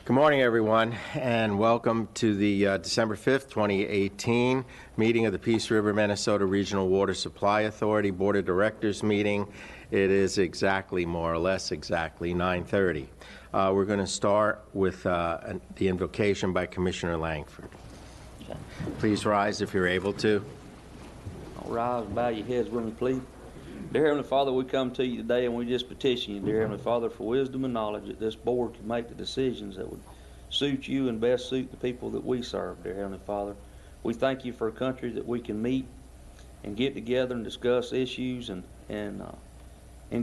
Good morning, everyone, and welcome to the December 5th, 2018 meeting of the Peace River, Manasota Regional Water Supply Authority Board of Directors meeting. It is exactly, more or less exactly, 9:30. We're going to start with the invocation by Commissioner Langford. Okay. Please rise if you're able to. All rise and bow your heads with me, please. Dear Heavenly Father, we come to you today and we just petition you, dear Heavenly Father, for wisdom and knowledge that this board can make the decisions that would suit you and best suit the people that we serve, dear Heavenly Father. We thank you for a country that we can meet and get together and discuss issues and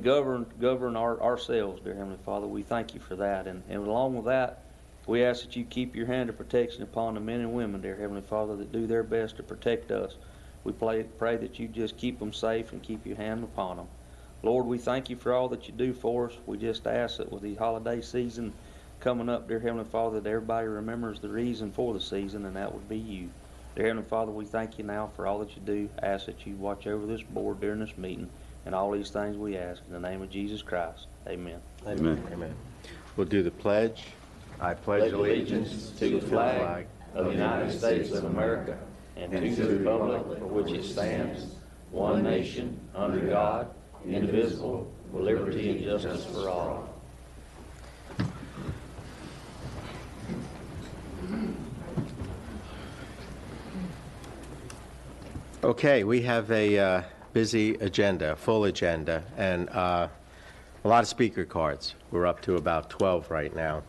govern ourselves, dear Heavenly Father. We thank you for that. And along with that, we ask that you keep your hand of protection upon the men and women, dear Heavenly Father, that do their best to protect us. We pray that you just keep them safe and keep your hand upon them. Lord, we thank you for all that you do for us. We just ask that with the holiday season coming up, dear Heavenly Father, that everybody remembers the reason for the season, and that would be you. Dear Heavenly Father, we thank you now for all that you do. I ask that you watch over this board during this meeting, and all these things we ask in the name of Jesus Christ. Amen. Amen. Amen. We'll do the pledge. I pledge allegiance to the flag of the United States of America and to the republic for which it stands, one nation, under God, indivisible, with liberty and justice for all. Okay, we have a busy agenda, full agenda, and a lot of speaker cards. We're up to about 12 right now.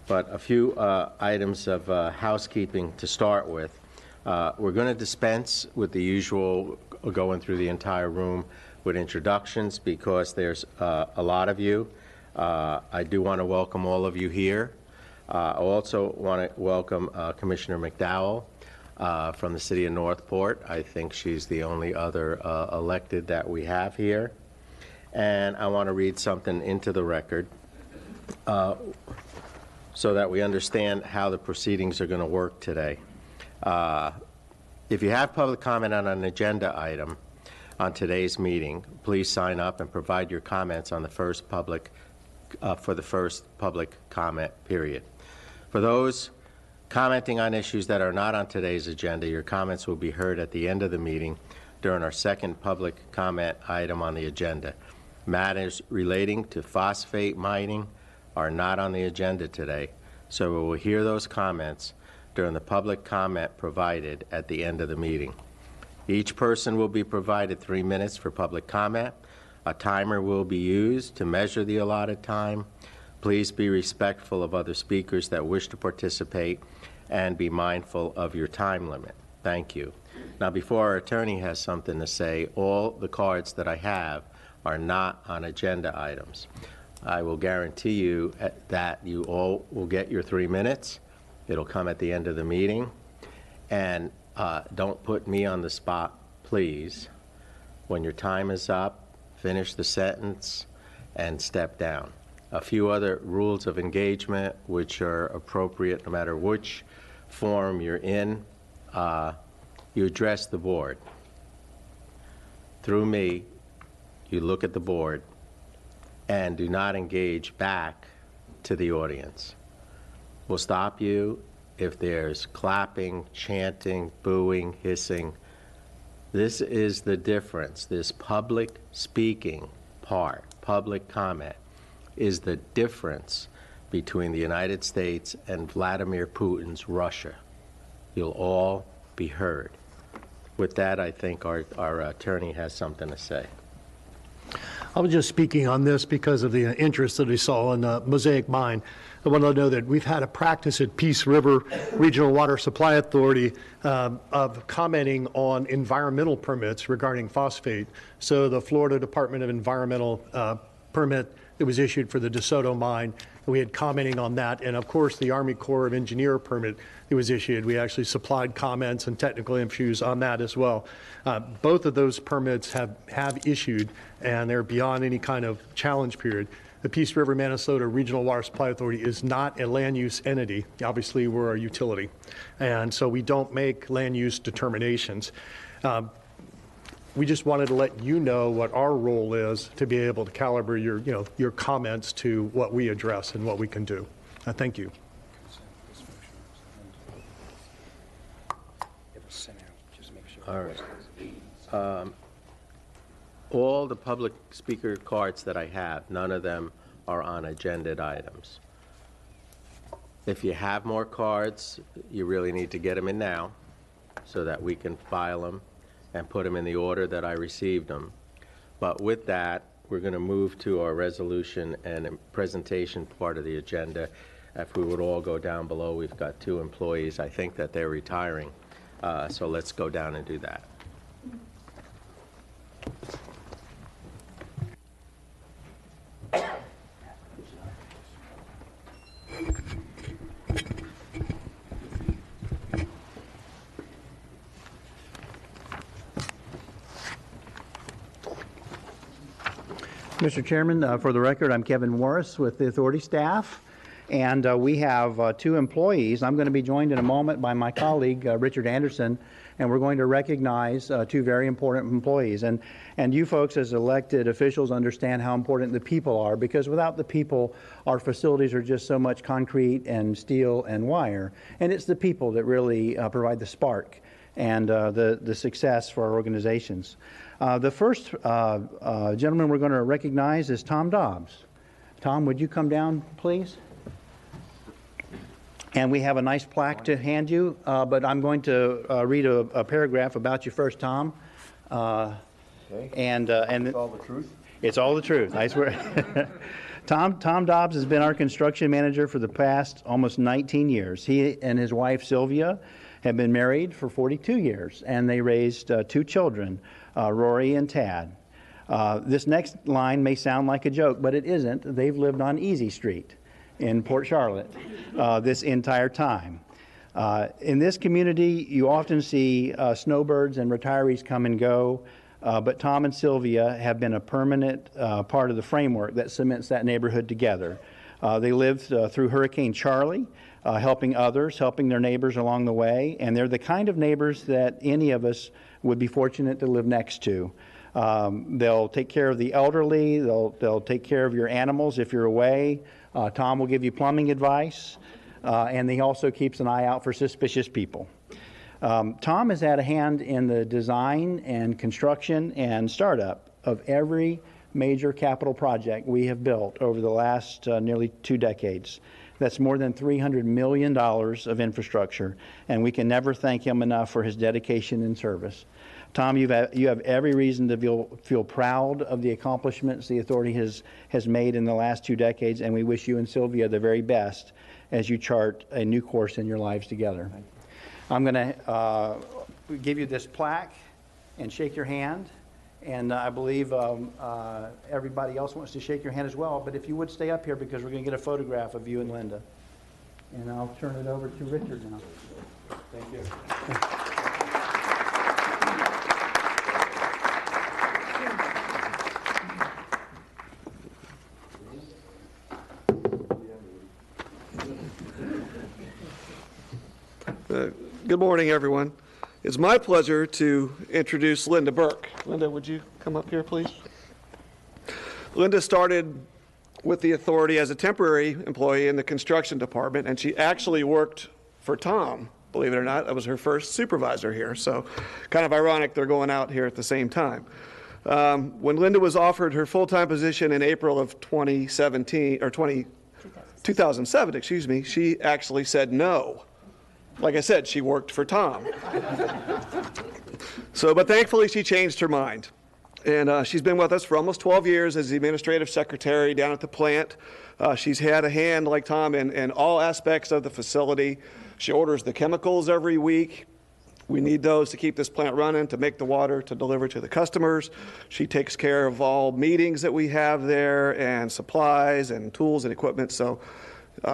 But a few items of housekeeping to start with. We're going to dispense with the usual going through the entire room with introductions because there's a lot of you. I do want to welcome all of you here. I also want to welcome Commissioner McDowell from the city of Northport. I think she's the only other elected that we have here. And I want to read something into the record so that we understand how the proceedings are going to work today. If you have public comment on an agenda item on today's meeting, please sign up and provide your comments on the first public for the first public comment period. For those commenting on issues that are not on today's agenda, your comments will be heard at the end of the meeting during our second public comment item on the agenda. Matters relating to phosphate mining are not on the agenda today, so we will hear those comments during the public comment provided at the end of the meeting. Each person will be provided 3 minutes for public comment. A timer will be used to measure the allotted time. Please be respectful of other speakers that wish to participate and be mindful of your time limit. Thank you. Now, before our attorney has something to say, all the cards that I have are not on agenda items. I will guarantee you that you all will get your 3 minutes. It'll come at the end of the meeting. And don't put me on the spot, please. When your time is up, finish the sentence and step down. A few other rules of engagement which are appropriate no matter which forum you're in. You address the board. Through me, you look at the board and do not engage back to the audience. We'll stop you if there's clapping, chanting, booing, hissing. This is the difference. This public speaking part, public comment, is the difference between the United States and Vladimir Putin's Russia. You'll all be heard. With that, I think our attorney has something to say. I was just speaking on this because of the interest that we saw in Mosaic Mine. I want to know that we've had a practice at Peace River Regional Water Supply Authority of commenting on environmental permits regarding phosphate. So the Florida Department of Environmental permit that was issued for the DeSoto mine, we had commenting on that. And of course, the Army Corps of Engineer permit that was issued, we actually supplied comments and technical issues on that as well. Both of those permits have issued, and they're beyond any kind of challenge period. The Peace River, Manasota Regional Water Supply Authority is not a land use entity. Obviously, we're a utility. And so we don't make land use determinations. We just wanted to let you know what our role is to be able to calibrate your comments to what we address and what we can do. Thank you. All right. All the public speaker cards that I have, none of them are on agenda items. If you have more cards, you really need to get them in now so that we can file them and put them in the order that I received them. But with that, we're going to move to our resolution and presentation part of the agenda. If we would all go down below, we've got 2 employees. I think that they're retiring. So let's go down and do that. Mr. Chairman, for the record, I'm Kevin Morris with the Authority staff, and we have 2 employees. I'm going to be joined in a moment by my colleague, Richard Anderson, and we're going to recognize 2 very important employees. And you folks as elected officials understand how important the people are, because without the people, our facilities are just so much concrete and steel and wire. And it's the people that really provide the spark and the success for our organizations. The first gentleman we're going to recognize is Tom Dobbs. Tom, would you come down, please? And we have a nice plaque to hand you, but I'm going to read a paragraph about you first, Tom. Okay. And It's all the truth? It's all the truth, I swear. Tom Dobbs has been our construction manager for the past almost 19 years. He and his wife, Sylvia, have been married for 42 years, and they raised 2 children, Rory and Tad. This next line may sound like a joke, but it isn't. They've lived on Easy Street in Port Charlotte this entire time. In this community, you often see snowbirds and retirees come and go, but Tom and Sylvia have been a permanent part of the framework that cements that neighborhood together. They lived through Hurricane Charlie, helping others, helping their neighbors along the way, and they're the kind of neighbors that any of us would be fortunate to live next to. They'll take care of the elderly, they'll take care of your animals if you're away. Tom will give you plumbing advice, and he also keeps an eye out for suspicious people. Tom has had a hand in the design and construction and startup of every major capital project we have built over the last nearly 2 decades. That's more than $300 million of infrastructure, and we can never thank him enough for his dedication and service. Tom, you have every reason to feel proud of the accomplishments the Authority has made in the last 2 decades, and we wish you and Sylvia the very best as you chart a new course in your lives together. I'm going to give you this plaque and shake your hand, and I believe everybody else wants to shake your hand as well, but if you would stay up here because we're going to get a photograph of you and Linda. And I'll turn it over to Richard now. Thank you. Good morning, everyone. It's my pleasure to introduce Linda Burke. Linda, would you come up here, please? Linda started with the Authority as a temporary employee in the construction department, and she actually worked for Tom, believe it or not. That was her first supervisor here, so kind of ironic they're going out here at the same time. When Linda was offered her full-time position in April of 2007, excuse me, she actually said no. Like I said, she worked for Tom. But thankfully she changed her mind. And she's been with us for almost 12 years as the administrative secretary down at the plant. She's had a hand, like Tom, in all aspects of the facility. She orders the chemicals every week. We need those to keep this plant running, to make the water to deliver to the customers. She takes care of all meetings that we have there and supplies and tools and equipment. So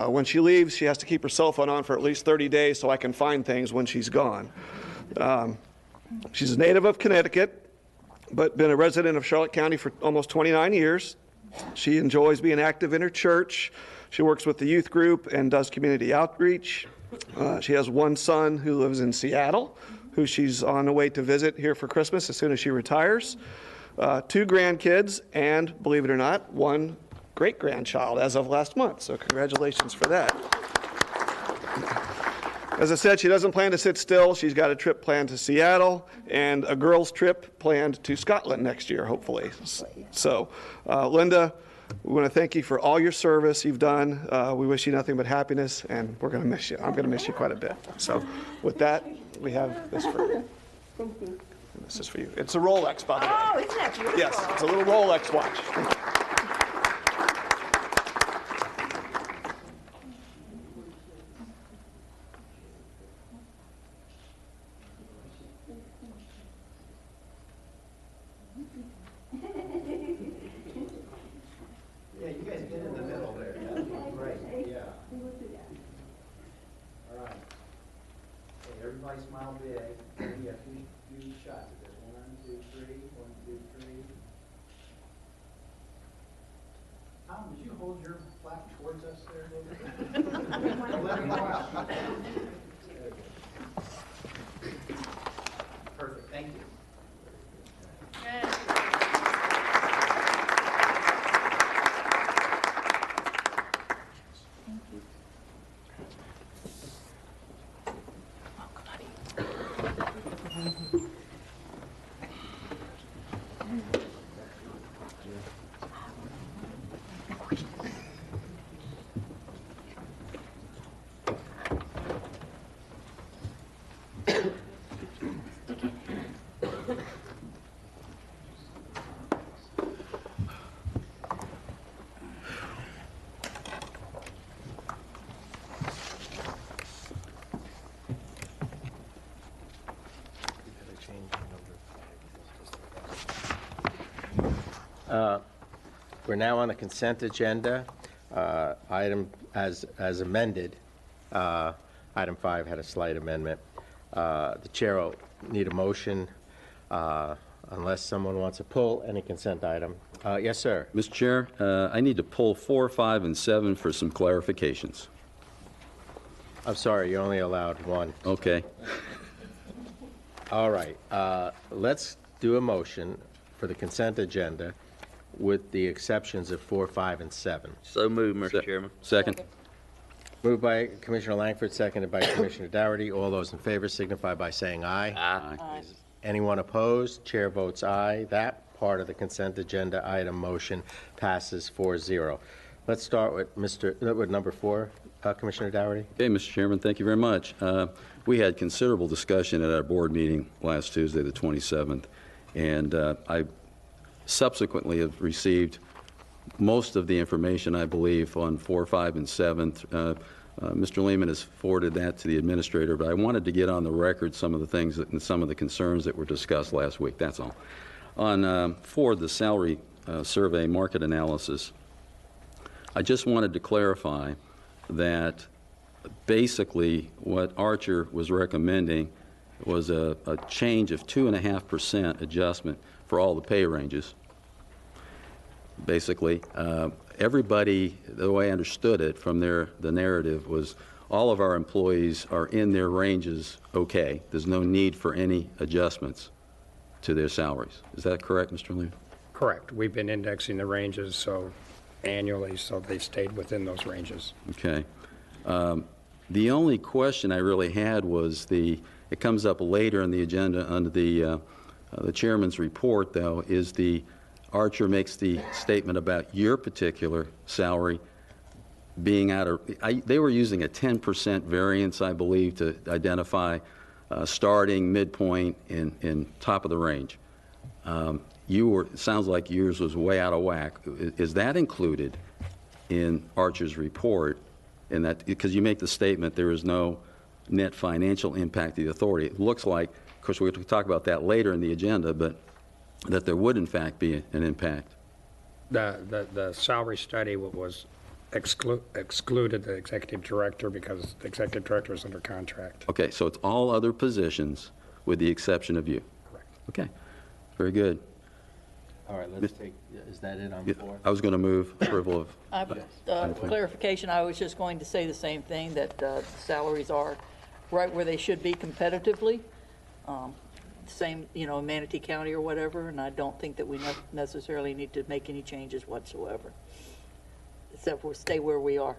when she leaves, she has to keep her cell phone on for at least 30 days so I can find things when she's gone. She's a native of Connecticut, but been a resident of Charlotte County for almost 29 years. She enjoys being active in her church. She works with the youth group and does community outreach. She has 1 son who lives in Seattle, who she's on the way to visit here for Christmas as soon as she retires. 2 grandkids, and believe it or not, 1 great-grandchild as of last month, so congratulations for that. As I said, she doesn't plan to sit still. She's got a trip planned to Seattle and a girls' trip planned to Scotland next year, hopefully. So, Linda, we want to thank you for all your service you've done. We wish you nothing but happiness, and we're going to miss you. I'm going to miss you quite a bit. So, with that, we have this for you. Thank you. And this is for you. It's a Rolex, by the way. Oh, isn't that beautiful? Yes, it's a little Rolex watch. Yeah, you guys get in the middle there. Right, yeah. All right. Hey, everybody smile big. We have few shots of this. 1, 2, 3. 1, 2, 3. Tom, would you hold your flap towards us there a little bit? Let me go out. Perfect, thank you. We're now on the consent agenda. Item as amended. Item 5 had a slight amendment. The chair will need a motion unless someone wants to pull any consent item. Yes, sir. Mr. Chair, I need to pull 4, 5, and 7 for some clarifications. I'm sorry, you're only allowed one. Okay. All right. Let's do a motion for the consent agenda with the exceptions of 4, 5, and 7. So moved, Mr. Chairman. Second. Moved by Commissioner Langford, seconded by Commissioner Doherty. All those in favor signify by saying aye. Aye. Anyone opposed? Chair votes aye. That part of the consent agenda item motion passes 4-0. Let's start with number 4, Commissioner Doherty. Okay, Mr. Chairman, thank you very much. We had considerable discussion at our board meeting last Tuesday, the 27th, and I subsequently have received most of the information, I believe, on 4, 5, and 7. Mr. Lehman has forwarded that to the administrator, but I wanted to get on the record some of the things and some of the concerns that were discussed last week, that's all. On 4, the salary survey market analysis, I just wanted to clarify that basically what Archer was recommending was a change of 2.5% adjustment for all the pay ranges. Basically, everybody, the way I understood it from the narrative was all of our employees are in their ranges okay. There's no need for any adjustments to their salaries. Is that correct, Mr. Lee? Correct. We've been indexing the ranges annually, so they've stayed within those ranges. Okay. The only question I really had was it comes up later in the agenda under the chairman's report, though, is Archer makes the statement about your particular salary being out of, they were using a 10% variance, I believe, to identify starting, midpoint, and top of the range. It sounds like yours was way out of whack. Is that included in Archer's report? In that, because you make the statement there is no net financial impact to the authority. It looks like, of course, we're going to talk about that later in the agenda, but that there would in fact be an impact. The salary study was excluded the executive director because the executive director is under contract. Okay, so it's all other positions with the exception of you. Correct. Okay, very good. All right, let's take, is that it on 4? I was going to move approval of. Clarification, I was just going to say the same thing, that salaries are right where they should be competitively. Same, Manatee County or whatever, and I don't think that we necessarily need to make any changes whatsoever, except for stay where we are,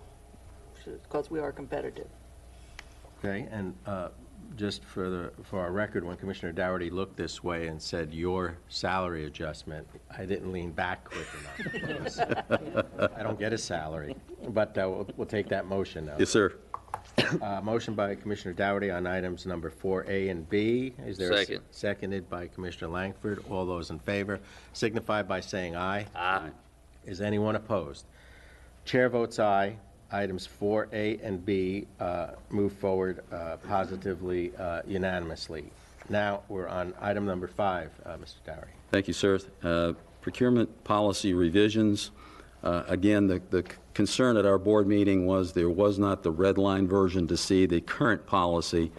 because we are competitive. Okay, and just for our record, when Commissioner Dougherty looked this way and said your salary adjustment, I didn't lean back quick enough. I don't get a salary, but we'll take that motion now. Yes, sir. Motion by Commissioner Dougherty on items number 4A and B. Is there Second. Seconded by Commissioner Langford. All those in favor signify by saying aye. Aye. Is anyone opposed? Chair votes aye. Items 4A and B move forward positively, unanimously. Now we're on item number 5, Mr. Dougherty. Thank you, sir. Procurement policy revisions. Again, the concern at our board meeting was there was not the red line version to see the current policy.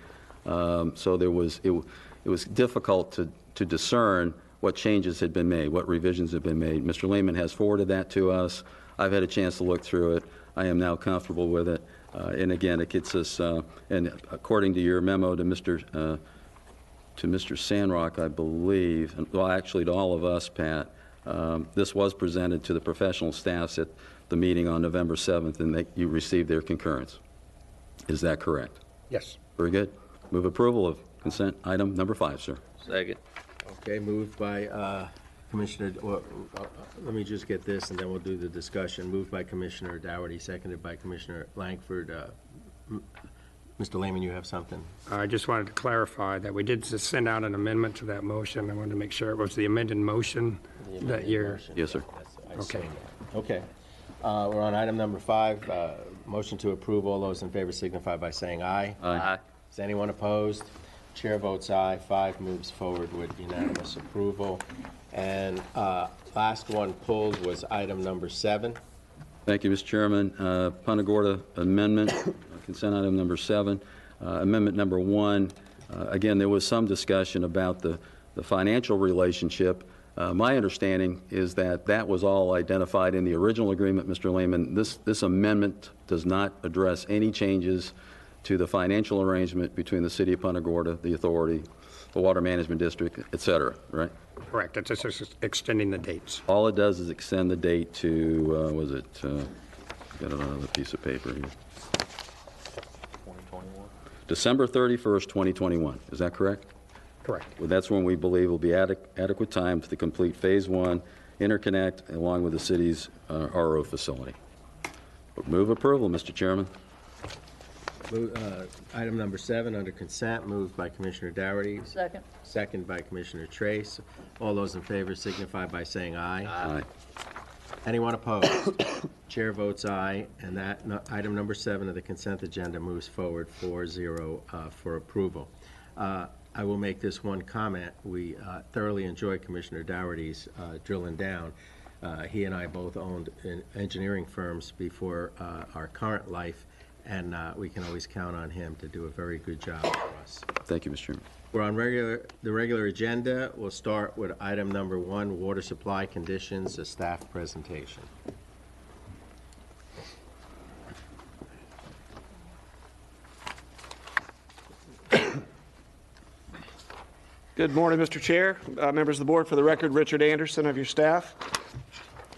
So it was difficult to discern what changes had been made, what revisions had been made. Mr. Lehman has forwarded that to us. I've had a chance to look through it. I am now comfortable with it. And again, it gets us, and according to your memo to Mr. Sandrock, I believe, and well, actually to all of us, Pat, this was presented to the professional staffs at the meeting on November 7th, and you received their concurrence. Is that correct? Yes. Very good. Move approval of consent item number 5, sir. Second. Okay, moved by Commissioner, let me just get this and then we'll do the discussion. Moved by Commissioner Dougherty, seconded by Commissioner Langford. Mr. Lehman, you have something? I just wanted to clarify that we did just send out an amendment to that motion. I wanted to make sure it was the amended motion that you're... Yes, sir. Okay. Okay. We're on item number 5. Motion to approve. All those in favor signify by saying aye. Aye. Is anyone opposed? Chair votes aye. 5 moves forward with unanimous approval. And last one pulled was item number 7. Thank you, Mr. Chairman. Punta Gorda Amendment, consent item number 7. Amendment number 1, again, there was some discussion about the financial relationship. My understanding is that that was all identified in the original agreement, Mr. Lehman. This amendment does not address any changes to the financial arrangement between the City of Punta Gorda, the authority, the Water Management District, et cetera, right? Correct. It's just extending the dates. All it does is extend the date to, was it, got it on another piece of paper here. 2021. December 31st, 2021. Is that correct? Correct. Well, that's when we believe will be adequate time to complete Phase 1 interconnect along with the city's RO facility. Move approval, Mr. Chairman. Item number 7 under consent, moved by Commissioner Dougherty. Second. Second by Commissioner Trace. All those in favor signify by saying aye. Aye. Anyone opposed? Chair votes aye, and that item number 7 of the consent agenda moves forward 4-0 for approval. I will make this one comment. We thoroughly enjoy Commissioner Dougherty's drilling down. He and I both owned engineering firms before our current life, and we can always count on him to do a very good job for us. Thank you, Mr. Chairman. We're on the regular agenda. We'll start with item number 1, water supply conditions, a staff presentation. Good morning, Mr. Chair, members of the board. For the record, Richard Anderson of your staff.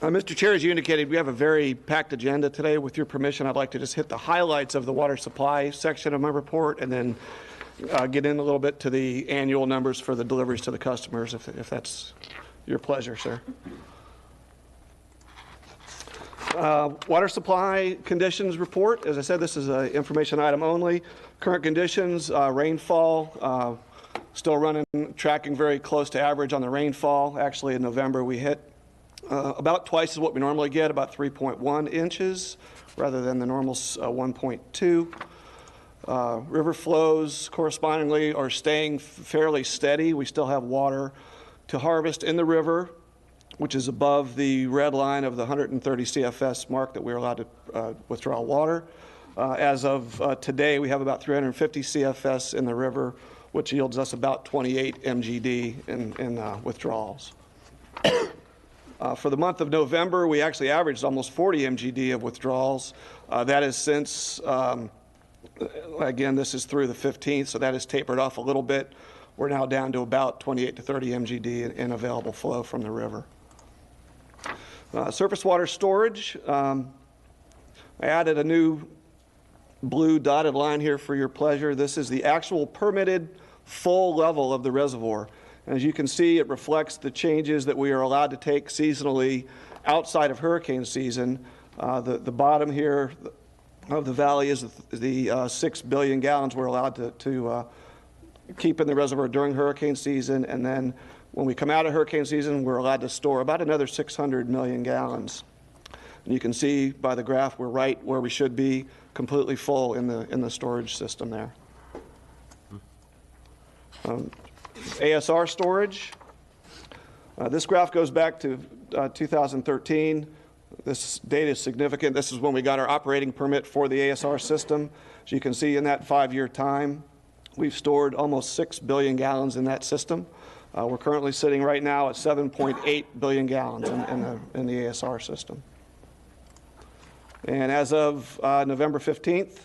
Mr. Chair, as you indicated, we have a very packed agenda today. With your permission, I'd like to just hit the highlights of the water supply section of my report and then get in a little bit to the annual numbers for the deliveries to the customers, if that's your pleasure, sir. Water supply conditions report. As I said, this is an information item only. Current conditions, rainfall, still running, tracking very close to average on the rainfall. Actually, in November, we hit about twice as what we normally get, about 3.1 inches, rather than the normal 1.2. River flows, correspondingly, are staying fairly steady. We still have water to harvest in the river, which is above the red line of the 130 CFS mark that we're allowed to withdraw water. As of today, we have about 350 CFS in the river, which yields us about 28 MGD in withdrawals. For the month of November, we actually averaged almost 40 MGD of withdrawals. That is since, again, this is through the 15th, so that has tapered off a little bit. We're now down to about 28 to 30 MGD in available flow from the river. Surface water storage. I added a new blue dotted line here for your pleasure. This is the actual permitted full level of the reservoir. And as you can see, it reflects the changes that we are allowed to take seasonally outside of hurricane season. The bottom here of the valley is the 6 billion gallons we're allowed to keep in the reservoir during hurricane season. And then when we come out of hurricane season, we're allowed to store about another 600 million gallons. And you can see by the graph, we're right where we should be, completely full in the storage system there. ASR storage. This graph goes back to 2013. This data is significant. This is when we got our operating permit for the ASR system. As you can see, in that 5-year time, we've stored almost 6 billion gallons in that system. We're currently sitting right now at 7.8 billion gallons in the ASR system. And as of November 15th,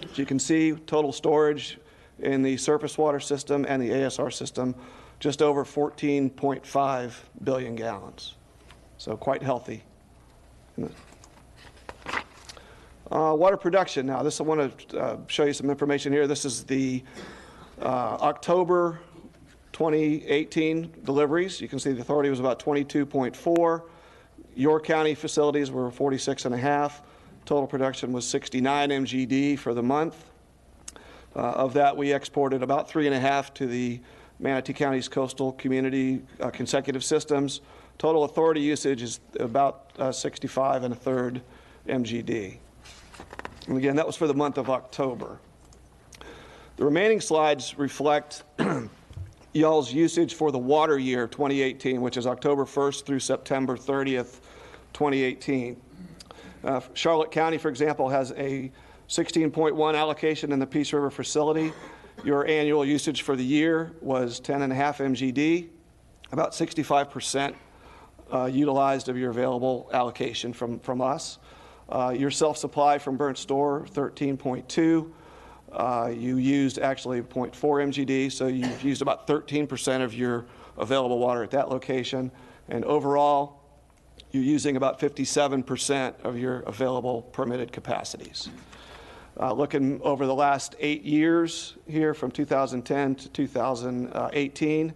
as you can see, total storage in the surface water system and the ASR system, just over 14.5 billion gallons. So quite healthy. Water production. Now, I want to show you some information here. This is the October 2018 deliveries. You can see the authority was about 22.4. Your county facilities were 46.5. Total production was 69 MGD for the month. Of that, we exported about 3.5 to the Manatee County's coastal community consecutive systems. Total authority usage is about 65.33 MGD. And again, that was for the month of October. The remaining slides reflect y'all's usage for the water year 2018, which is October 1st through September 30th, 2018. Charlotte County, for example, has a 16.1 allocation in the Peace River facility. Your annual usage for the year was 10.5 MGD, about 65% utilized of your available allocation from us. Your self-supply from Burnt Store, 13.2. You used actually 0.4 MGD, so you've used about 13% of your available water at that location. And overall, you're using about 57% of your available permitted capacities. Looking over the last 8 years here from 2010 to 2018,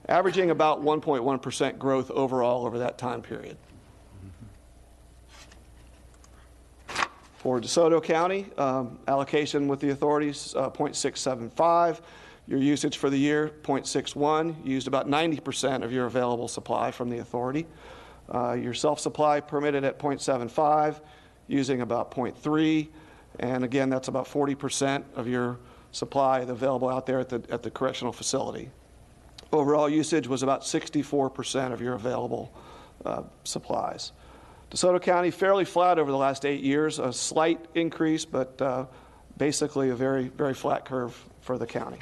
averaging about 1.1% growth overall over that time period. For DeSoto County, allocation with the authorities, 0.675. Your usage for the year, 0.61. You used about 90% of your available supply from the authority. Your self-supply permitted at 0.75, using about 0.3. And again, that's about 40% of your supply available out there at the correctional facility. Overall usage was about 64% of your available supplies. DeSoto County, fairly flat over the last 8 years, a slight increase, but basically a very, very flat curve for the county.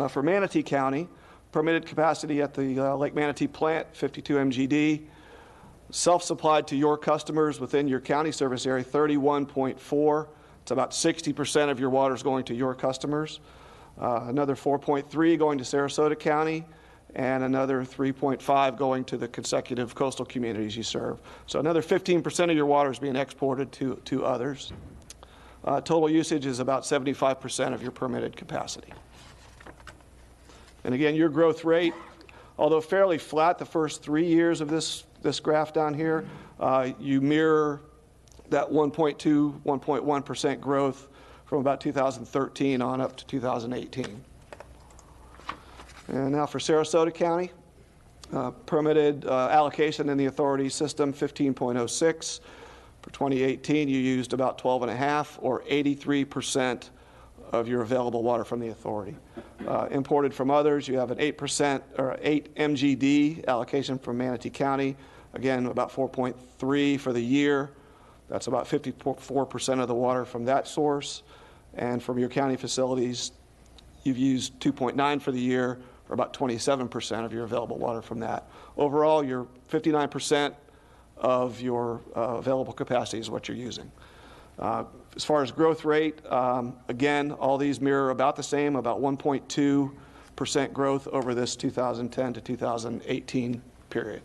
For Manatee County, permitted capacity at the Lake Manatee plant, 52 MGD. Self-supplied to your customers within your county service area, 31.4. It's about 60% of your water is going to your customers. Another 4.3 going to Sarasota County, and another 3.5 going to the consecutive coastal communities you serve. So another 15% of your water is being exported to others. Total usage is about 75% of your permitted capacity. And again, your growth rate, although fairly flat the first 3 years of this graph down here, you mirror that 1.2, 1.1% growth from about 2013 on up to 2018. And now for Sarasota County, permitted allocation in the authority system, 15.06. For 2018, you used about 12.5, or 83% of your available water from the authority. Imported from others, you have an 8% or 8 MGD allocation from Manatee County. Again, about 4.3 for the year. That's about 54% of the water from that source. And from your county facilities, you've used 2.9 for the year, or about 27% of your available water from that. Overall, you're 59% of your available capacity is what you're using. As far as growth rate, again, all these mirror about the same, about 1.2% growth over this 2010 to 2018 period.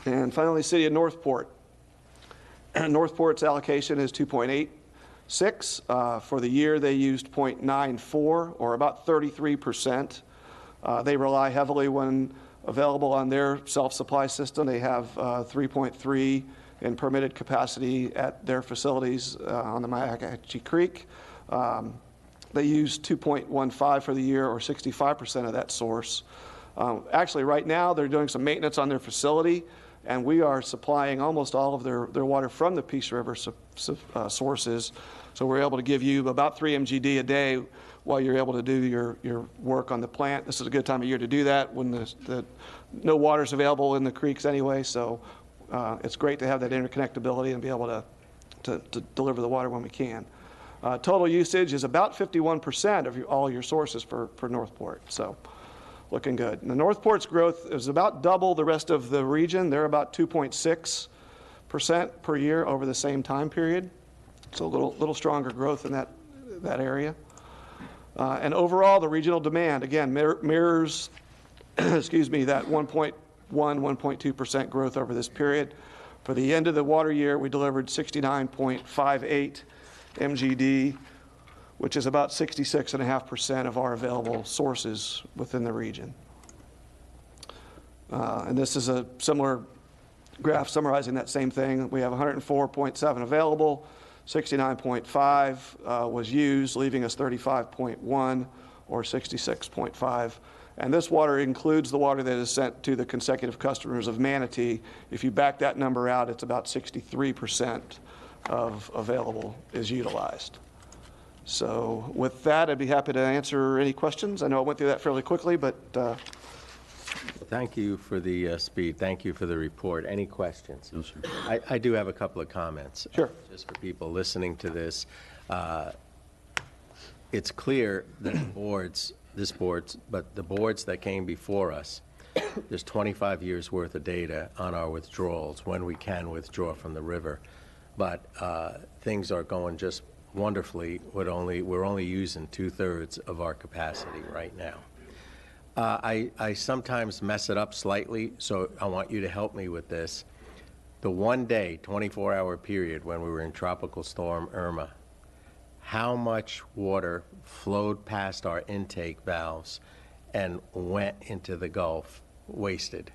And finally, City of Northport. Northport's allocation is 2.86. For the year, they used 0.94, or about 33%. They rely heavily when available on their self-supply system. They have 3.3 in permitted capacity at their facilities on the Myakatchee Creek. They use 2.15 for the year, or 65% of that source. Actually, right now, they're doing some maintenance on their facility, and we are supplying almost all of their water from the Peace River sources. So we're able to give you about 3 MGD a day while you're able to do your work on the plant. This is a good time of year to do that when no water is available in the creeks anyway. So it's great to have that interconnectability and be able to deliver the water when we can. Total usage is about 51% of all your sources for Northport. So looking good. And the Northport's growth is about double the rest of the region. They're about 2.6% per year over the same time period. So a little stronger growth in that area. And overall, the regional demand, again, mirrors, excuse me, that 1.2% growth over this period. For the end of the water year, we delivered 69.58 MGD, which is about 66.5% of our available sources within the region. And this is a similar graph summarizing that same thing. We have 104.7 available, 69.5 was used, leaving us 35.1 or 66.5. And this water includes the water that is sent to the consecutive customers of Manatee. If you back that number out, it's about 63% of available is utilized. So with that, I'd be happy to answer any questions. I know I went through that fairly quickly, but Thank you for the speed. Thank you for the report. Any questions? No, sir. I do have a couple of comments. Sure. Just for people listening to this. It's clear that the boards that came before us, there's 25 years worth of data on our withdrawals, when we can withdraw from the river. But things are going just wonderfully. We're only using 2/3 of our capacity right now. I sometimes mess it up slightly, so I want you to help me with this. The 1 day, 24-hour period when we were in Tropical Storm Irma, how much water flowed past our intake valves and went into the Gulf wasted?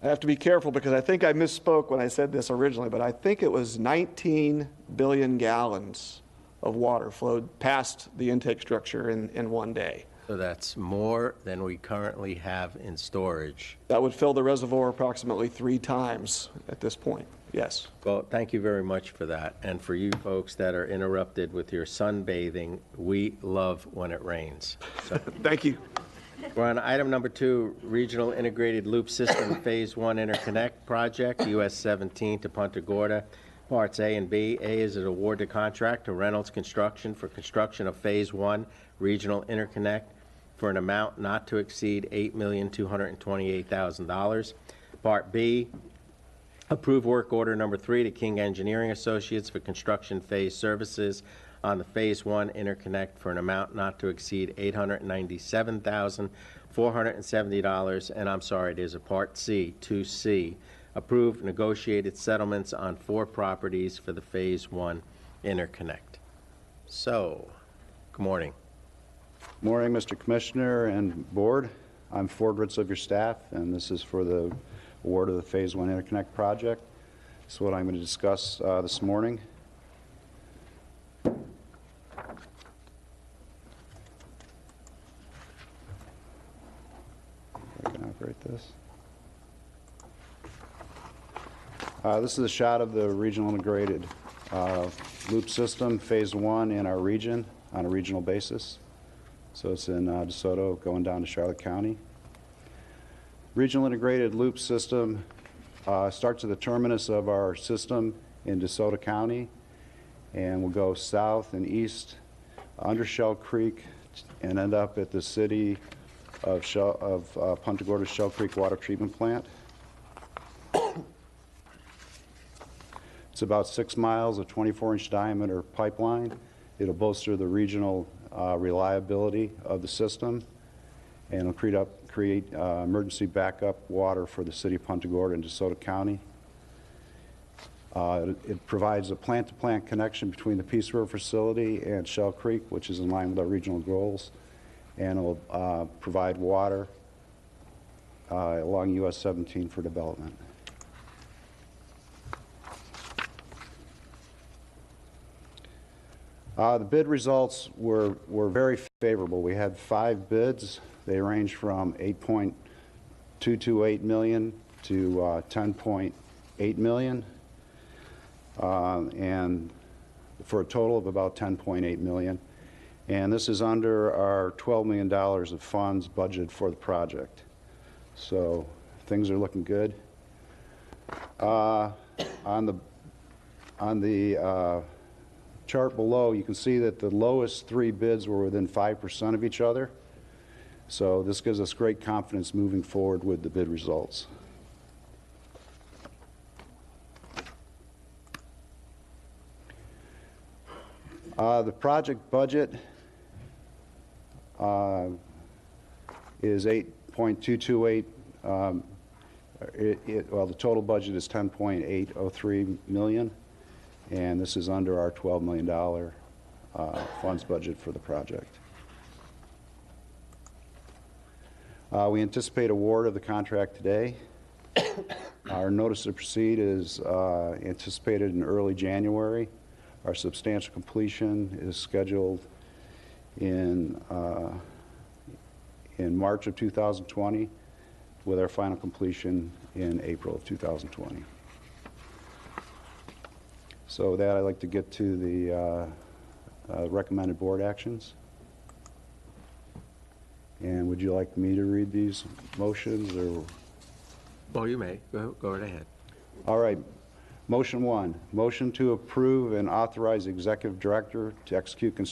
I have to be careful because I think I misspoke when I said this originally, but I think it was 19 billion gallons of water flowed past the intake structure in 1 day. So that's more than we currently have in storage. That would fill the reservoir approximately 3 times at this point, yes. Well, thank you very much for that. And for you folks that are interrupted with your sunbathing, we love when it rains. So Thank you. we're on item number 2, Regional Integrated Loop System Phase 1 Interconnect Project, US 17 to Punta Gorda, Parts A and B. A is an award to contract to Reynolds Construction for construction of Phase 1 Regional Interconnect for an amount not to exceed $8,228,000. Part B, approve work order number 3 to King Engineering Associates for construction phase services on the Phase 1 interconnect for an amount not to exceed $897,470. And I'm sorry, there's a Part C, 2C, approve negotiated settlements on 4 properties for the Phase 1 interconnect. So, good morning. Morning, Mr. Commissioner and Board. I'm Ford Ritz of your staff, and this is for the award of the Phase 1 Interconnect project. This is what I'm going to discuss this morning. I can operate this. This is a shot of the regional integrated loop system, Phase 1 in our region on a regional basis. So it's in DeSoto going down to Charlotte County. Regional integrated loop system starts at the terminus of our system in DeSoto County and will go south and east under Shell Creek and end up at the city of Punta Gorda Shell Creek Water Treatment Plant. It's about 6 miles of 24-inch diameter pipeline. It'll bolster the regional reliability of the system, and it'll create emergency backup water for the city of Punta Gorda and DeSoto County. It provides a plant-to-plant connection between the Peace River facility and Shell Creek, which is in line with our regional goals, and it will provide water along US 17 for development. The bid results were very favorable. We had 5 bids. They range from $8.228 million to $10.8 million, and for a total of about $10.8 million. And this is under our $12 million of funds budgeted for the project. So things are looking good. On the chart below, you can see that the lowest 3 bids were within 5% of each other. So this gives us great confidence moving forward with the bid results. The project budget is 8.228. Well, the total budget is 10.803 million, and this is under our $12 million funds budget for the project. We anticipate award of the contract today. Our notice to proceed is anticipated in early January. Our substantial completion is scheduled in March of 2020, with our final completion in April of 2020. So with that, I'd like to get to the recommended board actions. And would you like me to read these motions, or? Well, you may. Go right ahead. All right. Motion 1, motion to approve and authorize the executive director to execute the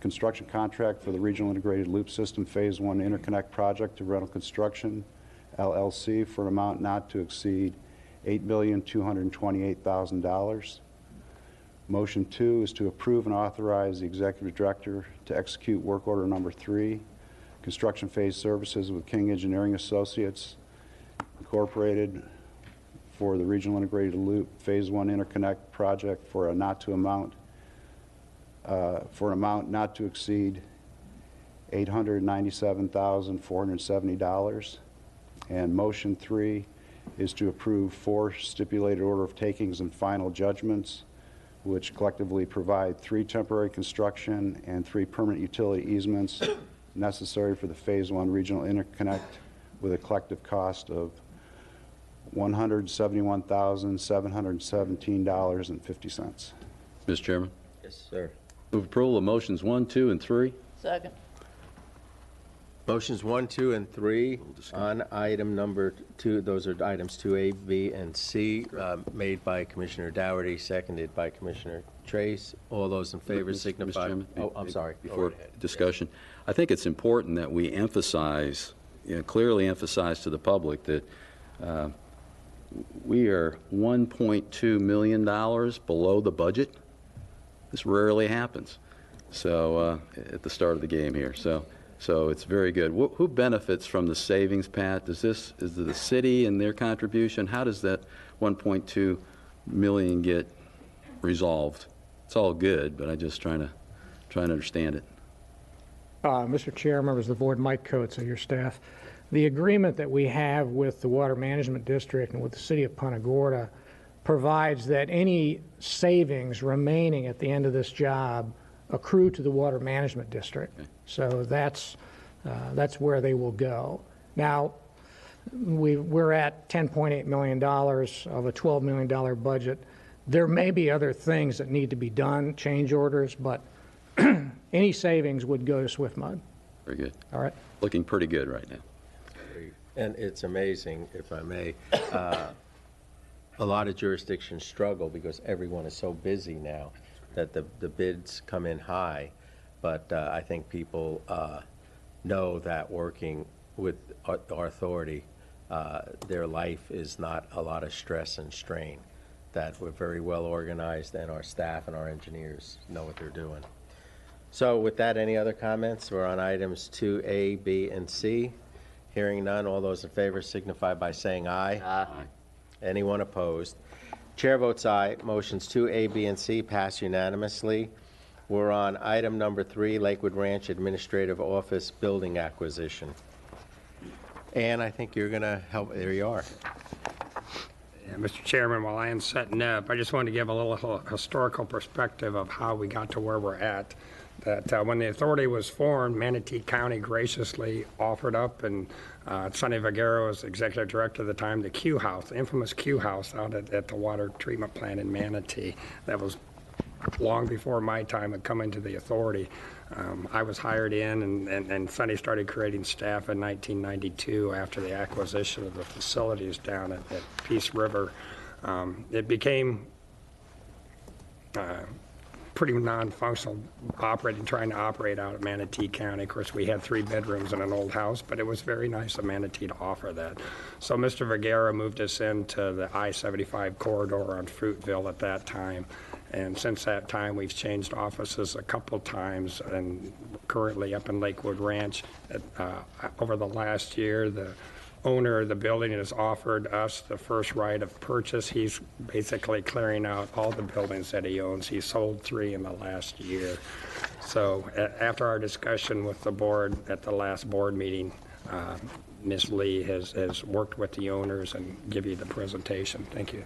construction contract for the Regional Integrated Loop System Phase 1 Interconnect Project to Rental Construction, LLC, for an amount not to exceed $8,228,000. Motion 2 is to approve and authorize the executive director to execute work order number 3, construction phase services with King Engineering Associates, Incorporated, for the Regional Integrated Loop Phase 1 Interconnect Project for an amount not to exceed $897,470. And motion 3 is to approve 4 stipulated order of takings and final judgments, which collectively provide 3 temporary construction and 3 permanent utility easements necessary for the Phase 1 Regional Interconnect, with a collective cost of $171,717.50. Mr. Chairman, Yes, sir. move approval of motions 1, 2, and 3. Second. Motions 1, 2, and 3 on item number 2. Those are items 2A, B, and C, made by Commissioner Doherty, seconded by Commissioner Trace. All those in favor signify. Mr. Chairman, Oh, I'm sorry. Go Before right ahead. discussion, I think it's important that we emphasize, clearly emphasize to the public that we are $1.2 million below the budget. This rarely happens. So at the start of the game here. So it's very good. Who benefits from the savings, Pat? Is it the city and their contribution? How does that 1.2 million get resolved? It's all good, but I'm just trying to understand it. Mr. Chair, members of the board, Mike Coates of your staff. The agreement that we have with the Water Management District and with the City of Punta Gorda provides that any savings remaining at the end of this job accrue to the Water Management District. Okay. So that's where they will go. Now, we're at $10.8 million of a $12 million budget. There may be other things that need to be done, change orders, but any savings would go to SwiftMud. Very good. All right. Looking pretty good right now. And it's amazing, if I may, a lot of jurisdictions struggle because everyone is so busy now that the bids come in high. But I think people know that working with our authority, their life is not a lot of stress and strain, that we're very well organized and our staff and our engineers know what they're doing. So with that, any other comments? We're on items 2A, B, and C. Hearing none, all those in favor signify by saying aye. Aye. Anyone opposed? Chair votes aye. Motions 2A, B, and C pass unanimously. We're on item number 3, Lakewood Ranch Administrative Office Building Acquisition. Ann, I think you're going to help. There you are. Yeah, Mr. Chairman, while I am setting up, I just want to give a little historical perspective of how we got to where we're at. That when the authority was formed, Manatee County graciously offered up, and Sonny Vergara was executive director at the time, the Q House, the infamous Q House out at the water treatment plant in Manatee. That was long before my time had come into the authority. I was hired in, and Sonny started creating staff in 1992 after the acquisition of the facilities down at Peace River. It became pretty non-functional trying to operate out of Manatee County. Of course, we had 3 bedrooms in an old house, but it was very nice of Manatee to offer that. So Mr. Vergara moved us into the I-75 corridor on Fruitville at that time. And since that time, we've changed offices a couple times, and currently up in Lakewood Ranch. Over the last year, the owner of the building has offered us the first right of purchase. He's basically clearing out all the buildings that he owns. He sold 3 in the last year. So after our discussion with the board at the last board meeting, Ms. Lee has worked with the owners and give you the presentation. Thank you.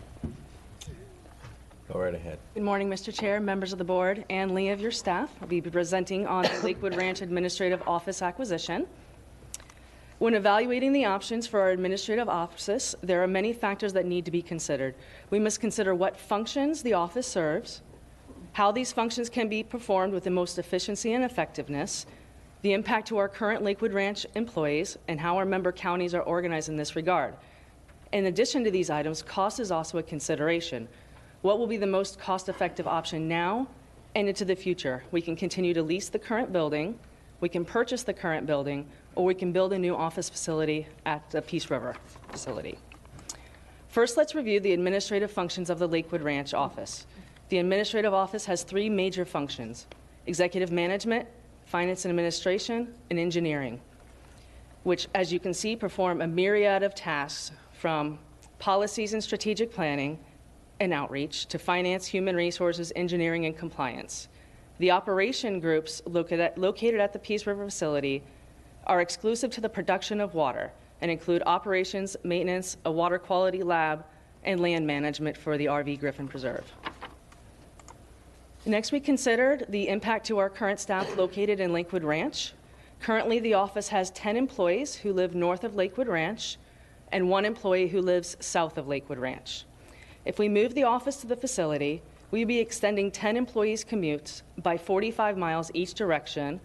Go right ahead. Good morning, Mr. Chair, members of the board, and Lee of your staff. I'll be presenting on the Lakewood Ranch Administrative Office acquisition. When evaluating the options for our administrative offices, there are many factors that need to be considered. We must consider what functions the office serves, how these functions can be performed with the most efficiency and effectiveness, the impact to our current Lakewood Ranch employees, and how our member counties are organized in this regard. In addition to these items, cost is also a consideration. What will be the most cost-effective option now and into the future? We can continue to lease the current building, we can purchase the current building, or we can build a new office facility at the Peace River facility. First, let's review the administrative functions of the Lakewood Ranch office. The administrative office has 3 major functions: executive management, finance and administration, and engineering, which, as you can see, perform a myriad of tasks from policies and strategic planning and outreach to finance, human resources, engineering, and compliance. The operation groups located at the Peace River facility are exclusive to the production of water and include operations, maintenance, a water quality lab, and land management for the RV Griffin Preserve. Next, we considered the impact to our current staff located in Lakewood Ranch. Currently, the office has 10 employees who live north of Lakewood Ranch and 1 employee who lives south of Lakewood Ranch. If we move the office to the facility, we'd be extending 10 employees' commutes by 45 miles each direction,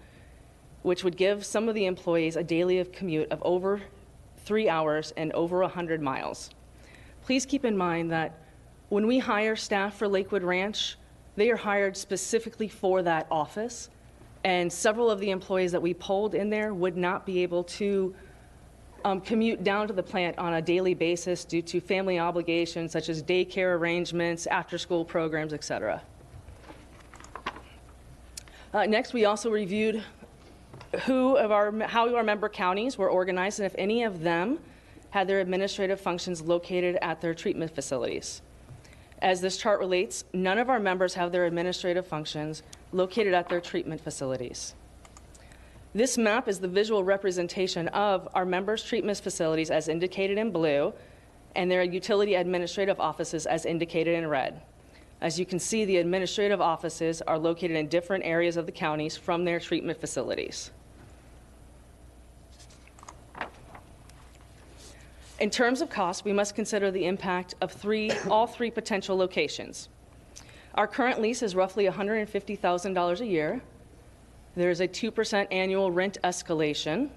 which would give some of the employees a daily commute of over 3 hours and over 100 miles. Please keep in mind that when we hire staff for Lakewood Ranch, they are hired specifically for that office, and several of the employees that we polled in there would not be able to commute down to the plant on a daily basis due to family obligations such as daycare arrangements, after-school programs, etc. Next, we also reviewed how our member counties were organized and if any of them had their administrative functions located at their treatment facilities. As this chart relates, none of our members have their administrative functions located at their treatment facilities. This map is the visual representation of our members' treatment facilities as indicated in blue and their utility administrative offices as indicated in red. As you can see, the administrative offices are located in different areas of the counties from their treatment facilities. In terms of cost, we must consider the impact of all three potential locations. Our current lease is roughly $150,000 a year. There's a 2% annual rent escalation,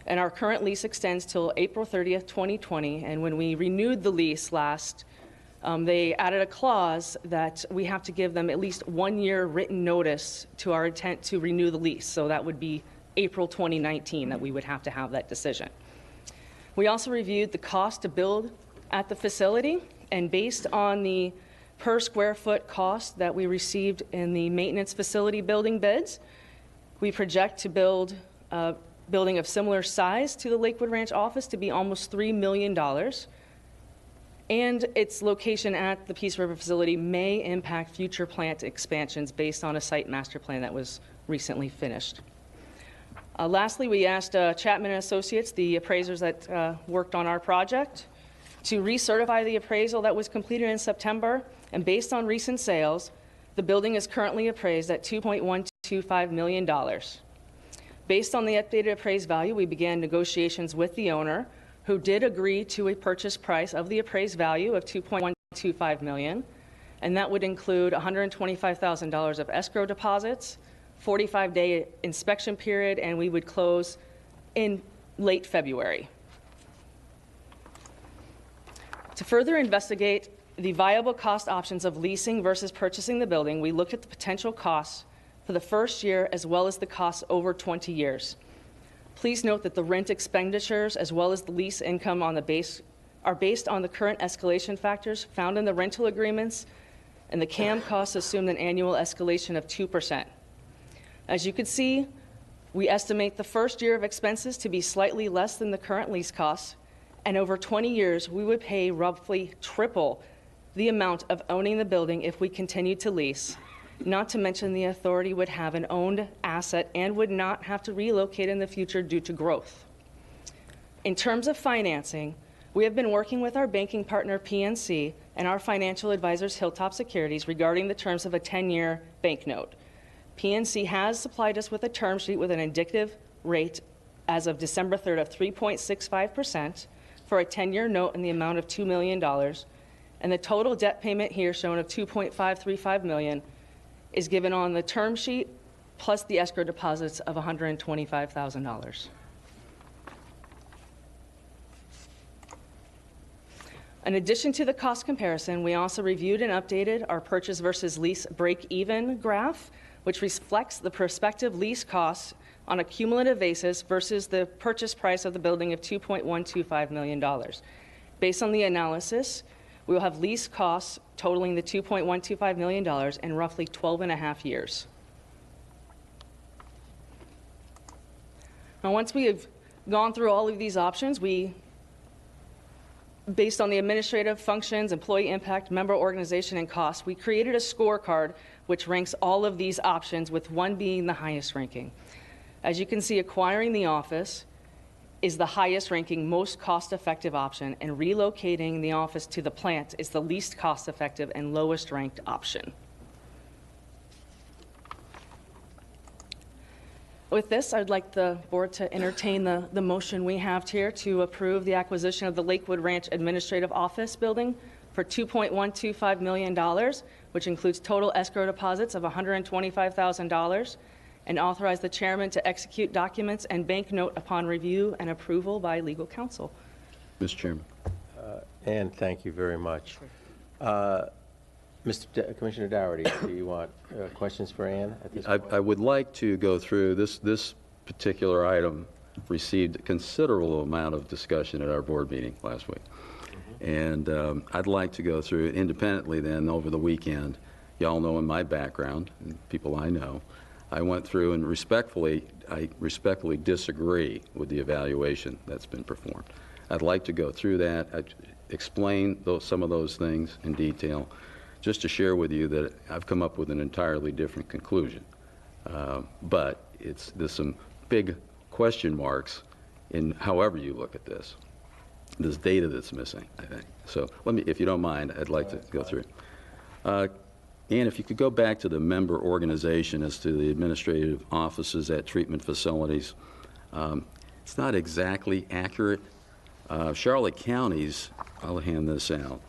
and our current lease extends till April 30th, 2020, and when we renewed the lease last, they added a clause that we have to give them at least 1 year written notice to our intent to renew the lease, so that would be April 2019 that we would have to have that decision. We also reviewed the cost to build at the facility, and based on the per square foot cost that we received in the maintenance facility building bids, we project to build a building of similar size to the Lakewood Ranch office to be almost $3 million. and its location at the Peace River facility may impact future plant expansions based on a site master plan that was recently finished. Lastly, we asked Chapman and Associates, the appraisers that worked on our project, to recertify the appraisal that was completed in September, and based on recent sales, the building is currently appraised at $2.125 million. Based on the updated appraised value, we began negotiations with the owner, who did agree to a purchase price of the appraised value of $2.125 million, and that would include $125,000 of escrow deposits, 45-day inspection period, and we would close in late February. To further investigate the viable cost options of leasing versus purchasing the building, we looked at the potential costs for the first year as well as the costs over 20 years. Please note that the rent expenditures as well as the lease income on the base are based on the current escalation factors found in the rental agreements, and the CAM costs assume an annual escalation of 2%. As you can see, we estimate the first year of expenses to be slightly less than the current lease costs, and over 20 years, we would pay roughly triple the amount of owning the building if we continued to lease. Not to mention the authority would have an owned asset and would not have to relocate in the future due to growth. In terms of financing, we have been working with our banking partner PNC and our financial advisors Hilltop Securities regarding the terms of a 10-year bank note. PNC has supplied us with a term sheet with an indicative rate as of December 3rd of 3.65% for a 10-year note in the amount of $2 million, and the total debt payment here shown of $2.535 million is given on the term sheet plus the escrow deposits of $125,000. In addition to the cost comparison, we also reviewed and updated our purchase versus lease break-even graph, which reflects the prospective lease costs on a cumulative basis versus the purchase price of the building of $2.125 million. Based on the analysis, we will have lease costs totaling the $2.125 million in roughly 12 and a half years. Now, once we have gone through all of these options, based on the administrative functions, employee impact, member organization, and costs, we created a scorecard which ranks all of these options, with one being the highest ranking. As you can see, acquiring the office is the highest ranking, most cost-effective option, and relocating the office to the plant is the least cost-effective and lowest ranked option. With this, I'd like the board to entertain the motion we have here to approve the acquisition of the Lakewood Ranch Administrative Office Building for $2.125 million, which includes total escrow deposits of $125,000, and authorize the chairman to execute documents and bank note upon review and approval by legal counsel. Mr. Chairman. Ann, thank you very much. Commissioner Doherty, do you want questions for Ann at this point? I would like to go through this particular item. Received a considerable amount of discussion at our board meeting last week. And I'd like to go through it independently then over the weekend. Y'all know in my background, and people I know, I went through and I respectfully disagree with the evaluation that's been performed. I'd like to go through that, explain some of those things in detail, just to share with you that I've come up with an entirely different conclusion. But there's some big question marks in however you look at this. There's data that's missing, I think. So if you don't mind, I'd like to go through it. And if you could go back to the member organization as to the administrative offices at treatment facilities, it's not exactly accurate. Charlotte County's, I'll hand this out,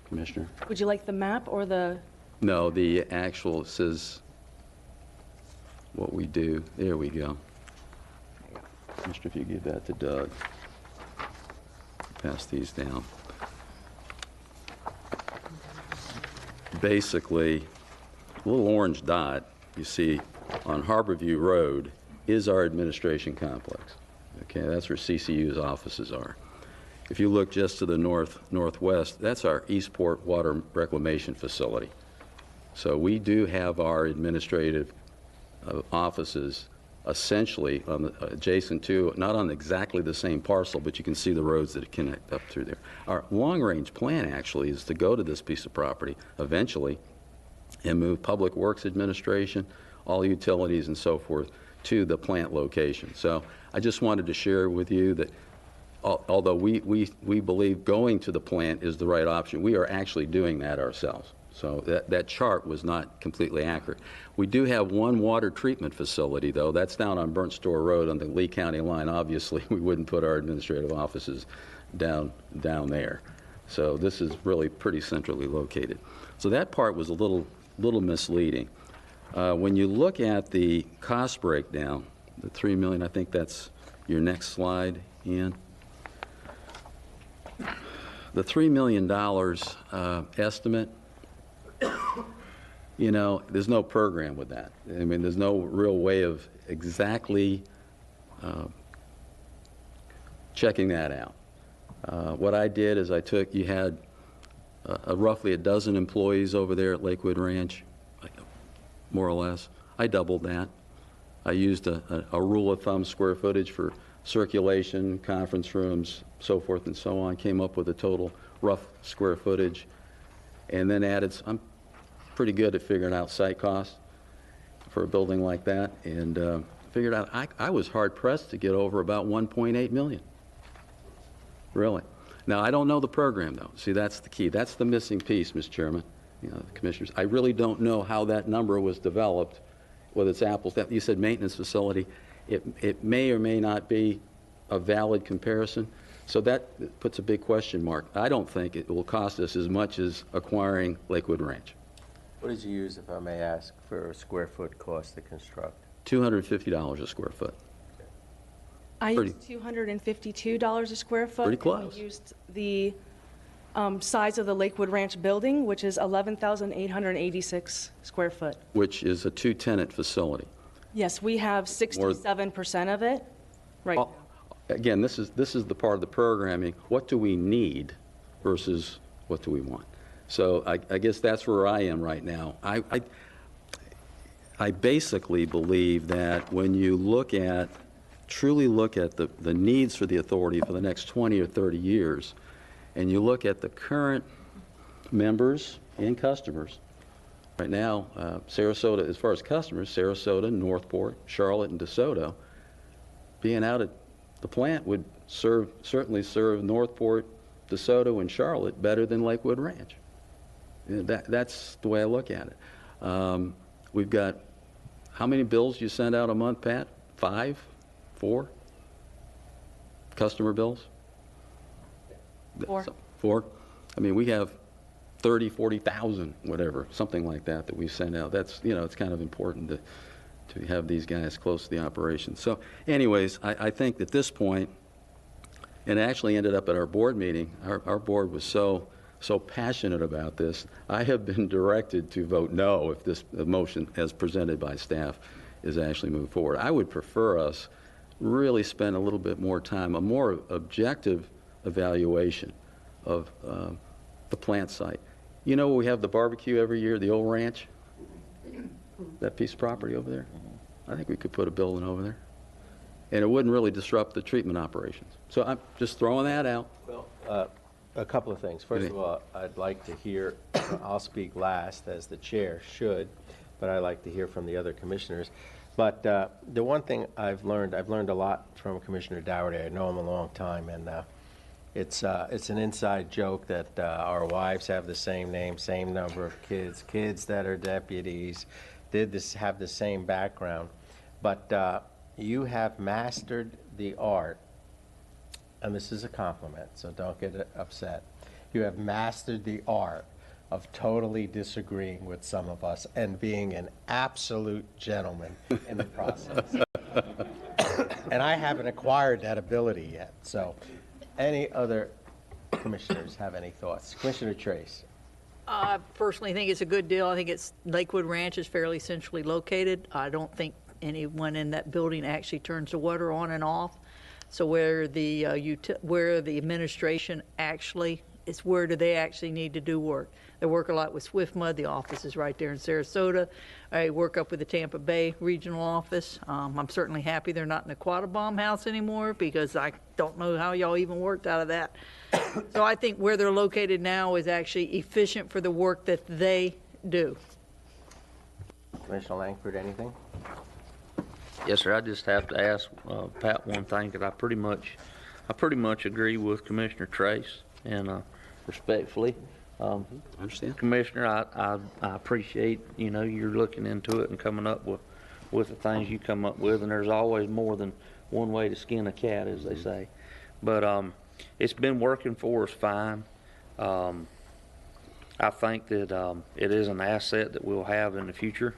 Commissioner. Would you like the map or the? No, the actual says what we do. There we go. Commissioner, if you give that to Doug. Pass these down. Basically, a little orange dot you see on Harborview Road is our administration complex. Okay, that's where CCU's offices are. If you look just to the northwest, that's our Eastport Water Reclamation Facility. So we do have our administrative offices essentially on the, adjacent to, not on exactly the same parcel, but you can see the roads that connect up through there. Our long-range plan actually is to go to this piece of property eventually and move Public Works Administration, all utilities and so forth, to the plant location. So I just wanted to share with you that although we believe going to the plant is the right option, we are actually doing that ourselves. So that chart was not completely accurate. We do have one water treatment facility, though. That's down on Burnt Store Road on the Lee County line. Obviously, we wouldn't put our administrative offices down there. So this is really pretty centrally located. So that part was a little misleading. When you look at the cost breakdown, the $3 million, I think that's your next slide, Ian. The $3 million estimate, you know, there's no program with that. I mean, there's no real way of exactly checking that out. What I did is you had roughly a dozen employees over there at Lakewood Ranch, more or less. I doubled that. I used a rule of thumb square footage for circulation, conference rooms, so forth and so on, came up with a total rough square footage, and then added, I'm pretty good at figuring out site costs for a building like that, and figured out I was hard-pressed to get over about 1.8 million. Really. Now, I don't know the program, though. See, that's the key. That's the missing piece, Mr. Chairman, you know, the commissioners. I really don't know how that number was developed, whether it's apples. You said maintenance facility. It may or may not be a valid comparison. So that puts a big question mark. I don't think it will cost us as much as acquiring Lakewood Ranch. What did you use, if I may ask, for a square foot cost to construct? $250 a square foot. I used $252 a square foot. Pretty close. We used the size of the Lakewood Ranch building, which is 11,886 square foot. Which is a two-tenant facility. Yes, we have 67% of it right now. Again, this is the part of the programming. What do we need versus what do we want? So I guess that's where I am right now. I basically believe that when you truly look at the needs for the authority for the next 20 or 30 years, and you look at the current members and customers, right now, Sarasota, as far as customers, Sarasota, Northport, Charlotte, and DeSoto, being out at the plant would certainly serve Northport, DeSoto, and Charlotte better than Lakewood Ranch. That's the way I look at it. We've got, how many bills you send out a month, Pat? 5? 4? Customer bills? 4. 4? I mean, we have 30, 40,000, whatever, something like that we send out. That's, you know, it's kind of important to have these guys close to the operation. So anyways, I think at this point, and it actually ended up at our board meeting, our board was so passionate about this, I have been directed to vote no if this motion as presented by staff is actually moved forward. I would prefer us really spend a little bit more time, a more objective evaluation of the plant site. You know, we have the barbecue every year, the old ranch, that piece of property over there. I think we could put a building over there, and it wouldn't really disrupt the treatment operations. So I'm just throwing that out. Well, a couple of things. First of all, I'd like to hear, I'll speak last as the chair should, but I'd like to hear from the other commissioners. But the one thing I've learned a lot from Commissioner Doherty. I know him a long time, and it's an inside joke that our wives have the same name, same number of kids that are deputies, have the same background. But you have mastered the art, and this is a compliment, so don't get upset. You have mastered the art of totally disagreeing with some of us and being an absolute gentleman in the process. And I haven't acquired that ability yet. So any other commissioners have any thoughts? Commissioner Trace. I personally think it's a good deal. I think Lakewood Ranch is fairly centrally located. I don't think anyone in that building actually turns the water on and off. So where the administration actually is where do they actually need to do work. They work a lot with Swift Mud. The office is right there in Sarasota. I work up with the Tampa Bay regional office. I'm certainly happy they're not in the Quattlebaum house anymore because I don't know how y'all even worked out of that. So I think where they're located now is actually efficient for the work that they do. Commissioner Langford, anything? Yes, sir. I just have to ask Pat one thing, because I pretty much agree with Commissioner Trace, and respectfully, I understand. Commissioner, I appreciate, you're looking into it and coming up with the things you come up with, and there's always more than one way to skin a cat, as they say. But it's been working for us fine. I think that it is an asset that we'll have in the future,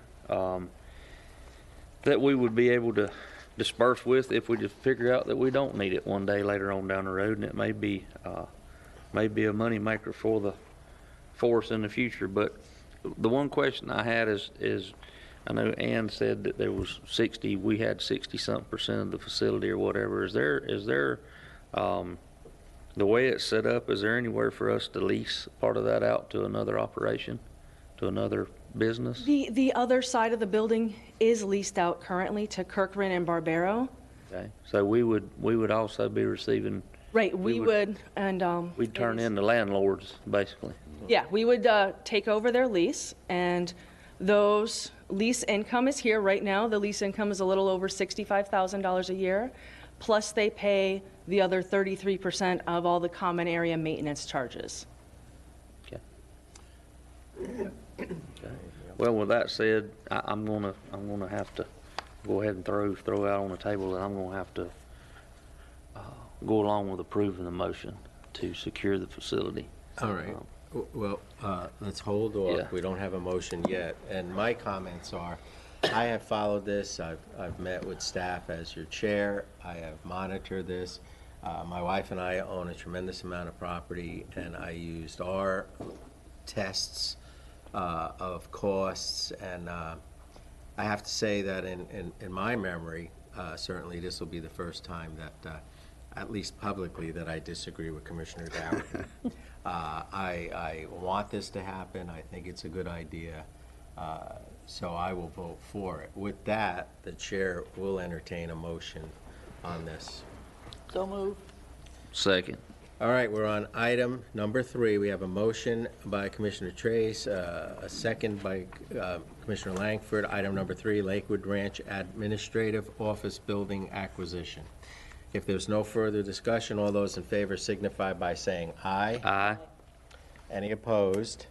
that we would be able to disperse with if we just figure out that we don't need it one day later on down the road, and it may be a money maker for us in the future. But the one question I had is I know Ann said that there was 60, we had 60-something% of the facility or whatever. Is there the way it's set up, is there anywhere for us to lease part of that out to another operation, to another business? The other side of the building is leased out currently to Kirkland and Barbero. Okay, so we would also be receiving. Right, we would, and We'd turn in the landlords, basically. yeah, we would take over their lease, and those lease income is here right now. The lease income is a little over $65,000 a year, plus they pay the other 33% of all the common area maintenance charges. Okay. Okay. Well, with that said, I'm gonna have to go ahead and throw out on the table that I'm gonna have to go along with approving the motion to secure the facility. All right. Well, let's hold off. Yeah. We don't have a motion yet. And my comments are, I have followed this. I've met with staff as your chair. I have monitored this. My wife and I own a tremendous amount of property, and I used our tests of costs. And I have to say that in my memory, certainly this will be the first time that, at least publicly, that I disagree with Commissioner Doherty. I want this to happen. I think it's a good idea. So I will vote for it. With that, the chair will entertain a motion on this. So move. Second. All right, we're on item number 3. We have a motion by Commissioner Trace, a second by Commissioner Langford. Item number 3, Lakewood Ranch Administrative Office Building Acquisition. If there's no further discussion, all those in favor signify by saying aye. Aye. Any opposed?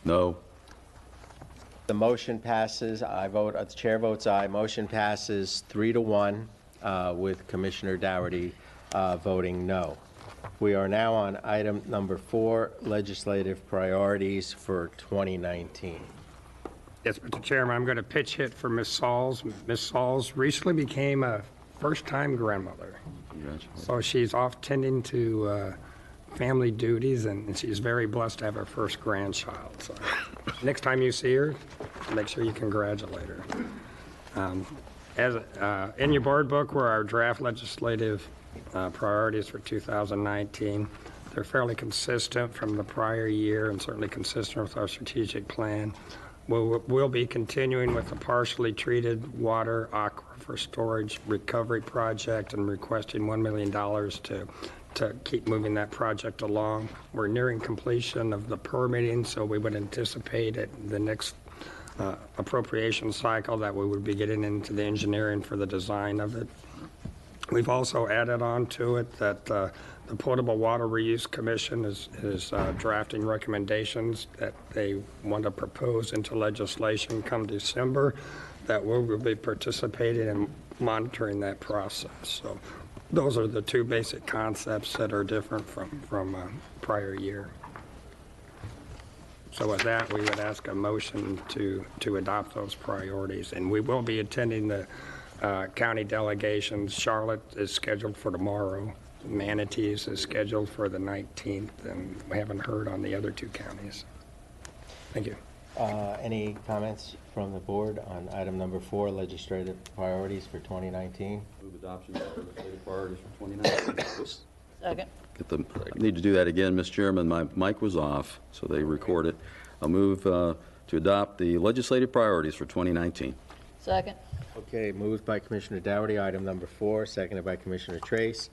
No. The motion passes. The chair votes aye. Motion passes 3-1 with Commissioner Doherty voting no. We are now on item number 4, legislative priorities for 2019. Yes, Mr. Chairman, I'm going to pitch hit for Ms. Sauls. Ms. Sauls recently became a first-time grandmother. Congratulations. So she's off tending to family duties, and she's very blessed to have her first grandchild. So next time you see her, make sure you congratulate her. In your board book were our draft legislative priorities for 2019. They're fairly consistent from the prior year and certainly consistent with our strategic plan. We'll be continuing with the partially treated water aquifer storage recovery project and requesting $1 million to keep moving that project along. We're nearing completion of the permitting, so we would anticipate at the next appropriation cycle that we would be getting into the engineering for the design of it. We've also added on to it that the Potable Water Reuse Commission is drafting recommendations that they want to propose into legislation come December, that we will be participating in monitoring that process. So those are the two basic concepts that are different from prior year. So with that, we would ask a motion to adopt those priorities. And we will be attending the county delegations. Charlotte is scheduled for tomorrow. Manatees is scheduled for the 19th, and we haven't heard on the other 2 counties. Thank you. Any comments from the board on item number 4, legislative priorities for 2019? Move adoption of legislative priorities for 2019. Second. I need to do that again, Mr. Chairman. My mic was off, so they record it. I'll move to adopt the legislative priorities for 2019. Second. Okay, moved by Commissioner Doherty, item number 4, seconded by Commissioner Trace.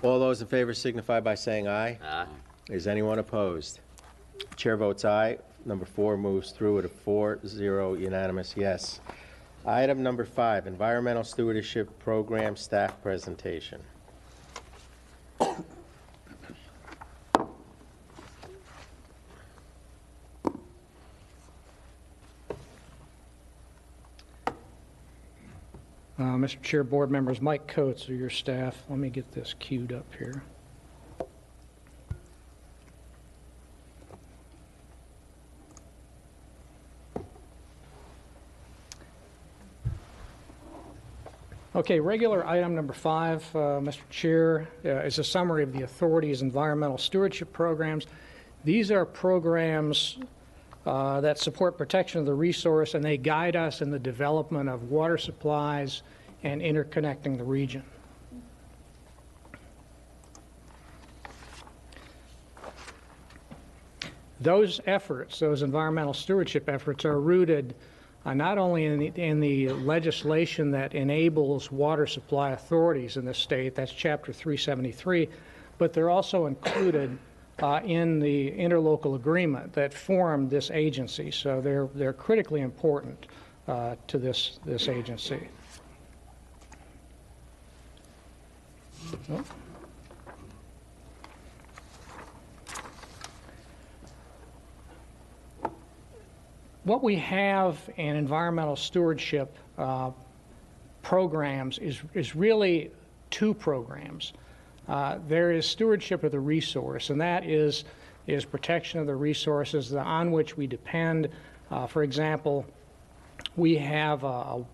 All those in favor signify by saying aye. Aye. Is anyone opposed? Chair votes aye. Number 4 moves through with a 4-0 unanimous yes. Item number 5, Environmental Stewardship Program Staff Presentation. Mr. Chair, board members, Mike Coates are your staff. Let me get this queued up here. Okay, regular item number 5, Mr. Chair, is a summary of the authority's environmental stewardship programs. These are programs that support protection of the resource, and they guide us in the development of water supplies and interconnecting the region. Those efforts, those environmental stewardship efforts, are rooted not only in the legislation that enables water supply authorities in the state, that's Chapter 373, but they're also included in the interlocal agreement that formed this agency. So they're critically important to this agency. Oh. What we have in environmental stewardship programs is really 2 programs. There is stewardship of the resource, and that is protection of the resources on which we depend. For example, we have a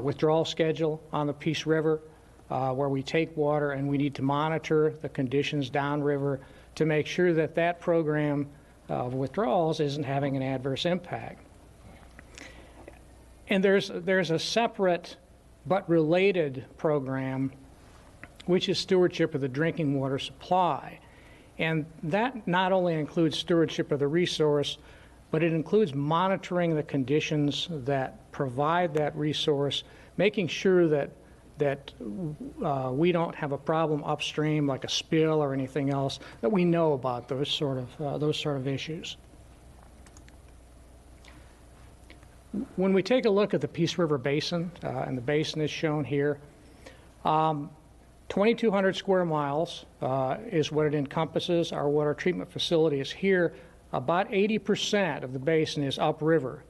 withdrawal schedule on the Peace River where we take water, and we need to monitor the conditions downriver to make sure that that program of withdrawals isn't having an adverse impact. And there's a separate but related program, which is stewardship of the drinking water supply. And that not only includes stewardship of the resource, but it includes monitoring the conditions that provide that resource, making sure that we don't have a problem upstream like a spill or anything else, that we know about those sort of issues. When we take a look at the Peace River Basin, and the basin is shown here, 2,200 square miles is what it encompasses. Our water treatment facility is here. About 80% of the basin is upriver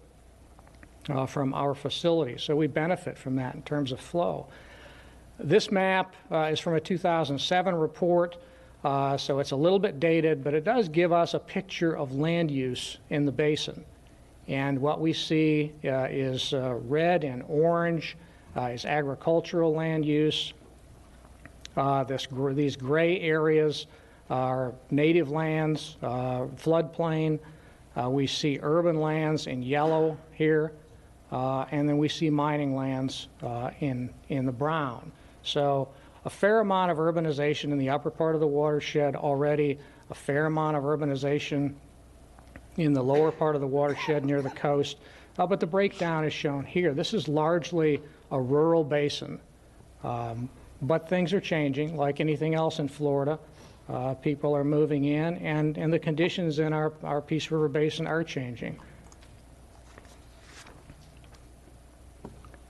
from our facility, so we benefit from that in terms of flow. This map is from a 2007 report, so it's a little bit dated, but it does give us a picture of land use in the basin. And what we see is red and orange is agricultural land use. These gray areas are native lands, floodplain. We see urban lands in yellow here, and then we see mining lands in the brown. So a fair amount of urbanization in the upper part of the watershed already, a fair amount of urbanization in the lower part of the watershed near the coast, but the breakdown is shown here. This is largely a rural basin, but things are changing like anything else in Florida. People are moving in, and the conditions in our Peace River Basin are changing.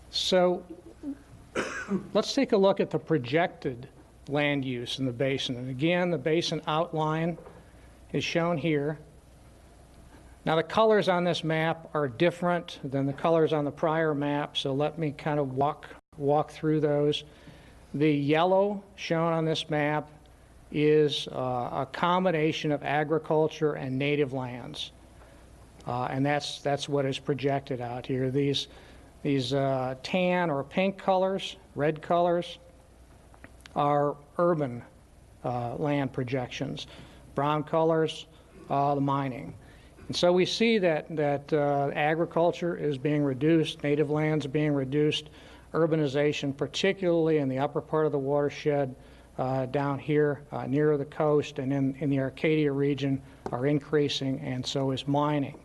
So let's take a look at the projected land use in the basin. And again, the basin outline is shown here. Now the colors on this map are different than the colors on the prior map, so let me kind of walk through those. The yellow shown on this map is a combination of agriculture and native lands, and that's what is projected out here. These tan or pink colors, red colors, are urban land projections. Brown colors, the mining. And so we see that agriculture is being reduced, native lands are being reduced, urbanization, particularly in the upper part of the watershed, down here nearer the coast and in the Arcadia region are increasing, and so is mining.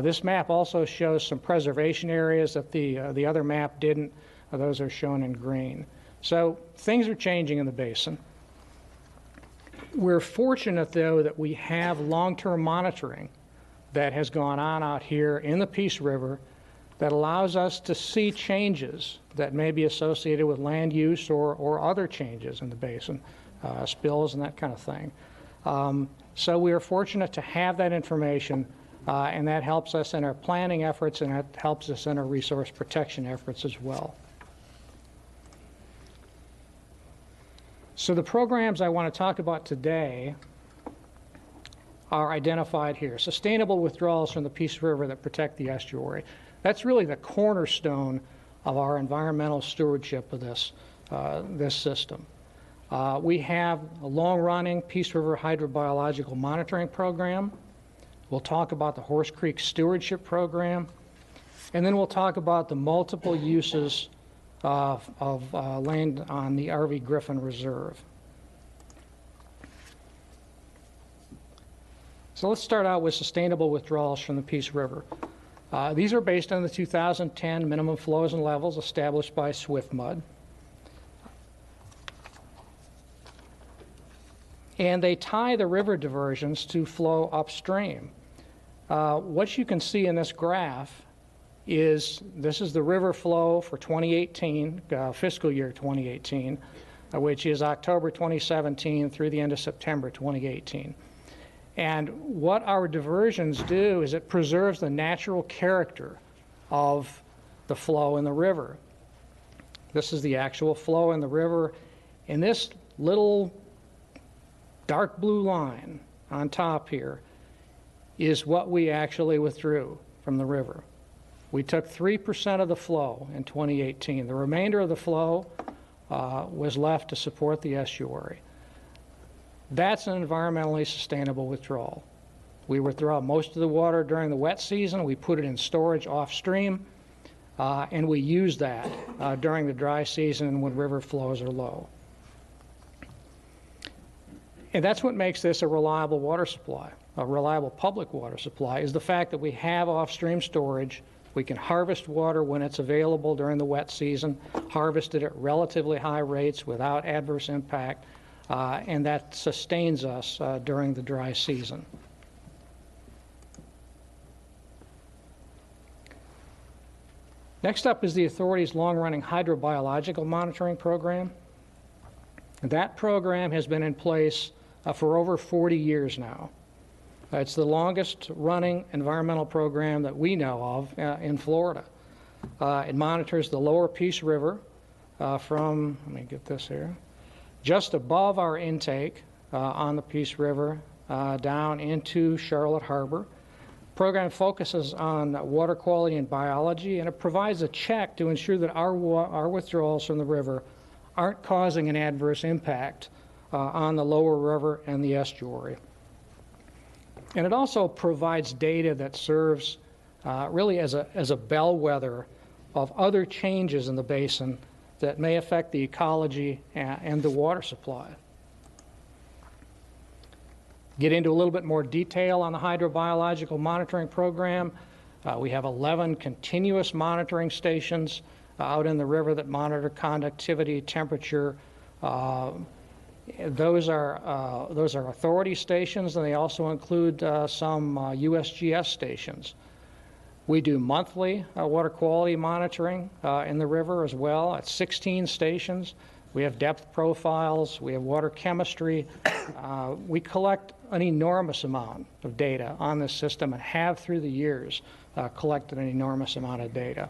This map also shows some preservation areas that the other map didn't. Those are shown in green. So things are changing in the basin. We're fortunate, though, that we have long-term monitoring that has gone on out here in the Peace River that allows us to see changes that may be associated with land use or other changes in the basin, spills and that kind of thing. So we are fortunate to have that information, and that helps us in our planning efforts, and that helps us in our resource protection efforts as well. So the programs I want to talk about today are identified here. Sustainable withdrawals from the Peace River that protect the estuary. That's really the cornerstone of our environmental stewardship of this system. We have a long-running Peace River hydrobiological monitoring program. We'll talk about the Horse Creek Stewardship Program, and then we'll talk about the multiple uses of land on the R.V. Griffin Reserve. So let's start out with sustainable withdrawals from the Peace River. These are based on the 2010 minimum flows and levels established by SwiftMud. And they tie the river diversions to flow upstream. What you can see in this graph is this is the river flow for 2018, fiscal year 2018, which is October 2017 through the end of September 2018. And what our diversions do is it preserves the natural character of the flow in the river. This is the actual flow in the river. And this little dark blue line on top here is what we actually withdrew from the river. We took 3% of the flow in 2018. The remainder of the flow was left to support the estuary. That's an environmentally sustainable withdrawal. We withdraw most of the water during the wet season. We put it in storage off-stream, and we use that during the dry season when river flows are low. And that's what makes this a reliable water supply, a reliable public water supply, is the fact that we have off-stream storage. We can harvest water when it's available during the wet season, harvest it at relatively high rates without adverse impact, and that sustains us during the dry season. Next up is the authority's long-running hydrobiological monitoring program. That program has been in place for over 40 years now. It's the longest running environmental program that we know of in Florida. It monitors the lower Peace River from, let me get this here, just above our intake on the Peace River down into Charlotte Harbor. The program focuses on water quality and biology, and it provides a check to ensure that our withdrawals from the river aren't causing an adverse impact on the lower river and the estuary. And it also provides data that serves really as a bellwether of other changes in the basin that may affect the ecology and the water supply. Get into a little bit more detail on the hydrobiological monitoring program. We have 11 continuous monitoring stations out in the river that monitor conductivity, temperature. Those are authority stations, and they also include some USGS stations. We do monthly water quality monitoring in the river as well at 16 stations. We have depth profiles, we have water chemistry. We collect an enormous amount of data on this system and have through the years collected an enormous amount of data.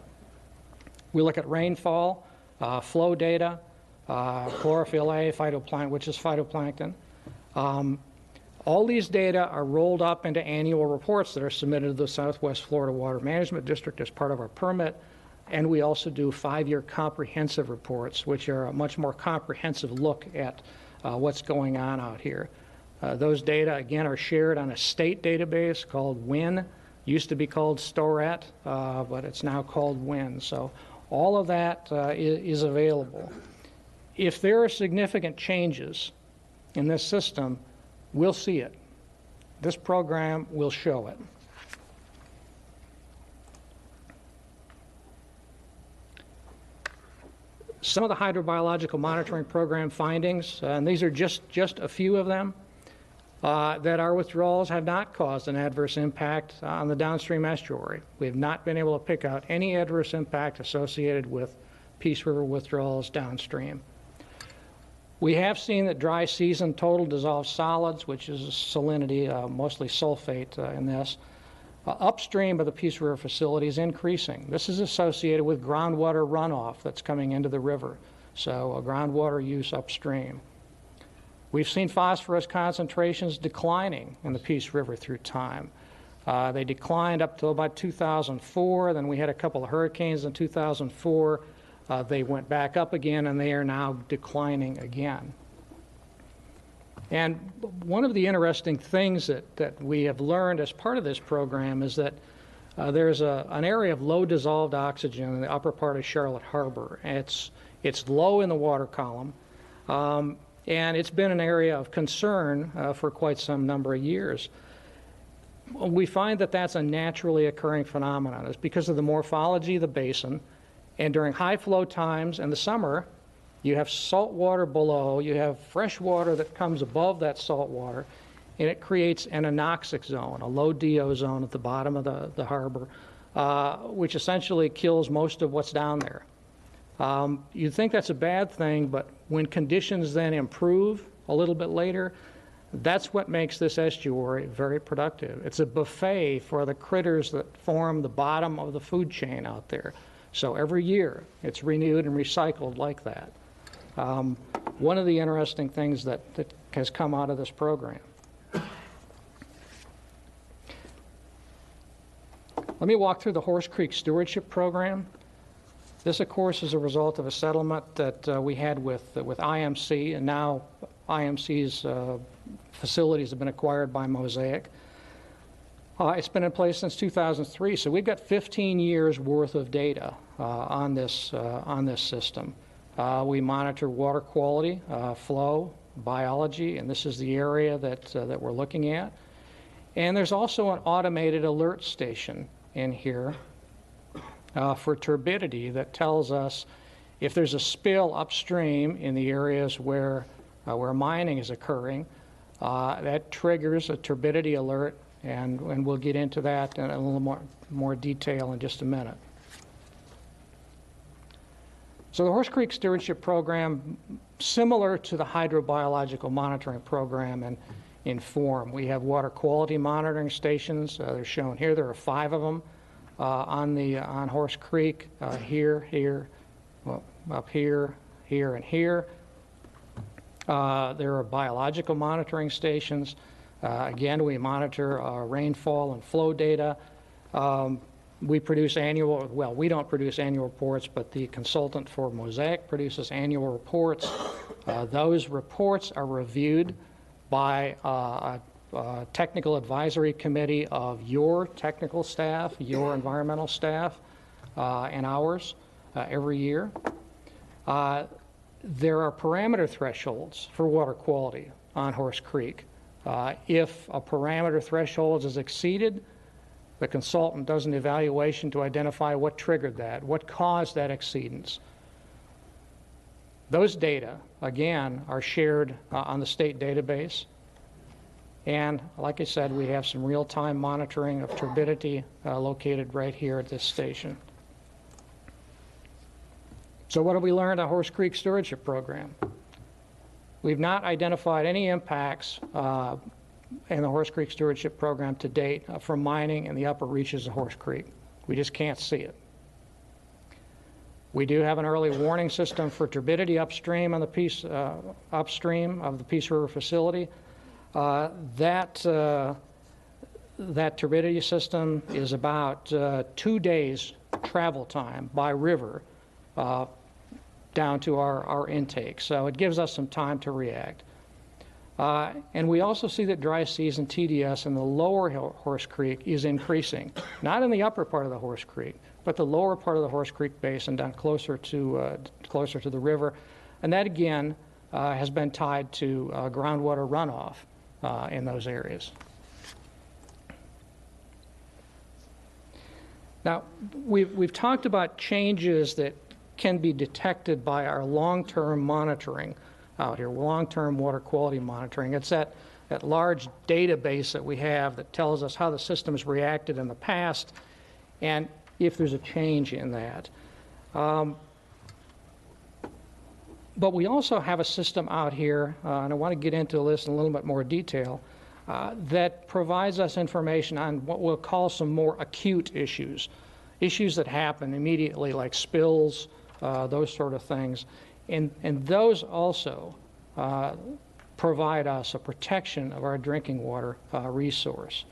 We look at rainfall, flow data, chlorophyll A, phytoplankton, which is phytoplankton. All these data are rolled up into annual reports that are submitted to the Southwest Florida Water Management District as part of our permit, and we also do 5-year comprehensive reports, which are a much more comprehensive look at what's going on out here. Those data, again, are shared on a state database called WIN. Used to be called STORET, but it's now called WIN. So all of that is available. If there are significant changes in this system, we'll see it. This program will show it. Some of the hydrobiological monitoring program findings, and these are just a few of them, that our withdrawals have not caused an adverse impact on the downstream estuary. We have not been able to pick out any adverse impact associated with Peace River withdrawals downstream. We have seen that dry season total dissolved solids, which is salinity, mostly sulfate in this, upstream of the Peace River facility is increasing. This is associated with groundwater runoff that's coming into the river, so groundwater use upstream. We've seen phosphorus concentrations declining in the Peace River through time. They declined up to about 2004, then we had a couple of hurricanes in 2004. They went back up again, and they are now declining again. And one of the interesting things that we have learned as part of this program is that there's an area of low dissolved oxygen in the upper part of Charlotte Harbor. It's low in the water column, and it's been an area of concern for quite some number of years. We find that that's a naturally occurring phenomenon. It's because of the morphology of the basin, and during high flow times in the summer, you have salt water below, you have fresh water that comes above that salt water, and it creates an anoxic zone, a low DO zone at the bottom of the harbor, which essentially kills most of what's down there. You'd think that's a bad thing, but when conditions then improve a little bit later, that's what makes this estuary very productive. It's a buffet for the critters that form the bottom of the food chain out there. So every year, it's renewed and recycled like that. One of the interesting things that has come out of this program. Let me walk through the Horse Creek Stewardship Program. This, of course, is a result of a settlement that we had with IMC, and now IMC's facilities have been acquired by Mosaic. It's been in place since 2003, so we've got 15 years worth of data on this system. We monitor water quality, flow, biology, and this is the area that we're looking at. And there's also an automated alert station in here for turbidity that tells us if there's a spill upstream in the areas where mining is occurring, that triggers a turbidity alert, and we'll get into that in a little more detail in just a minute. So the Horse Creek Stewardship Program, similar to the hydrobiological monitoring program in form. We have water quality monitoring stations. They're shown here. There are 5 of them on Horse Creek, here, well, up here, and here. There are biological monitoring stations. Again, we monitor rainfall and flow data. We produce we don't produce annual reports, but the consultant for Mosaic produces annual reports. Those reports are reviewed by a technical advisory committee of your technical staff, your environmental staff, and ours every year. There are parameter thresholds for water quality on Horse Creek. If a parameter threshold is exceeded, the consultant does an evaluation to identify what triggered that, what caused that exceedance. Those data, again, are shared on the state database. And like I said, we have some real-time monitoring of turbidity located right here at this station. So what have we learned on Horse Creek Stewardship Program? We've not identified any impacts in the Horse Creek Stewardship Program to date from mining in the upper reaches of Horse Creek. We just can't see it. We do have an early warning system for turbidity upstream on the upstream of the Peace River facility. That turbidity system is about 2 days travel time by river down to our intake. So it gives us some time to react. And we also see that dry season TDS in the lower Horse Creek is increasing, not in the upper part of the Horse Creek, but the lower part of the Horse Creek Basin down closer to the river. And that, again, has been tied to groundwater runoff in those areas. Now, we've talked about changes that can be detected by our long-term monitoring out here, long-term water quality monitoring. It's that large database that we have that tells us how the system has reacted in the past and if there's a change in that. But we also have a system out here, and I want to get into this in a little bit more detail, that provides us information on what we'll call some more acute issues that happen immediately, like spills, those sort of things. And those also provide us a protection of our drinking water resource.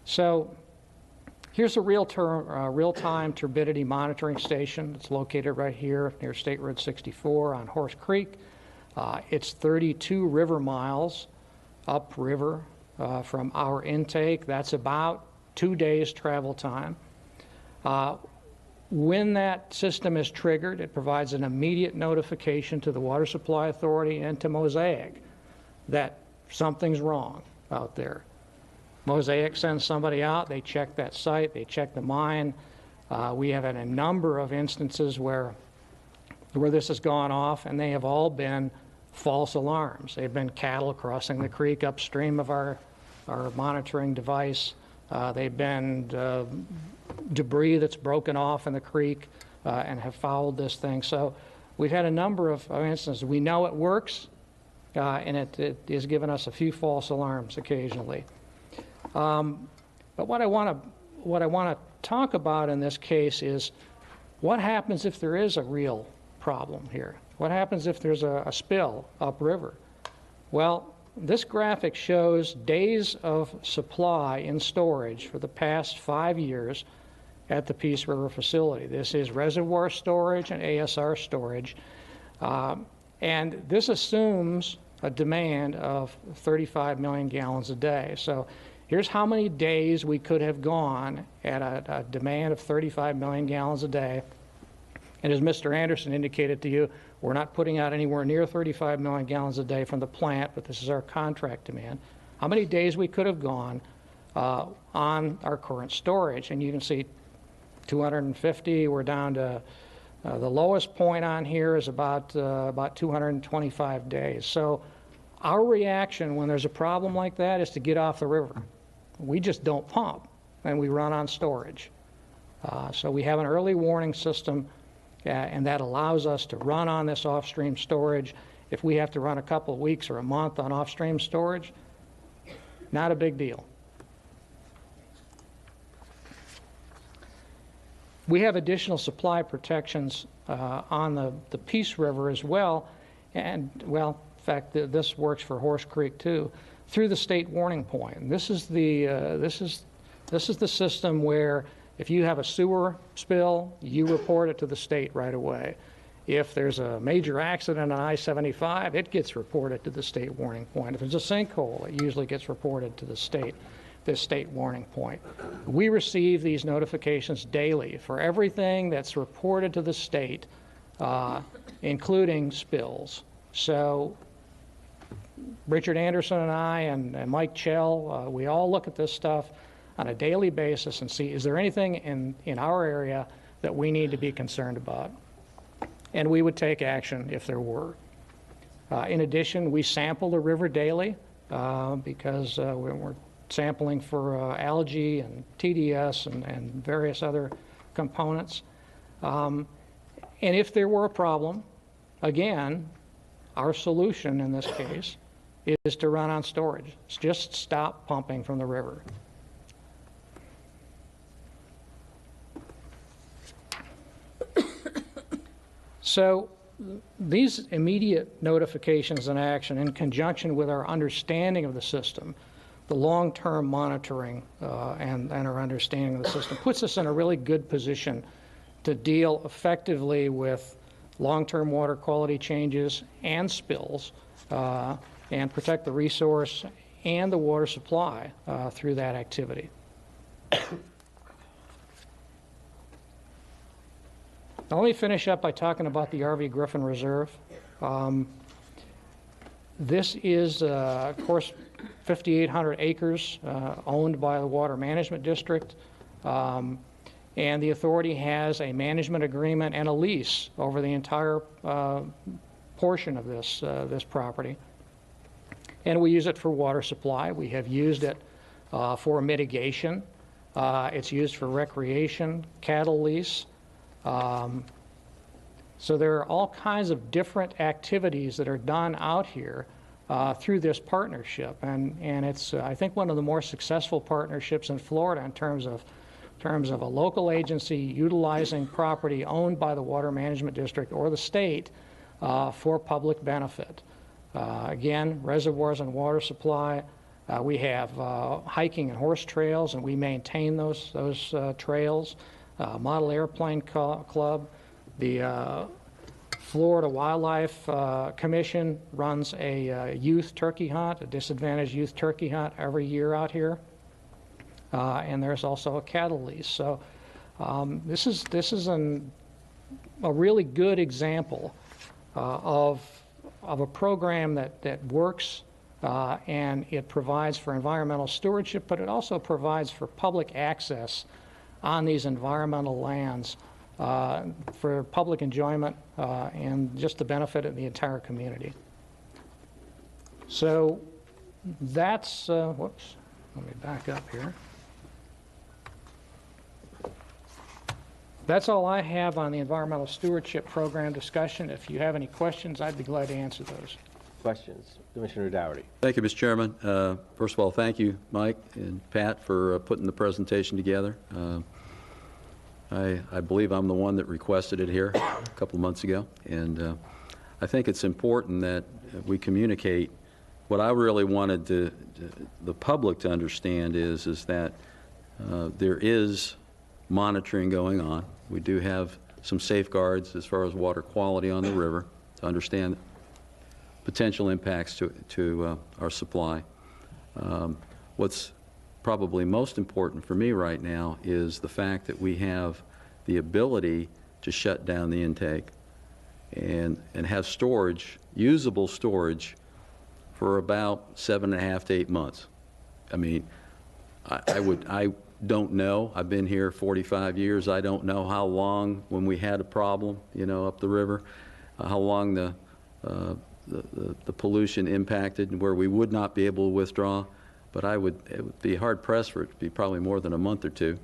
So here's a real-time turbidity monitoring station. It's located right here near State Road 64 on Horse Creek. It's 32 river miles upriver from our intake. That's about 2 days travel time. When that system is triggered, it provides an immediate notification to the Water Supply Authority and to Mosaic that something's wrong out there. Mosaic sends somebody out, they check that site, they check the mine. We have had a number of instances where this has gone off, and they have all been false alarms. They've been cattle crossing the creek upstream of our monitoring device. They've been debris that's broken off in the creek and have fouled this thing. So we've had a number of instances. We know it works, and it has given us a few false alarms occasionally. But what I want to talk about in this case is what happens if there is a real problem here? What happens if there's a spill upriver? Well, this graphic shows days of supply in storage for the past 5 years at the Peace River facility. This is reservoir storage and ASR storage. And this assumes a demand of 35 million gallons a day. So here's how many days we could have gone at a demand of 35 million gallons a day. And as Mr. Anderson indicated to you, we're not putting out anywhere near 35 million gallons a day from the plant, but this is our contract demand. How many days we could have gone on our current storage. And you can see 250, we're down to the lowest point on here is about 225 days. So our reaction when there's a problem like that is to get off the river. We just don't pump, and we run on storage. So we have an early warning system, and that allows us to run on this off-stream storage. If we have to run a couple of weeks or a month on off-stream storage, not a big deal. We have additional supply protections on the Peace River as well, and well, in fact, this works for Horse Creek too, through the state warning point. And this is the system where if you have a sewer spill, you report it to the state right away. If there's a major accident on I-75, it gets reported to the state warning point. If there's a sinkhole, it usually gets reported to this state warning point. We receive these notifications daily for everything that's reported to the state, including spills. So Richard Anderson and I and Mike Chell, we all look at this stuff on a daily basis and see, is there anything in our area that we need to be concerned about? And we would take action if there were. In addition, we sample the river daily because we're sampling for algae and TDS and various other components. And if there were a problem, again, our solution in this case is to run on storage. It's just stop pumping from the river. So these immediate notifications and action in conjunction with our understanding of the system, the long-term monitoring and our understanding of the system puts us in a really good position to deal effectively with long-term water quality changes and spills and protect the resource and the water supply through that activity. Now, let me finish up by talking about the RV Griffin Reserve. This is, of course, 5,800 acres owned by the Water Management District. And the authority has a management agreement and a lease over the entire portion of this property. And we use it for water supply. We have used it for mitigation. It's used for recreation, cattle lease. So there are all kinds of different activities that are done out here through this partnership. And it's, I think, one of the more successful partnerships in Florida in terms of a local agency utilizing property owned by the Water Management District or the state for public benefit. Again, reservoirs and water supply. We have hiking and horse trails, and we maintain those trails. Model Airplane Club. The Florida Wildlife Commission runs a youth turkey hunt, a disadvantaged youth turkey hunt every year out here. And there's also a cattle lease. So this is a really good example of a program that works, and it provides for environmental stewardship, but it also provides for public access on these environmental lands for public enjoyment and just the benefit of the entire community. So that's, whoops, let me back up here. That's all I have on the environmental stewardship program discussion. If you have any questions, I'd be glad to answer those. Questions? Commissioner Doherty. Thank you, Mr. Chairman. First of all, thank you, Mike and Pat, for putting the presentation together. I believe I'm the one that requested it here a couple of months ago, and I think it's important that we communicate. What I really wanted the public to understand is that there is monitoring going on. We do have some safeguards as far as water quality on the river to understand potential impacts to our supply. What's probably most important for me right now is the fact that we have the ability to shut down the intake and have storage, usable storage, for about 7.5 to 8 months. I mean, I don't know. I've been here 45 years. I don't know how long, when we had a problem, you know, up the river, how long the pollution impacted and where we would not be able to withdraw. But it would be hard pressed for it to be probably more than a month or two,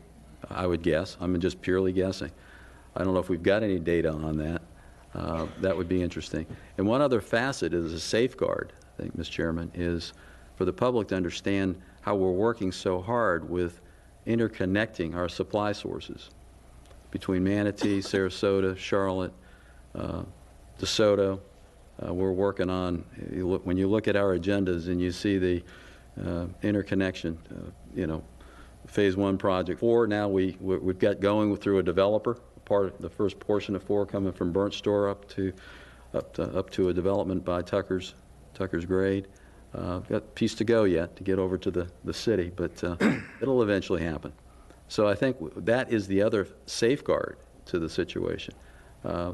I would guess. I'm just purely guessing. I don't know if we've got any data on that. That would be interesting. And one other facet is a safeguard, I think, Mr. Chairman, is for the public to understand how we're working so hard with interconnecting our supply sources between Manatee, Sarasota, Charlotte, DeSoto. We're working on, when you look at our agendas and you see the interconnection, you know, phase 1 project 4, now we've got going through a developer, the first portion of 4 coming from Burnt Store up to a development by Tucker's Grade. Got a piece to go yet to get over to the city, but it'll eventually happen. So I think that is the other safeguard to the situation.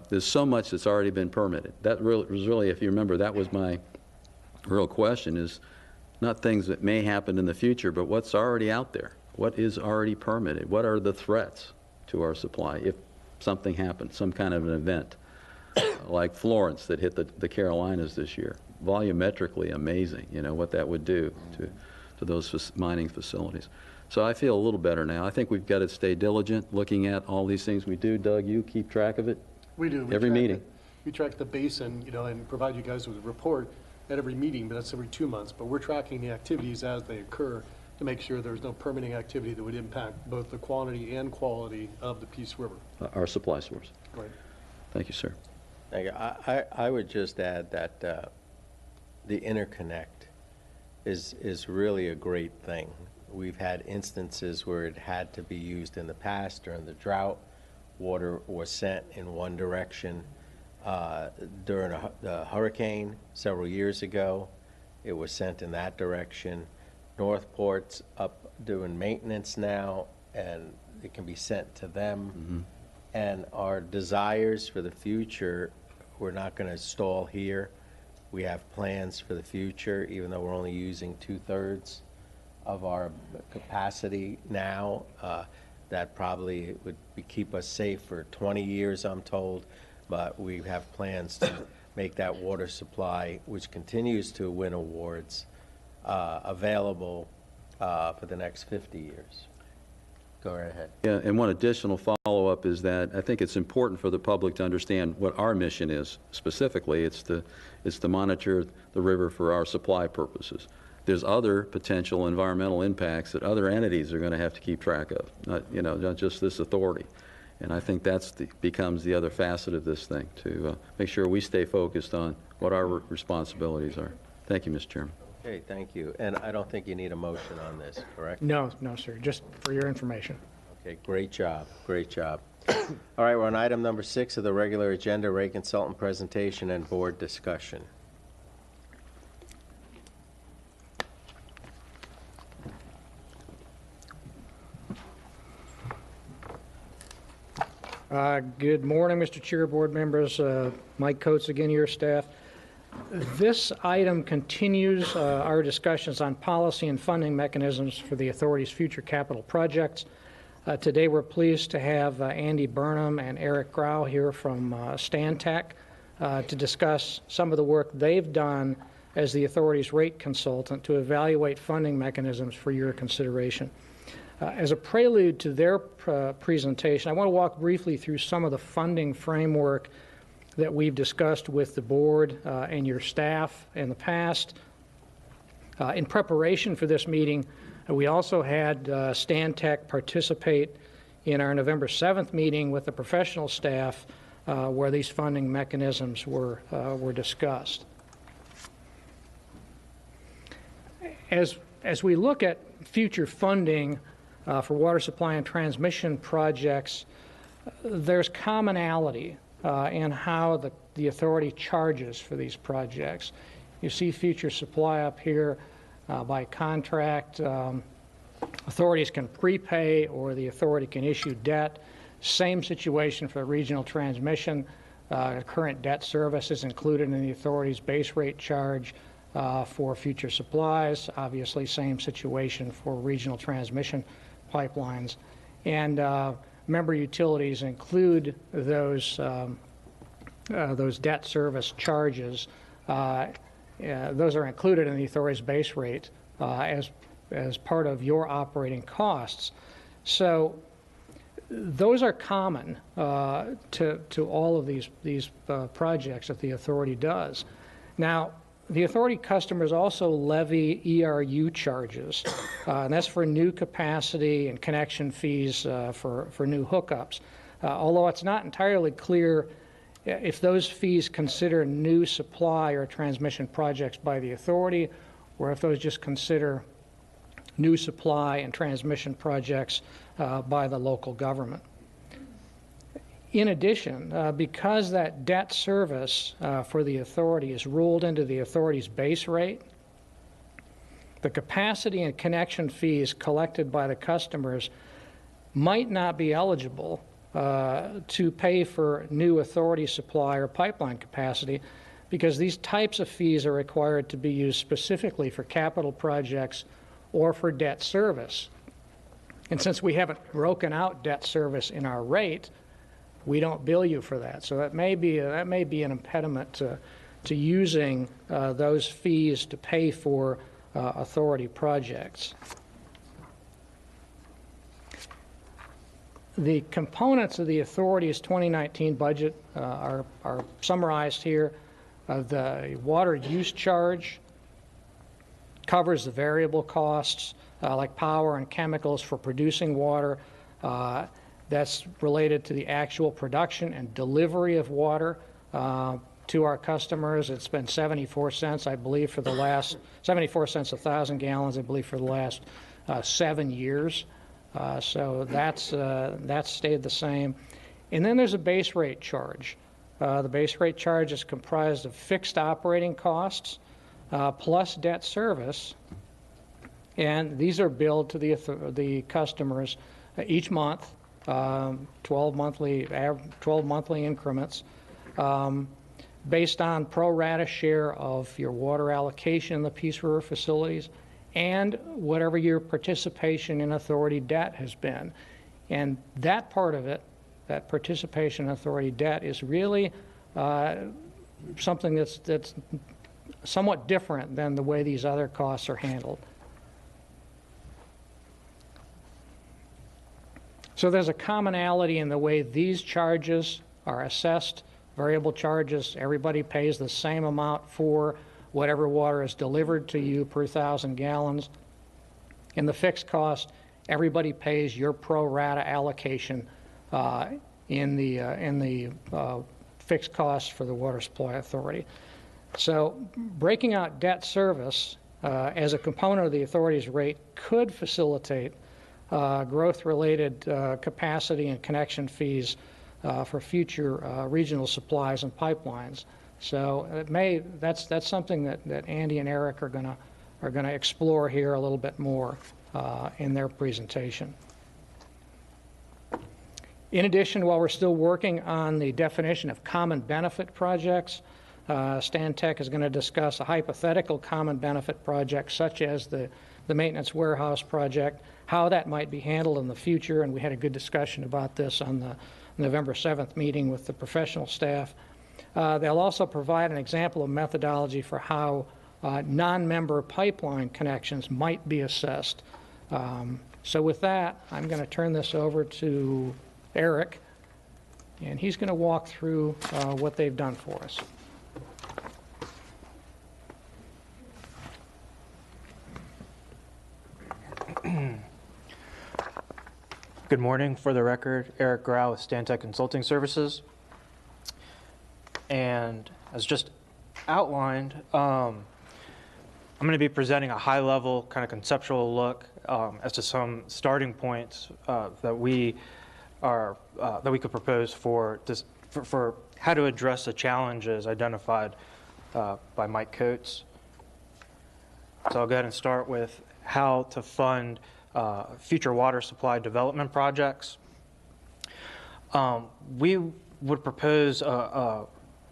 There's so much that's already been permitted. That was really, if you remember, that was my real question, is not things that may happen in the future, but what's already out there. What is already permitted? What are the threats to our supply if something happens, some kind of an event, like Florence that hit the Carolinas this year? Volumetrically amazing, you know, what that would do to those mining facilities. So I feel a little better now. I think we've got to stay diligent looking at all these things we do. Doug, you keep track of it? We do. Every meeting. We track the basin, you know, and provide you guys with a report at every meeting, but that's every 2 months. But we're tracking the activities as they occur to make sure there's no permitting activity that would impact both the quantity and quality of the Peace River. Our supply source. Right. Thank you, sir. Thank you. I would just add that the interconnect is really a great thing. We've had instances where it had to be used in the past during the drought. Water was sent in one direction during the hurricane several years ago. It was sent in that direction. Northport's up doing maintenance now, and it can be sent to them. Mm-hmm. And our desires for the future we're not going to stall here. We have plans for the future, even though we're only using 2/3 of our capacity now. That probably would keep us safe for 20 years, I'm told, but we have plans to make that water supply, which continues to win awards, available for the next 50 years. Go right ahead. Yeah, and one additional follow-up is that I think it's important for the public to understand what our mission is. Specifically, it's to monitor the river for our supply purposes. There's other potential environmental impacts that other entities are going to have to keep track of, not just this authority. And I think that's becomes the other facet of this thing, to make sure we stay focused on what our responsibilities are. Thank you, Mr. Chairman. Okay, thank you. And I don't think you need a motion on this, correct? No, sir, just for your information. Okay, great job, great job. All right, we're on item number 6 of the regular agenda, rate consultant presentation and board discussion. Good morning, Mr. Chair, board members. Mike Coates again, your staff. This item continues our discussions on policy and funding mechanisms for the authority's future capital projects. Today we're pleased to have Andy Burnham and Eric Grau here from Stantec to discuss some of the work they've done as the authority's rate consultant to evaluate funding mechanisms for your consideration. As a prelude to their presentation, I want to walk briefly through some of the funding framework that we've discussed with the board and your staff in the past. In preparation for this meeting, we also had Stantec participate in our November 7th meeting with the professional staff where these funding mechanisms were discussed. As we look at future funding for water supply and transmission projects, there's commonality in how the authority charges for these projects. You see future supply up here by contract. Authorities can prepay or the authority can issue debt. Same situation for regional transmission. Current debt service is included in the authority's base rate charge for future supplies. Obviously, same situation for regional transmission pipelines. And member utilities include those debt service charges. Those are included in the authority's base rate as part of your operating costs. So those are common to all of these projects that the authority does. Now, the authority customers also levy ERU charges, and that's for new capacity and connection fees for new hookups. Although it's not entirely clear if those fees consider new supply or transmission projects by the authority, or if those just consider new supply and transmission projects by the local government. In addition, because that debt service for the authority is rolled into the authority's base rate, the capacity and connection fees collected by the customers might not be eligible to pay for new authority supply or pipeline capacity, because these types of fees are required to be used specifically for capital projects or for debt service. And since we haven't broken out debt service in our rate, we don't bill you for that. So that may be an impediment to using those fees to pay for authority projects. The components of the authority's 2019 budget are summarized here. The water use charge covers the variable costs like power and chemicals for producing water. That's related to the actual production and delivery of water to our customers. It's been 74 cents, I believe, for the last 74 cents a thousand gallons, I believe, for the last 7 years. So that's stayed the same. And then there's a base rate charge. The base rate charge is comprised of fixed operating costs plus debt service, and these are billed to the customers each month. 12 monthly increments. based on pro rata share of your water allocation in the Peace River facilities and whatever your participation in authority debt has been. And that part of it, that participation in authority debt, is really something that's somewhat different than the way these other costs are handled. So there's a commonality in the way these charges are assessed. Variable charges, everybody pays the same amount for whatever water is delivered to you per 1,000 gallons. In the fixed cost, everybody pays your pro rata allocation in the fixed cost for the Water Supply Authority. So breaking out debt service as a component of the authority's rate could facilitate growth-related capacity and connection fees for future regional supplies and pipelines. So that's something that Andy and Eric are gonna explore here a little bit more in their presentation. In addition, while we're still working on the definition of common benefit projects, Stan Tech is going to discuss a hypothetical common benefit project such as the maintenance warehouse project, how that might be handled in the future, and we had a good discussion about this on the November 7th meeting with the professional staff. They'll also provide an example of methodology for how non-member pipeline connections might be assessed. So with that, I'm going to turn this over to Eric, and he's going to walk through what they've done for us. Good morning. For the record, Eric Grau with Stantec Consulting Services. And as just outlined, I'm going to be presenting a high-level kind of conceptual look as to some starting points that we could propose for how to address the challenges identified by Mike Coates. So I'll go ahead and start with how to fund future water supply development projects. We would propose a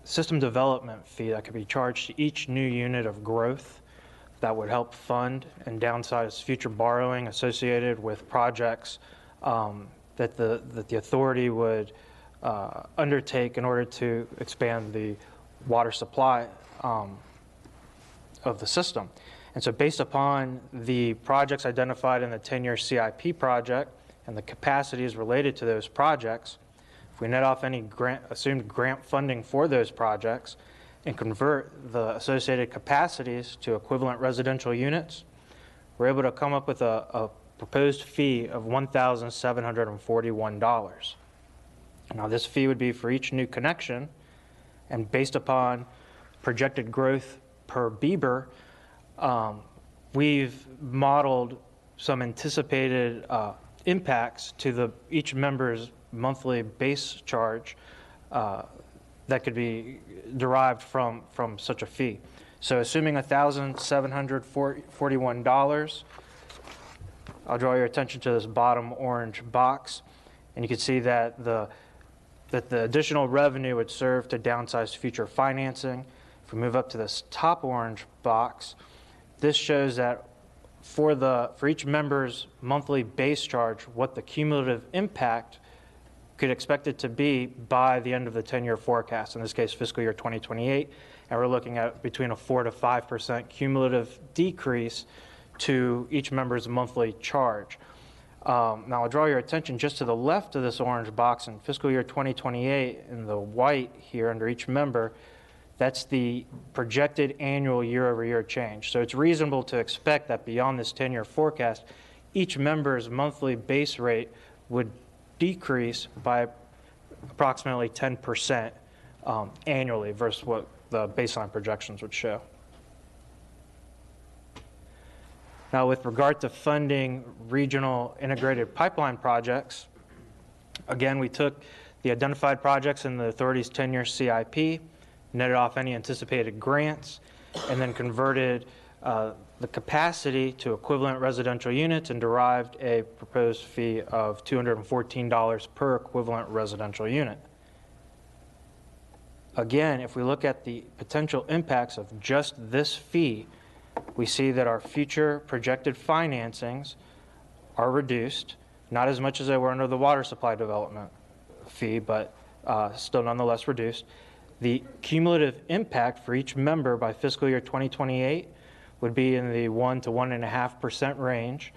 system development fee that could be charged to each new unit of growth that would help fund and downsize future borrowing associated with projects that the authority would undertake in order to expand the water supply of the system. And so based upon the projects identified in the 10-year CIP project and the capacities related to those projects, if we net off any assumed grant funding for those projects and convert the associated capacities to equivalent residential units, we're able to come up with a proposed fee of $1,741. Now this fee would be for each new connection, and based upon projected growth per Bieber, we've modeled some anticipated impacts to each member's monthly base charge that could be derived from such a fee. So assuming $1,741, I'll draw your attention to this bottom orange box, and you can see that the additional revenue would serve to downsize future financing. If we move up to this top orange box, this shows that for each member's monthly base charge, what the cumulative impact could expect it to be by the end of the 10-year forecast, in this case fiscal year 2028, and we're looking at between a 4 to 5% cumulative decrease to each member's monthly charge. Now I'll draw your attention just to the left of this orange box in fiscal year 2028 in the white here under each member. That's the projected annual year-over-year change. So it's reasonable to expect that beyond this 10-year forecast, each member's monthly base rate would decrease by approximately 10% annually versus what the baseline projections would show. Now, with regard to funding regional integrated pipeline projects, again, we took the identified projects in the authority's 10-year CIP, netted off any anticipated grants, and then converted the capacity to equivalent residential units and derived a proposed fee of $214 per equivalent residential unit. Again, if we look at the potential impacts of just this fee, we see that our future projected financings are reduced, not as much as they were under the water supply development fee, but still nonetheless reduced. The cumulative impact for each member by fiscal year 2028 would be in the 1 to 1.5% range.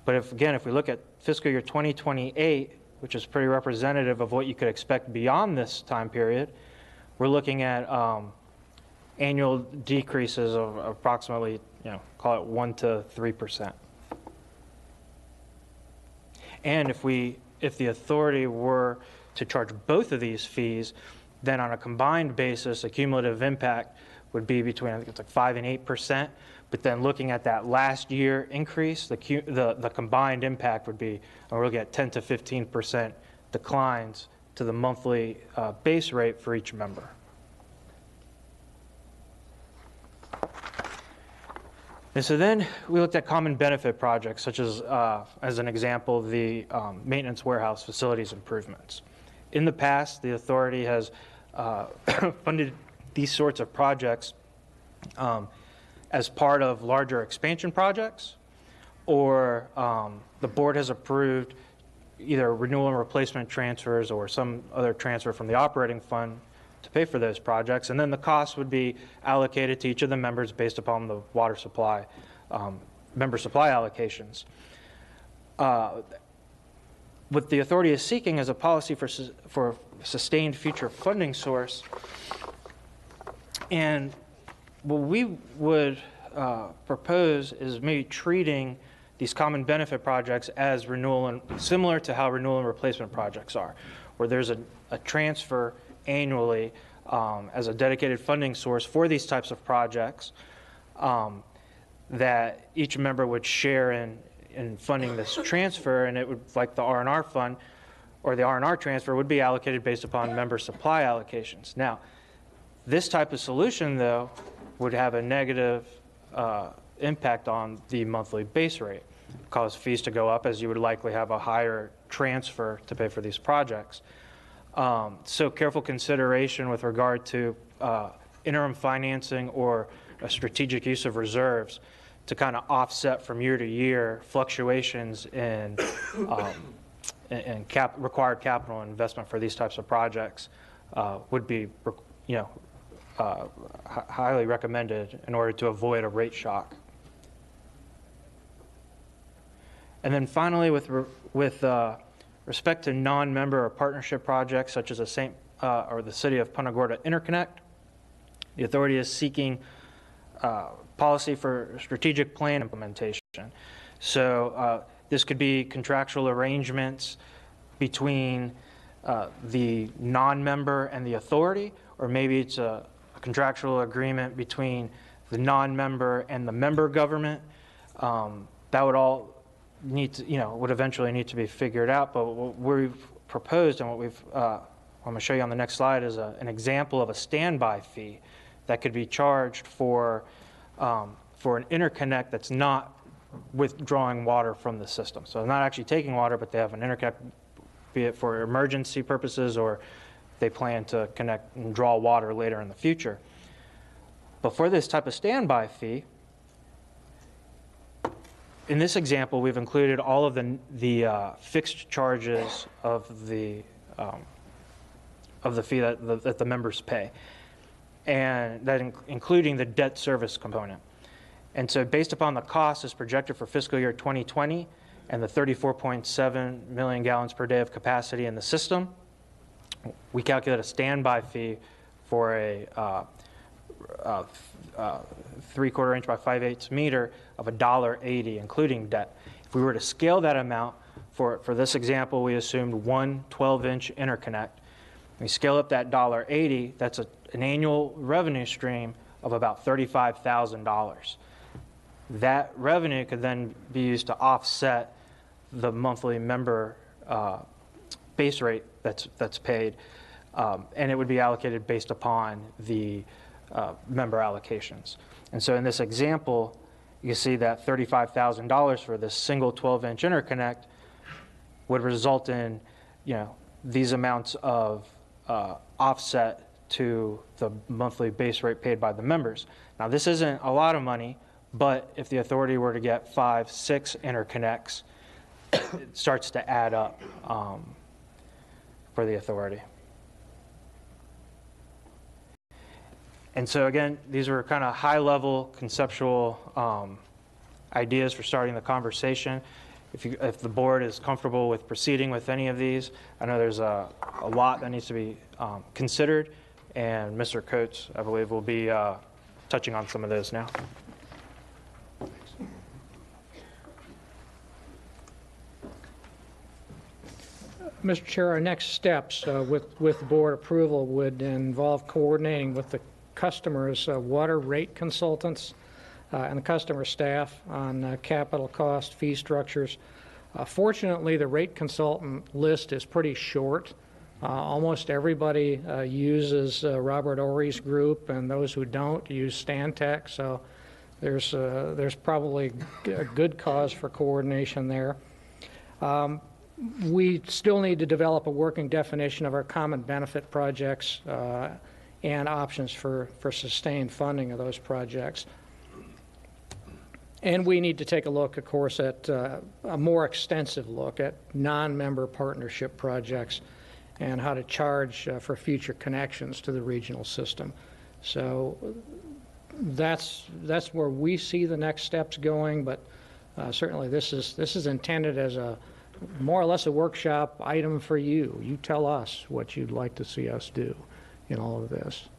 But if we look at fiscal year 2028, which is pretty representative of what you could expect beyond this time period, we're looking at annual decreases of approximately, call it 1 to 3%. And if the authority were to charge both of these fees, then on a combined basis, the cumulative impact would be between, I think it's like 5 and 8%. But then looking at that last year increase, the combined impact would be, we're looking at 10 to 15% declines to the monthly base rate for each member. And so then we looked at common benefit projects, such as an example, the maintenance warehouse facilities improvements. In the past, the authority has funded these sorts of projects as part of larger expansion projects, or the board has approved either renewal and replacement transfers or some other transfer from the operating fund to pay for those projects, and then the cost would be allocated to each of the members based upon the water supply, member supply allocations. What the authority is seeking is a policy for sustained future funding source, and what we would propose is maybe treating these common benefit projects as renewal and similar to how renewal and replacement projects are, where there's a transfer annually as a dedicated funding source for these types of projects that each member would share in funding this transfer, and it would, like the R&R fund or the R&R transfer, would be allocated based upon member supply allocations. Now, this type of solution, though, would have a negative impact on the monthly base rate, cause fees to go up, as you would likely have a higher transfer to pay for these projects. So careful consideration with regard to interim financing or a strategic use of reserves to kind of offset from year to year fluctuations in required capital investment for these types of projects would be, highly recommended in order to avoid a rate shock. And then finally, with respect to non-member or partnership projects such as the City of Punta Gorda Interconnect, the authority is seeking policy for strategic plan implementation. So this could be contractual arrangements between the non-member and the authority, or maybe it's a contractual agreement between the non-member and the member government. That would all need to, would eventually need to be figured out. But what we've proposed and what I'm going to show you on the next slide is an example of a standby fee that could be charged for an interconnect that's not withdrawing water from the system. So they're not actually taking water, but they have an interconnect, be it for emergency purposes or they plan to connect and draw water later in the future. But for this type of standby fee, in this example, we've included all of the fixed charges of the fee that the members pay, and that including the debt service component. And so based upon the cost as projected for fiscal year 2020 and the 34.7 million gallons per day of capacity in the system, we calculate a standby fee for a 3/4 inch by 5/8 meter of $1.80, including debt. If we were to scale that amount, for this example, we assumed one 12-inch interconnect. We scale up that $1.80, that's an annual revenue stream of about $35,000. That revenue could then be used to offset the monthly member base rate that's paid, and it would be allocated based upon the member allocations. And so in this example, you see that $35,000 for this single 12-inch interconnect would result in, these amounts of offset to the monthly base rate paid by the members. Now, this isn't a lot of money, but if the authority were to get 5, 6 interconnects, it starts to add up for the authority. And so again, these were kind of high-level conceptual ideas for starting the conversation. If the board is comfortable with proceeding with any of these, I know there's a lot that needs to be considered, and Mr. Coates, I believe, will be touching on some of those now. Mr. Chair, our next steps with board approval would involve coordinating with the customer's water rate consultants and the customer staff on capital cost, fee structures. Fortunately, the rate consultant list is pretty short. Almost everybody uses Robert Ory's group, and those who don't use Stantec, so there's probably a good cause for coordination there. We still need to develop a working definition of our common benefit projects and options for sustained funding of those projects. And we need to take a look, of course, at a more extensive look at non-member partnership projects and how to charge for future connections to the regional system. So that's where we see the next steps going, but certainly this is intended as a more or less a workshop item for you. You tell us what you'd like to see us do in all of this.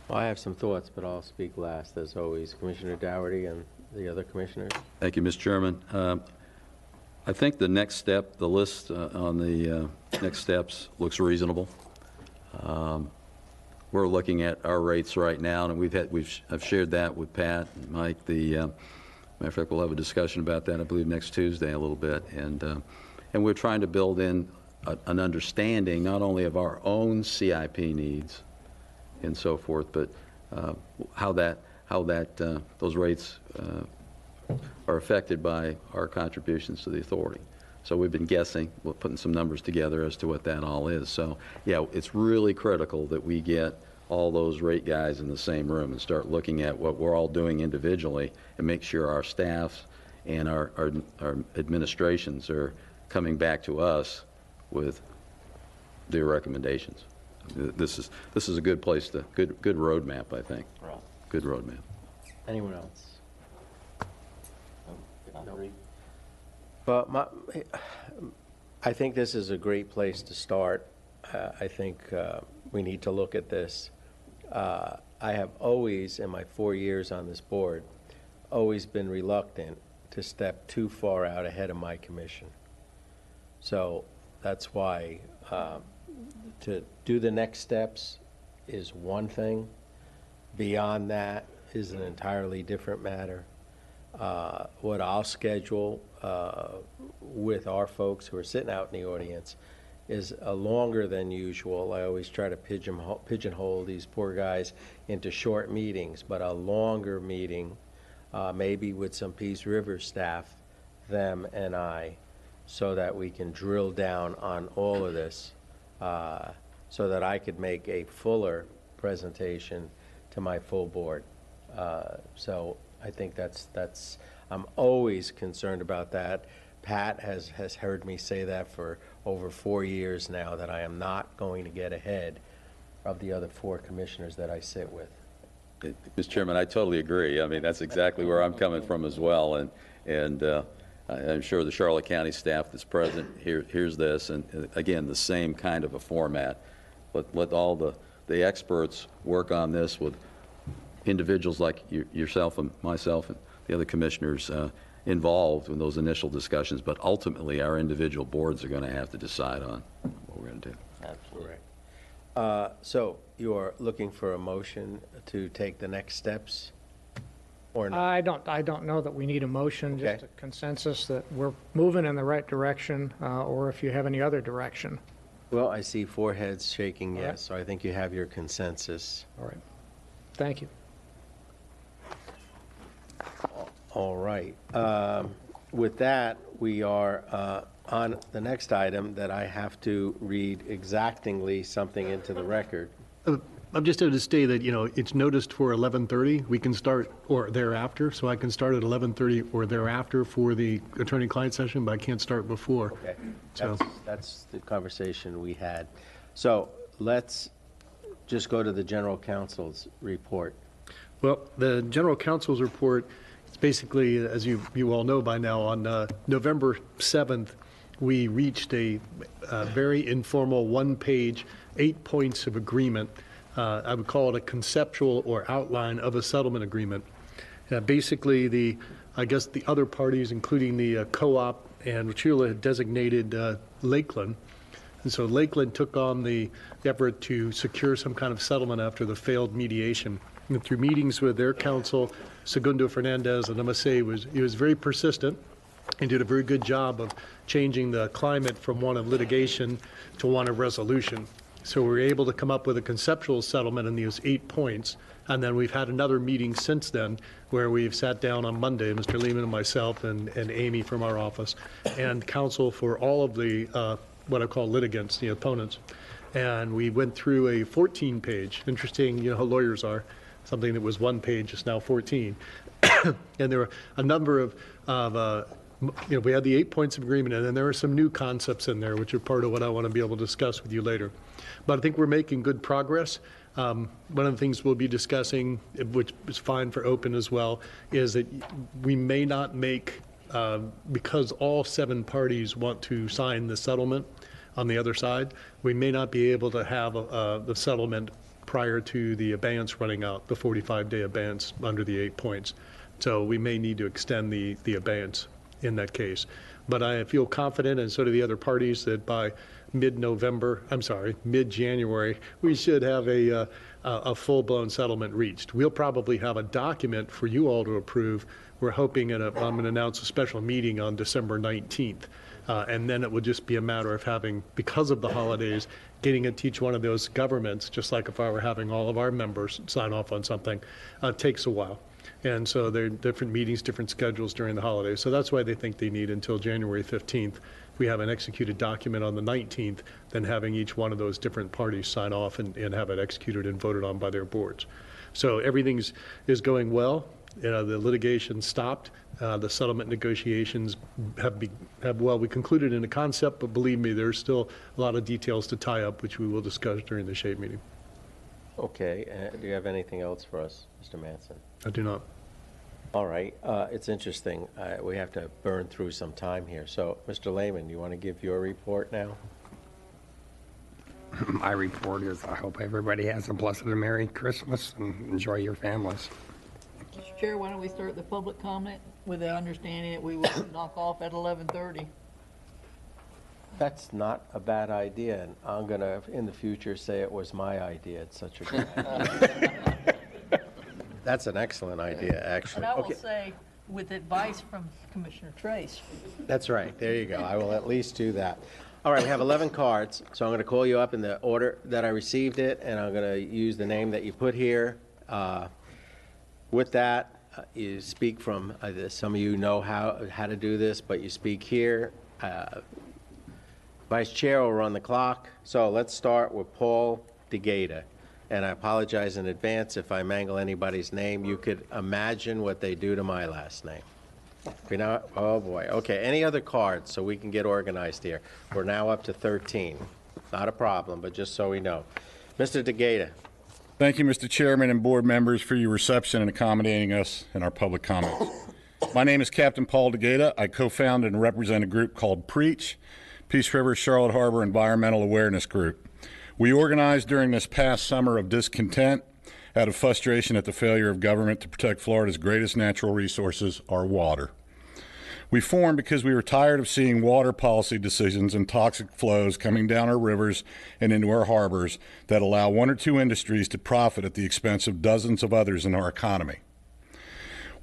Well, I have some thoughts, but I'll speak last, as always. Commissioner Doherty and the other commissioners. Thank you, Mr. Chairman. I think the next step, the list on the next steps looks reasonable. We're looking at our rates right now, and I've shared that with Pat and Mike. Matter of fact, we'll have a discussion about that, I believe, next Tuesday a little bit. And we're trying to build in an understanding not only of our own CIP needs and so forth, but how those rates are affected by our contributions to the authority. So we've been guessing, we're putting some numbers together as to what that all is. So yeah, it's really critical that we get all those rate guys in the same room and start looking at what we're all doing individually and make sure our staffs and our administrations are coming back to us with their recommendations. This is a good place to, good roadmap, I think. Right. Good roadmap. Anyone else? No. But I think this is a great place to start. I think we need to look at this. I have always, in my 4 years on this board, always been reluctant to step too far out ahead of my commission. So that's why to do the next steps is one thing. Beyond that is an entirely different matter. What I'll schedule with our folks who are sitting out in the audience is a longer than usual. I always try to pigeonhole these poor guys into short meetings, but a longer meeting, maybe with some Peace River staff, them and I, so that we can drill down on all of this, so that I could make a fuller presentation to my full board. So I think that's I'm always concerned about that. Pat has heard me say that for over 4 years now, that I am not going to get ahead of the other 4 commissioners that I sit with. Mr. Chairman, I totally agree. I mean, that's exactly where I'm coming from as well. And I'm sure the Charlotte County staff that's present hears this. And again, the same kind of a format. Let all the experts work on this with individuals like yourself and myself and the other commissioners involved in those initial discussions, but ultimately our individual boards are going to have to decide on what we're going to do. Absolutely. So you are looking for a motion to take the next steps, or not? I don't know that we need a motion, Okay. just a consensus that we're moving in the right direction, or if you have any other direction. Well, I see 4 heads shaking All yes, right. so I think you have your consensus. All right. Thank you. All right. With that, we are on the next item that I have to read exactingly something into the record. I'm just going to say that, it's noticed for 11:30. We can start or thereafter, so I can start at 11:30 or thereafter for the attorney-client session, but I can't start before. Okay, So- that's the conversation we had. So let's just go to the general counsel's report. Well, the general counsel's report, it's basically, as you all know by now, on November 7th, we reached a very informal one-page, 8 points of agreement. I would call it a conceptual or outline of a settlement agreement. Basically, I guess the other parties, including the co-op and Wachula, had designated Lakeland. And so Lakeland took on the effort to secure some kind of settlement after the failed mediation. And through meetings with their counsel, Segundo Fernandez and MSA, he was very persistent and did a very good job of changing the climate from one of litigation to one of resolution. So we were able to come up with a conceptual settlement in these 8 points. And then we've had another meeting since then where we've sat down on Monday, Mr. Lehman and myself and Amy from our office, and counsel for all of the what I call litigants, the opponents. And we went through a 14-page, interesting, how lawyers are, something that was 1 page is now 14. And there were a number of we had the 8 points of agreement, and then there are some new concepts in there, which are part of what I want to be able to discuss with you later. But I think we're making good progress. One of the things we'll be discussing, which is fine for open as well, is that we may not make, because all 7 parties want to sign the settlement on the other side, we may not be able to have the settlement prior to the abeyance running out, the 45-day abeyance under the 8 points. So we may need to extend the abeyance in that case. But I feel confident, and so do the other parties, that by mid-January, we should have a full-blown settlement reached. We'll probably have a document for you all to approve. We're hoping, I'm going to announce a special meeting on December 19th. And then it would just be a matter of having, because of the holidays, getting it to each one of those governments, just like if I were having all of our members sign off on something, takes a while. And so there are different meetings, different schedules during the holidays. So that's why they think they need until January 15th. We have an executed document on the 19th, then having each one of those different parties sign off and have it executed and voted on by their boards. So everything is going well. The litigation stopped. The settlement negotiations we concluded in a concept, but believe me, there's still a lot of details to tie up, which we will discuss during the SHAPE meeting. Okay, do you have anything else for us, Mr. Manson? I do not. All right, it's interesting. We have to burn through some time here. So, Mr. Lehman, you want to give your report now? My report is I hope everybody has a blessed and Merry Christmas and enjoy your families. Mr. Chair, why don't we start the public comment with the understanding that we will knock off at 11:30? That's not a bad idea, and I'm going to, in the future, say it was my idea. It's such a good idea. That's an excellent idea, actually. And I will say, with advice from Commissioner Trace. That's right. There you go. I will at least do that. All right, we have 11 cards, so I'm going to call you up in the order that I received it, and I'm going to use the name that you put here. With that, you speak from, some of you know how to do this, but you speak here. Vice Chair will run the clock. So let's start with Paul DeGata. And I apologize in advance if I mangle anybody's name. You could imagine what they do to my last name. Oh boy. Okay, any other cards so we can get organized here? We're now up to 13. Not a problem, but just so we know. Mr. DeGata. Thank you, Mr. Chairman and board members, for your reception and accommodating us in our public comments. My name is Captain Paul DeGata. I co-founded and represent a group called PREACH, Peace River Charlotte Harbor Environmental Awareness Group. We organized during this past summer of discontent out of frustration at the failure of government to protect Florida's greatest natural resources, our water. We formed because we were tired of seeing water policy decisions and toxic flows coming down our rivers and into our harbors that allow one or two industries to profit at the expense of dozens of others in our economy.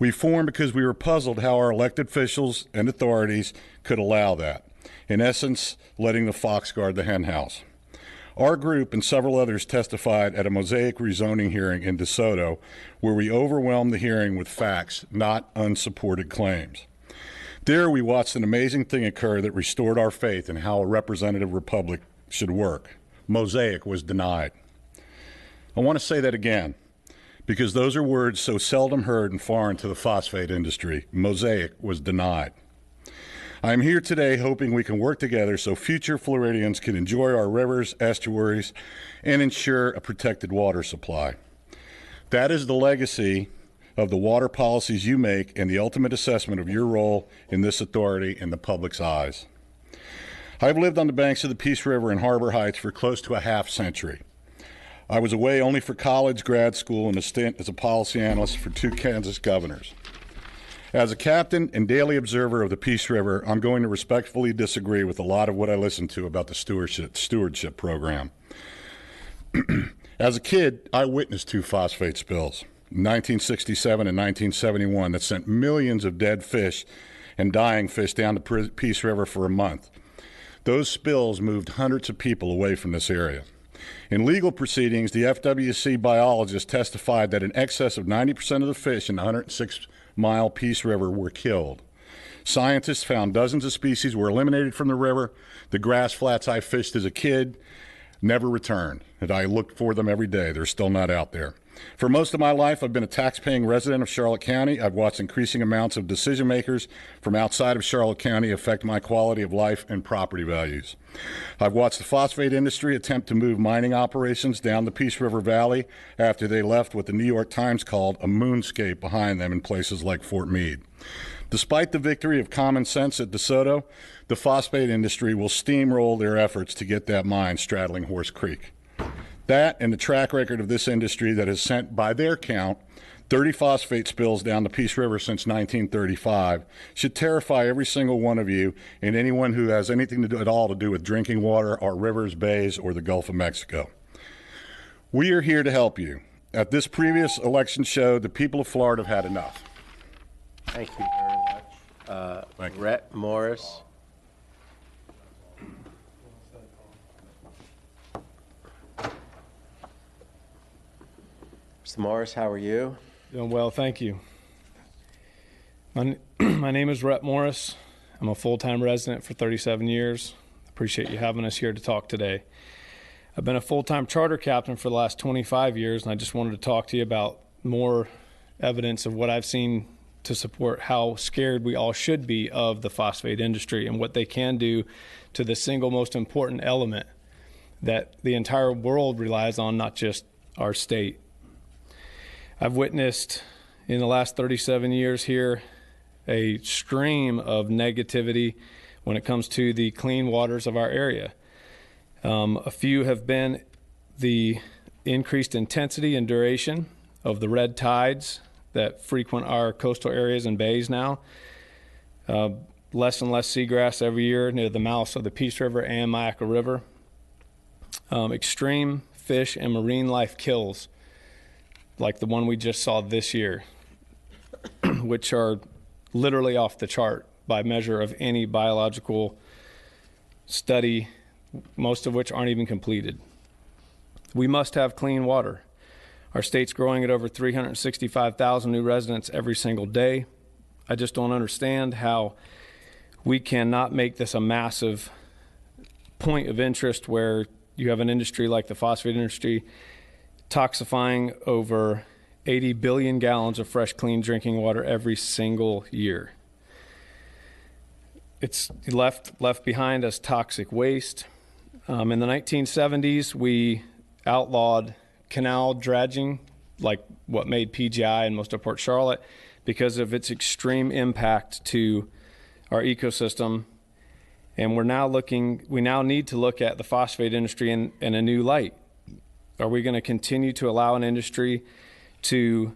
We formed because we were puzzled how our elected officials and authorities could allow that, in essence, letting the fox guard the hen house. Our group and several others testified at a Mosaic rezoning hearing in DeSoto, where we overwhelmed the hearing with facts, not unsupported claims. There, we watched an amazing thing occur that restored our faith in how a representative republic should work. Mosaic was denied. I want to say that again, because those are words so seldom heard and foreign to the phosphate industry. Mosaic was denied. I am here today hoping we can work together so future Floridians can enjoy our rivers, estuaries, and ensure a protected water supply. That is the legacy of the water policies you make and the ultimate assessment of your role in this authority in the public's eyes. I've lived on the banks of the Peace River in Harbor Heights for close to a half-century. I was away only for college, grad school, and a stint as a policy analyst for 2 Kansas governors. As a captain and daily observer of the Peace River, I'm going to respectfully disagree with a lot of what I listened to about the stewardship program. As a kid, I witnessed 2 phosphate spills, 1967 and 1971, that sent millions of dead fish and dying fish down the Peace River for a month. Those spills moved hundreds of people away from this area. In legal proceedings, the FWC biologist testified that in excess of 90% of the fish in the 106-mile Peace River were killed. Scientists found dozens of species were eliminated from the river. The grass flats I fished as a kid never returned, and I looked for them every day. They're still not out there. For most of my life, I've been a tax-paying resident of Charlotte County. I've watched increasing amounts of decision makers from outside of Charlotte County affect my quality of life and property values. I've watched the phosphate industry attempt to move mining operations down the Peace River Valley after they left what the New York Times called a moonscape behind them in places like Fort Meade. Despite the victory of common sense at DeSoto, the phosphate industry will steamroll their efforts to get that mine straddling Horse Creek. That and the track record of this industry that has sent, by their count, 30 phosphate spills down the Peace River since 1935 should terrify every single one of you and anyone who has anything to do at all to do with drinking water, our rivers, bays, or the Gulf of Mexico. We are here to help you. At this previous election showed the people of Florida have had enough. Thank you very much. Rhett Morris. Mr. Morris, how are you? Doing well, thank you. My name is Rhett Morris. I'm a full-time resident for 37 years. Appreciate you having us here to talk today. I've been a full-time charter captain for the last 25 years, and I just wanted to talk to you about more evidence of what I've seen to support how scared we all should be of the phosphate industry and what they can do to the single most important element that the entire world relies on, not just our state. I've witnessed in the last 37 years here a stream of negativity when it comes to the clean waters of our area. A few have been the increased intensity and duration of the red tides that frequent our coastal areas and bays now. Less and less seagrass every year near the mouths of the Peace River and Myakka River. Extreme fish and marine life kills like the one we just saw this year, which are literally off the chart by measure of any biological study, most of which aren't even completed. We must have clean water. Our state's growing at over 365,000 new residents every single day. I just don't understand how we cannot make this a massive point of interest where you have an industry like the phosphate industry toxifying over 80 billion gallons of fresh, clean drinking water every single year. It's left behind as toxic waste. In the 1970s, we outlawed canal dredging, like what made PGI and most of Port Charlotte, because of its extreme impact to our ecosystem. And we now need to look at the phosphate industry in a new light. Are we going to continue to allow an industry to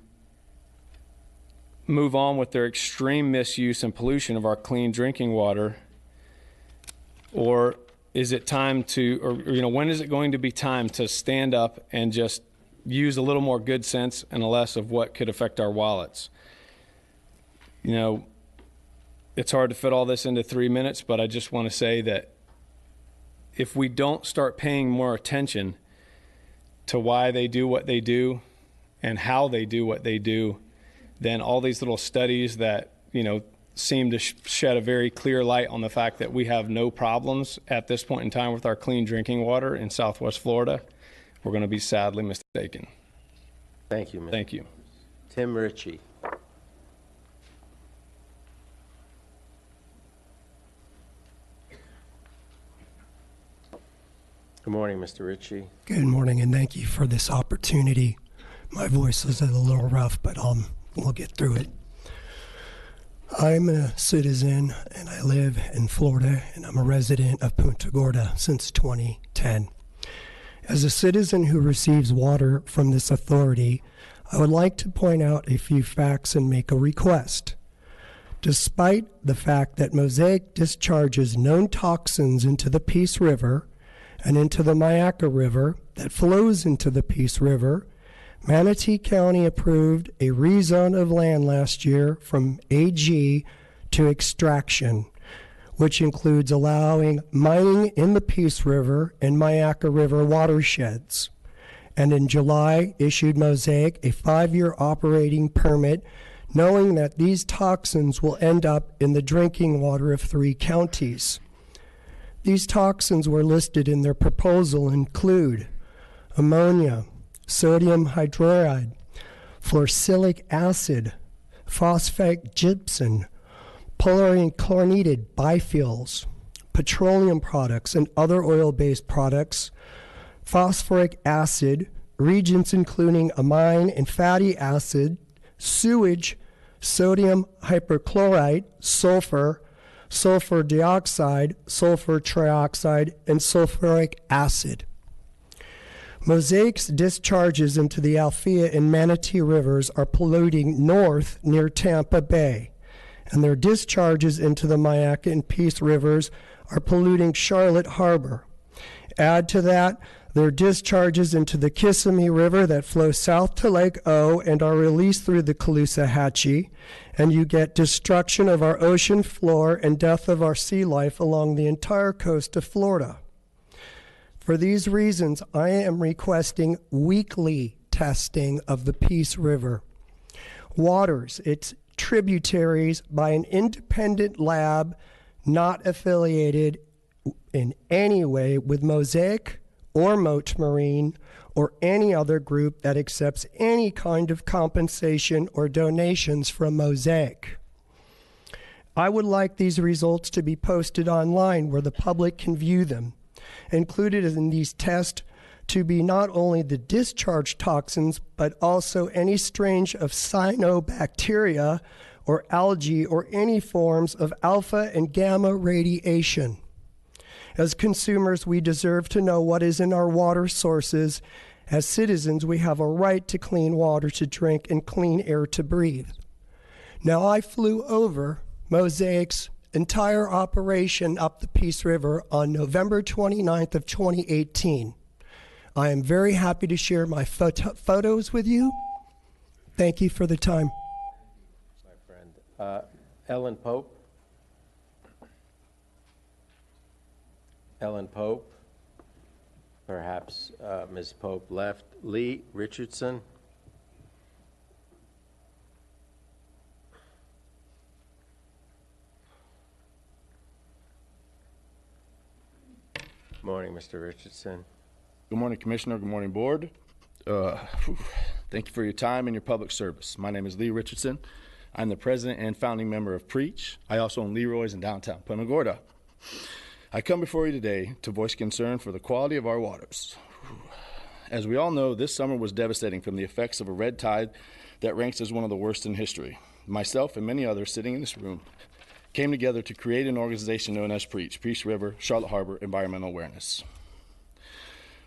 move on with their extreme misuse and pollution of our clean drinking water? Or is it time to, when is it going to be time to stand up and just use a little more good sense and less of what could affect our wallets? It's hard to fit all this into 3 minutes, but I just want to say that if we don't start paying more attention to why they do what they do and how they do what they do, then all these little studies that, seem to shed a very clear light on the fact that we have no problems at this point in time with our clean drinking water in Southwest Florida we're going to be sadly mistaken. Thank you, Mr. Thank you. Tim Ritchie. Good morning, Mr. Ritchie. Good morning, and thank you for this opportunity. My voice is a little rough, but we'll get through it. I'm a citizen, and I live in Florida, and I'm a resident of Punta Gorda since 2010. As a citizen who receives water from this authority, I would like to point out a few facts and make a request. Despite the fact that Mosaic discharges known toxins into the Peace River and into the Myakka River that flows into the Peace River, Manatee County approved a rezone of land last year from AG to extraction, which includes allowing mining in the Peace River and Myakka River watersheds. And in July, issued Mosaic a 5-year operating permit, knowing that these toxins will end up in the drinking water of 3 counties. These toxins were listed in their proposal include ammonia, sodium hydroride, fluorosilic acid, phosphate gypsum, polyurine chlorinated bifuels, petroleum products and other oil-based products, phosphoric acid, reagents including amine and fatty acid, sewage, sodium hypochlorite, sulfur, sulfur dioxide, sulfur trioxide, and sulfuric acid. Mosaic's discharges into the Althea and Manatee rivers are polluting north near Tampa Bay, and their discharges into the Myakka and Peace rivers are polluting Charlotte Harbor. Add to that their discharges into the Kissimmee River that flow south to Lake O and are released through the Caloosahatchee, and you get destruction of our ocean floor and death of our sea life along the entire coast of Florida. For these reasons, I am requesting weekly testing of the Peace River waters, its tributaries, by an independent lab not affiliated in any way with Mosaic or Moat Marine or any other group that accepts any kind of compensation or donations from Mosaic. I would like these results to be posted online where the public can view them. Included in these tests to be not only the discharge toxins, but also any strain of cyanobacteria or algae or any forms of alpha and gamma radiation. As consumers, we deserve to know what is in our water sources. As citizens, we have a right to clean water to drink and clean air to breathe. Now, I flew over Mosaic's entire operation up the Peace River on November 29th of 2018. I am very happy to share my photos with you. Thank you for the time. My friend. Ellen Pope. Ellen Pope. Perhaps Ms. Pope left. Lee Richardson. Morning, Mr. Richardson. Good morning, Commissioner. Good morning, Board. Thank you for your time and your public service. My name is Lee Richardson. I'm the president and founding member of Preach. I also own Leroy's in downtown Punta Gorda. I come before you today to voice concern for the quality of our waters. As we all know, this summer was devastating from the effects of a red tide that ranks as one of the worst in history. Myself and many others sitting in this room came together to create an organization known as Preach, Peace River, Charlotte Harbor Environmental Awareness.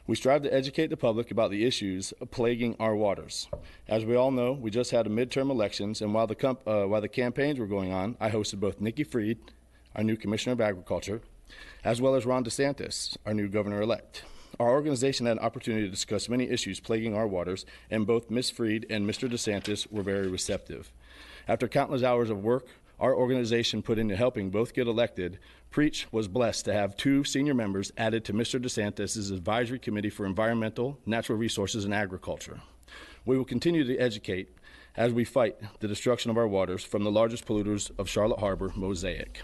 We strive to educate the public about the issues plaguing our waters. As we all know, we just had a midterm elections, and while the campaigns were going on, I hosted both Nikki Fried, our new Commissioner of Agriculture, as well as Ron DeSantis, our new governor-elect. Our organization had an opportunity to discuss many issues plaguing our waters, and both Ms. Fried and Mr. DeSantis were very receptive. After countless hours of work, our organization put into helping both get elected. Preach was blessed to have 2 senior members added to Mr. DeSantis' Advisory Committee for Environmental, Natural Resources, and Agriculture. We will continue to educate as we fight the destruction of our waters from the largest polluters of Charlotte Harbor, Mosaic.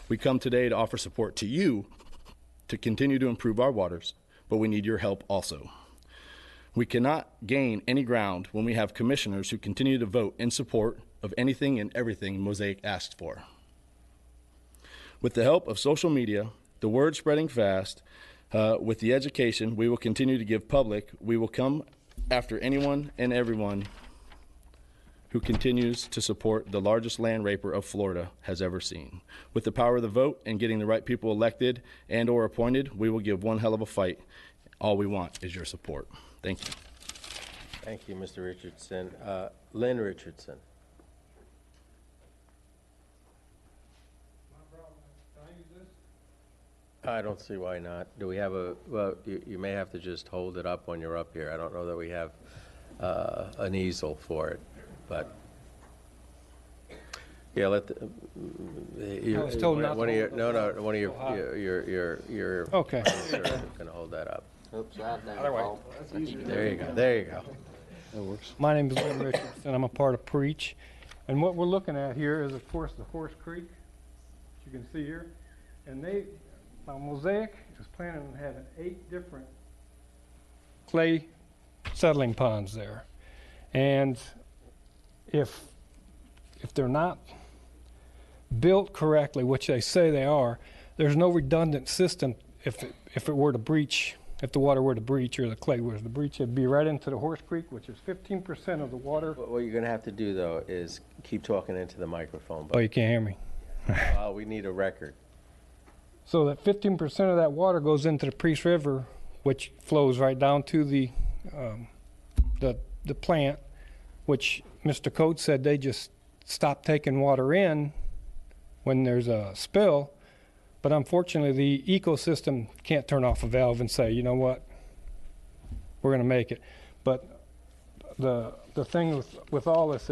We come today to offer support to you to continue to improve our waters, but we need your help also. We cannot gain any ground when we have commissioners who continue to vote in support of anything and everything Mosaic asks for. With the help of social media, the word spreading fast, with the education we will continue to give public, we will come after anyone and everyone who continues to support the largest land raper of Florida has ever seen. With the power of the vote and getting the right people elected and or appointed, we will give one hell of a fight. All we want is your support. Thank you. Thank you, Mr. Richardson. Lynn Richardson. I don't see why not. Do we have a, well, you may have to just hold it up when you're up here. I don't know that we have an easel for it, but yeah, let the, I was told not to one of your, hold no, it no, one of your, so high. your Okay. can hold that up. Upside down. Other way. There you go, there you go. That works. My name is Lynn Richardson. I'm a part of Preach. And what we're looking at here is, of course, the Horse Creek, as you can see here. And Mosaic is planning on having 8 different clay settling ponds there. And if they're not built correctly, which they say they are, there's no redundant system if it were to breach. If the water were to breach or the clay were to breach, it'd be right into the Horse Creek, which is 15% of the water. What you're going to have to do, though, is keep talking into the microphone. Oh, you can't hear me. We need a record. So that 15% of that water goes into the Priest River, which flows right down to the plant, which Mr. Coates said they just stop taking water in when there's a spill. But unfortunately, the ecosystem can't turn off a valve and say, you know what, we're going to make it. But the thing with all this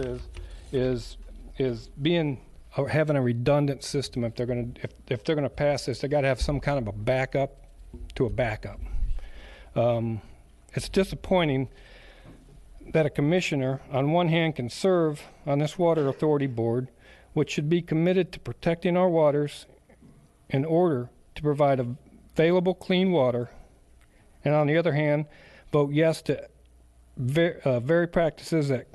is having a redundant system. If they're going to pass this, they got to have some kind of a backup to a backup. It's disappointing that a commissioner, on one hand, can serve on this water authority board, which should be committed to protecting our waters in order to provide available clean water, and on the other hand, vote yes to very practices that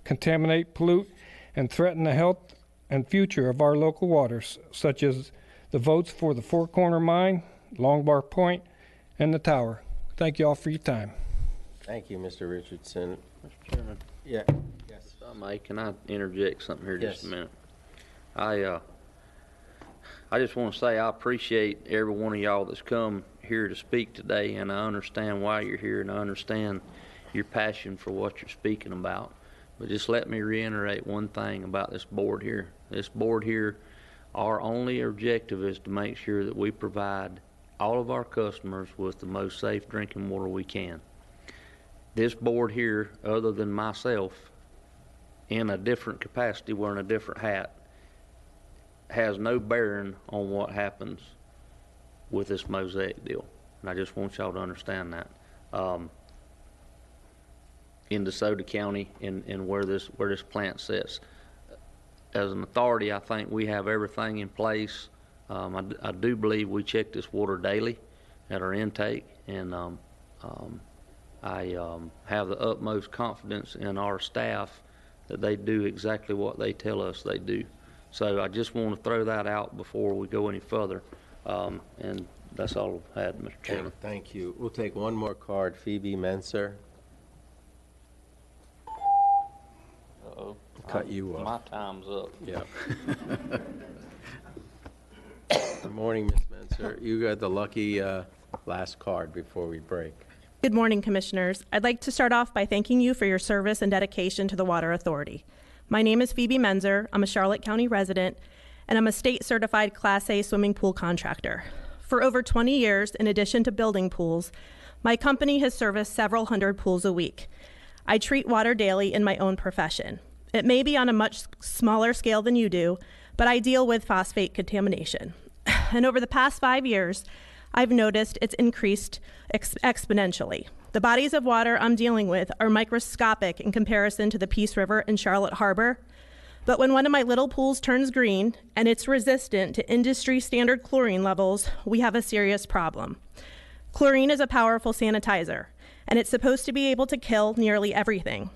contaminate, pollute, and threaten the health and future of our local waters, such as the votes for the Four Corner Mine, Long Bar Point, and the Tower. Thank you all for your time. Thank you, Mr. Richardson. Mr. Chairman. Yeah. Yes. Can I interject something here Yes. just a minute? I just want to say I appreciate every one of y'all that's come here to speak today, and I understand why you're here, and I understand your passion for what you're speaking about. But just let me reiterate one thing about this board here. This board here, our only objective is to make sure that we provide all of our customers with the most safe drinking water we can. This board here, other than myself, in a different capacity, wearing a different hat, has no bearing on what happens with this Mosaic deal. And I just want y'all to understand that. In DeSoto County and where this plant sits. As an authority, I think we have everything in place. I do believe we check this water daily at our intake, and I have the utmost confidence in our staff that they do exactly what they tell us they do. So I just want to throw that out before we go any further, and that's all I had, Mr. Chairman. Thank you. We'll take one more card. Phoebe Menser. Uh-oh. Cut you off. My time's up. Yeah. Good morning, Ms. Menser. You got the lucky last card before we break. Good morning, Commissioners. I'd like to start off by thanking you for your service and dedication to the Water Authority. My name is Phoebe Menser. I'm a Charlotte County resident, and I'm a state-certified Class A swimming pool contractor. For over 20 years, in addition to building pools, my company has serviced several hundred pools a week. I treat water daily in my own profession. It may be on a much smaller scale than you do, but I deal with phosphate contamination. And over the past 5 years, I've noticed it's increased exponentially. The bodies of water I'm dealing with are microscopic in comparison to the Peace River and Charlotte Harbor. But when one of my little pools turns green and it's resistant to industry standard chlorine levels, we have a serious problem. Chlorine is a powerful sanitizer, and it's supposed to be able to kill nearly everything.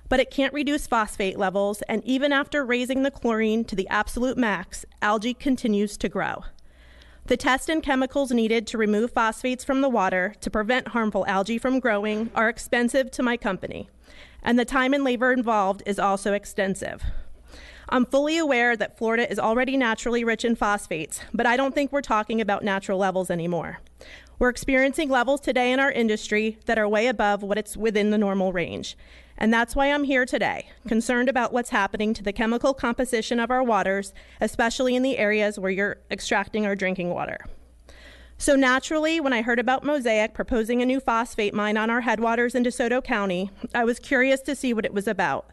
But it can't reduce phosphate levels, and even after raising the chlorine to the absolute max, algae continues to grow. The tests and chemicals needed to remove phosphates from the water to prevent harmful algae from growing are expensive to my company, and the time and labor involved is also extensive. I'm fully aware that Florida is already naturally rich in phosphates, but I don't think we're talking about natural levels anymore. We're experiencing levels today in our industry that are way above what it's within the normal range. And that's why I'm here today, concerned about what's happening to the chemical composition of our waters, especially in the areas where you're extracting our drinking water. So naturally, when I heard about Mosaic proposing a new phosphate mine on our headwaters in DeSoto County, I was curious to see what it was about.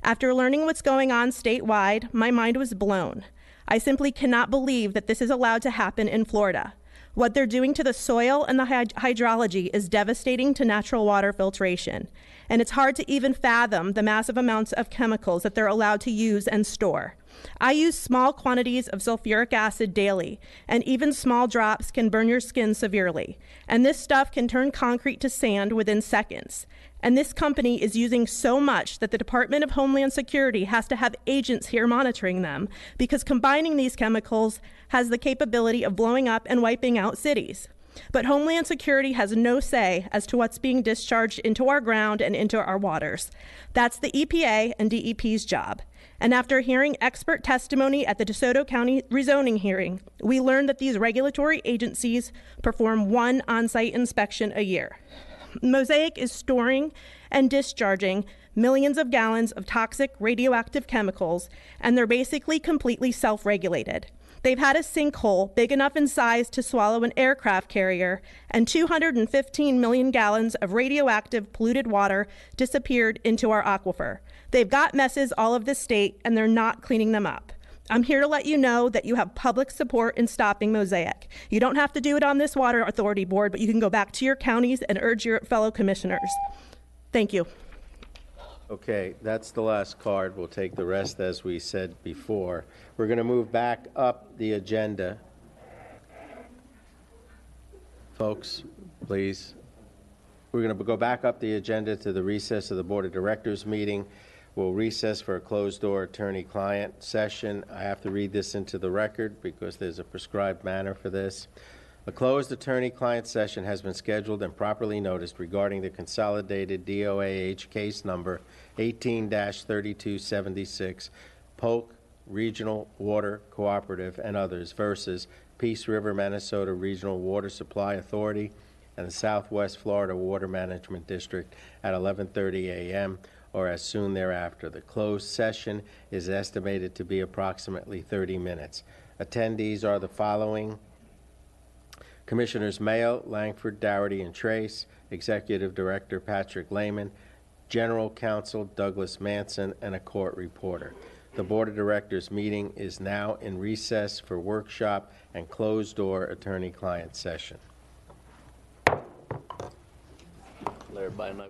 After learning what's going on statewide, my mind was blown. I simply cannot believe that this is allowed to happen in Florida. What they're doing to the soil and the hydrology is devastating to natural water filtration. And it's hard to even fathom the massive amounts of chemicals that they're allowed to use and store. I use small quantities of sulfuric acid daily, and even small drops can burn your skin severely. And this stuff can turn concrete to sand within seconds. And this company is using so much that the Department of Homeland Security has to have agents here monitoring them, because combining these chemicals has the capability of blowing up and wiping out cities. But Homeland Security has no say as to what's being discharged into our ground and into our waters. That's the EPA and DEP's job. And after hearing expert testimony at the DeSoto County rezoning hearing, we learned that these regulatory agencies perform one on-site inspection a year. Mosaic is storing and discharging millions of gallons of toxic radioactive chemicals, and they're basically completely self-regulated. They've had a sinkhole big enough in size to swallow an aircraft carrier, and 215 million gallons of radioactive polluted water disappeared into our aquifer. They've got messes all over the state, and they're not cleaning them up. I'm here to let you know that you have public support in stopping Mosaic. You don't have to do it on this water authority board, but you can go back to your counties and urge your fellow commissioners. Thank you. Okay, that's the last card. We'll take the rest as we said before. We're going to move back up the agenda. Folks, please. We're going to go back up the agenda to the recess of the Board of Directors meeting. We'll recess for a closed-door attorney-client session. I have to read this into the record because there's a prescribed manner for this. A closed attorney-client session has been scheduled and properly noticed regarding the consolidated DOAH case number 18-3276, Polk Regional Water Cooperative and others versus Peace River, Manasota Regional Water Supply Authority and the Southwest Florida Water Management District at 11:30 a.m. or as soon thereafter. The closed session is estimated to be approximately 30 minutes. Attendees are the following: Commissioners Mayo, Langford, Doherty, and Trace, Executive Director Patrick Lehman, General Counsel Douglas Manson, and a court reporter. The Board of Directors meeting is now in recess for workshop and closed-door attorney-client session. Let everybody know.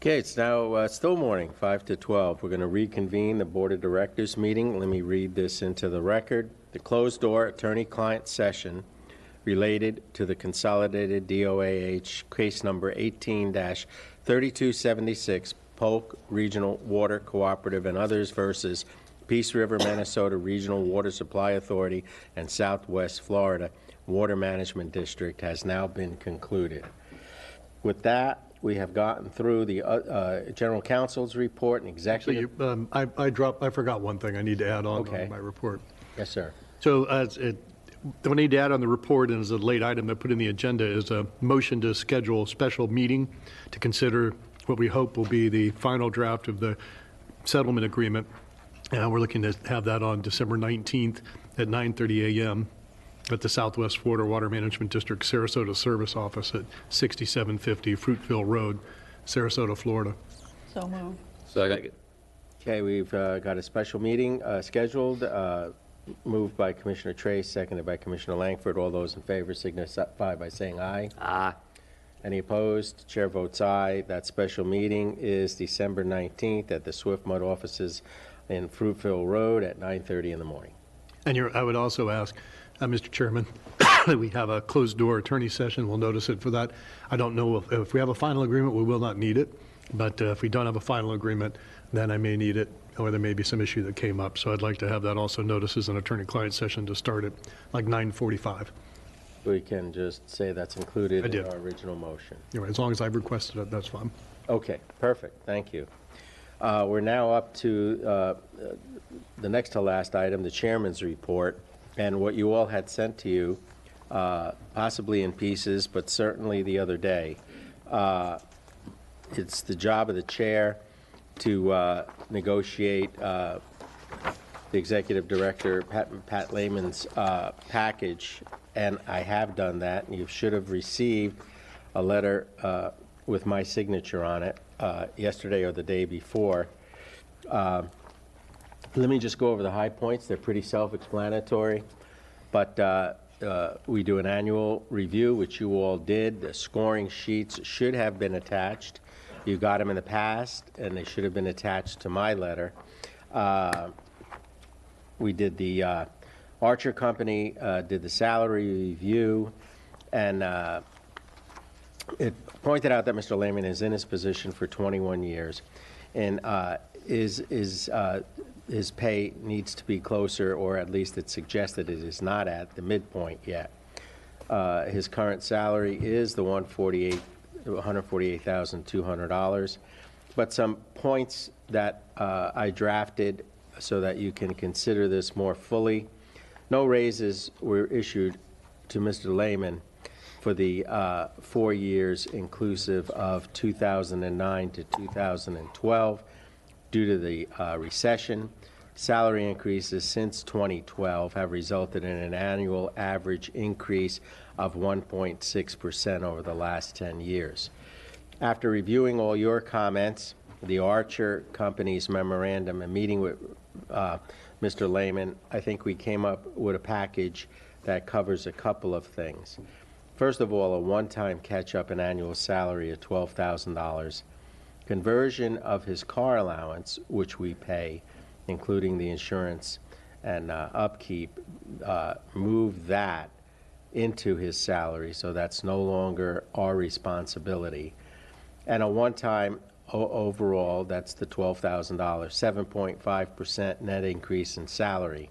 Okay, it's now still morning, 5 to 12. We're going to reconvene the Board of Directors meeting. Let me read this into the record. The closed-door attorney-client session related to the consolidated DOAH case number 18-3276, Polk Regional Water Cooperative and others versus Peace River, Manasota Regional Water Supply Authority and Southwest Florida Water Management District has now been concluded. With that, we have gotten through the General Counsel's report and executive. I forgot one thing I need to add on my report. Yes, sir. So what I need to add on the report, and as a late item that put in the agenda, is a motion to schedule a special meeting to consider what we hope will be the final draft of the settlement agreement. We're looking to have that on December 19th at 9:30 a.m. at the Southwest Florida Water Management District Sarasota Service Office at 6750 Fruitville Road, Sarasota, Florida. So moved. Second. Okay, we've got a special meeting scheduled, moved by Commissioner Trace, seconded by Commissioner Langford. All those in favor signify by saying aye. Aye. Any opposed? Chair votes aye. That special meeting is December 19th at the Swift Mud offices in Fruitville Road at 9:30 in the morning. And I would also ask, Mr. Chairman, that we have a closed-door attorney session. We'll notice it for that. I don't know if we have a final agreement, we will not need it. But if we don't have a final agreement, then I may need it, or there may be some issue that came up. So I'd like to have that also noticed as an attorney-client session to start at like 9:45. We can just say that's included in our original motion. Anyway, as long as I've requested it, that's fine. Okay, perfect. Thank you. We're now up to the next to last item, the chairman's report, and what you all had sent to you, possibly in pieces, but certainly the other day. It's the job of the chair to negotiate the executive director, Pat Lehman's package, and I have done that. You should have received a letter with my signature on it yesterday or the day before. Let me just go over the high points. They're pretty self-explanatory, but we do an annual review, which you all did. The scoring sheets should have been attached. You got them in the past, and they should have been attached to my letter. We did the Archer Company, did the salary review, and it pointed out that Mr. Lehman is in his position for 21 years, and his pay needs to be closer, or at least it suggested it is not at the midpoint yet. His current salary is the $148,200, but some points that I drafted so that you can consider this more fully. No raises were issued to Mr. Lehman for the 4 years inclusive of 2009 to 2012 due to the recession. Salary increases since 2012 have resulted in an annual average increase of 1.6% over the last 10 years. After reviewing all your comments, the Archer Company's memorandum, and meeting with Mr. Lehman, I think we came up with a package that covers a couple of things. First of all, a one-time catch-up in annual salary of $12,000, conversion of his car allowance, which we pay, including the insurance and upkeep, move that into his salary, so that's no longer our responsibility. And a one-time overall, that's the $12,000, 7.5% net increase in salary.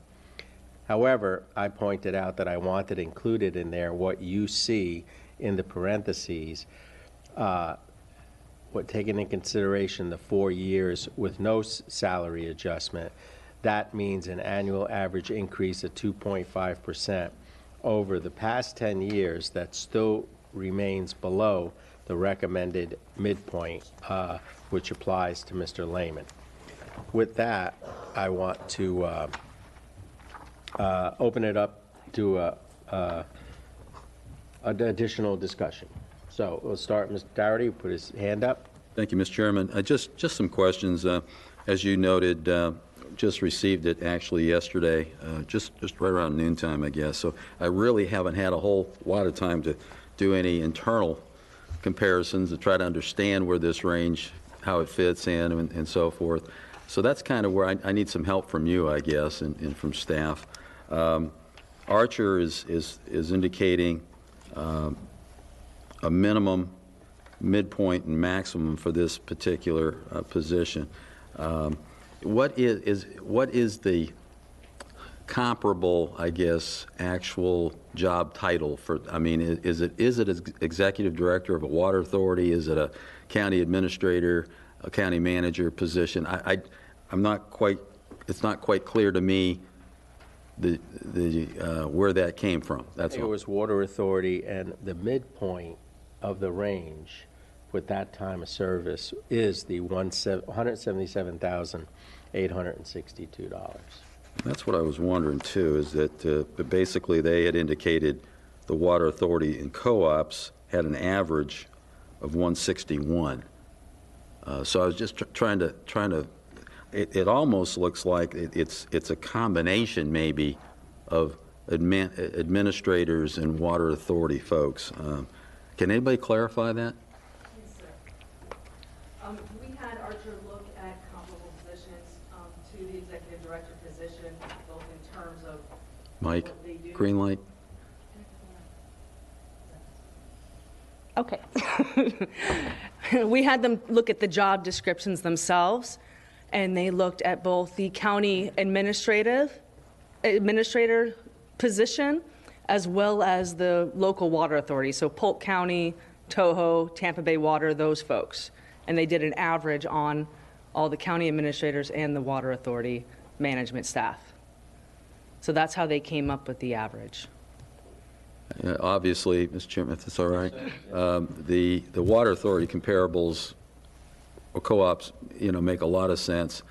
However, I pointed out that I wanted included in there what you see in the parentheses, taking into consideration the 4 years with no salary adjustment. That means an annual average increase of 2.5%. Over the past 10 years, that still remains below the recommended midpoint, which applies to Mr. Lehman. With that, I want to open it up to an additional discussion. So we'll start, Mr. Doherty, who put his hand up. Thank you, Mr. Chairman. Just some questions. As you noted, just received it actually yesterday, just right around noontime, I guess. So I really haven't had a whole lot of time to do any internal comparisons to try to understand where this range how it fits in and so forth. So that's kind of where I need some help from you, I guess, and from staff. Archer is indicating a minimum, midpoint, and maximum for this particular position. What is the comparable, I guess, actual job title for? I mean, is it executive director of a water authority? Is it a county administrator, a county manager position? I'm not quite. It's not quite clear to me where that came from. That's I think it was water authority, and the midpoint of the range with that time of service is the $177,862. That's what I was wondering too, is that basically they had indicated the water authority and co-ops had an average of 161. So I was just trying to. It almost looks like it's a combination maybe of administrators and water authority folks. Can anybody clarify that? Yes, sir. We had Archer look at comparable positions to the executive director position, both in terms of Mike, what they do. green light. Okay. We had them look at the job descriptions themselves, and they looked at both the county administrator position as well as the local water authority, so Polk County, Toho, Tampa Bay Water, those folks. And they did an average on all the county administrators and the water authority management staff. So that's how they came up with the average. Obviously, Mr. Chairman, if that's all right, the water authority comparables or co-ops, make a lot of sense.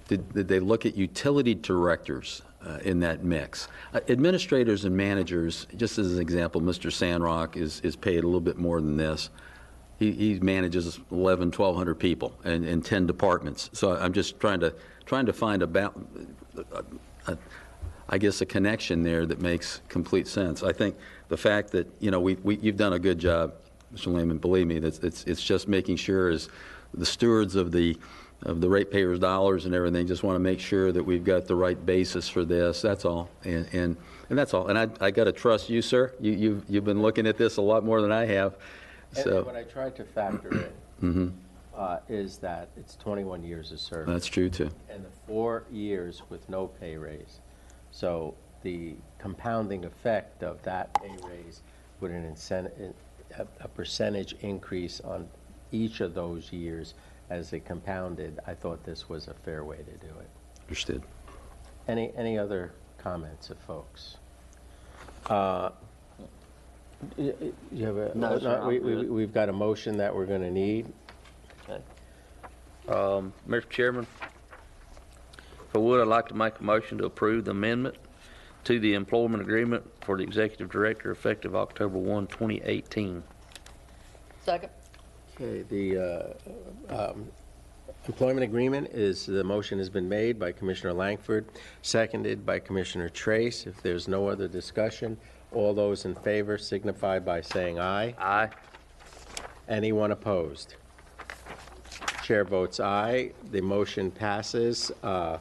Did they look at utility directors in that mix? Administrators and managers, just as an example, Mr. Sandrock is paid a little bit more than this. He manages 1,200 people and 10 departments. So I'm just trying to find I guess a connection there that makes complete sense. I think the fact that you've done a good job, Mr. Lehman. Believe me, it's just making sure as the stewards of the ratepayers' dollars and everything, just want to make sure that we've got the right basis for this. That's all, and that's all. And I got to trust you, sir. You've been looking at this a lot more than I have. So and what I tried to factor in is that it's 21 years of service. That's true too. And the 4 years with no pay raise. So the compounding effect of that pay raise with an incentive, a percentage increase on each of those years as it compounded, I thought this was a fair way to do it. Understood. Any other comments of folks? You have a, No, sir, we've got a motion that we're going to need. Okay. Mr. Chairman, if I would, I'd like to make a motion to approve the amendment to the employment agreement for the executive director effective October 1, 2018. Second. Okay, the employment agreement the motion has been made by Commissioner Langford, seconded by Commissioner Trace. If there's no other discussion, all those in favor signify by saying aye. Aye. Anyone opposed? Chair votes aye. The motion passes 4-0.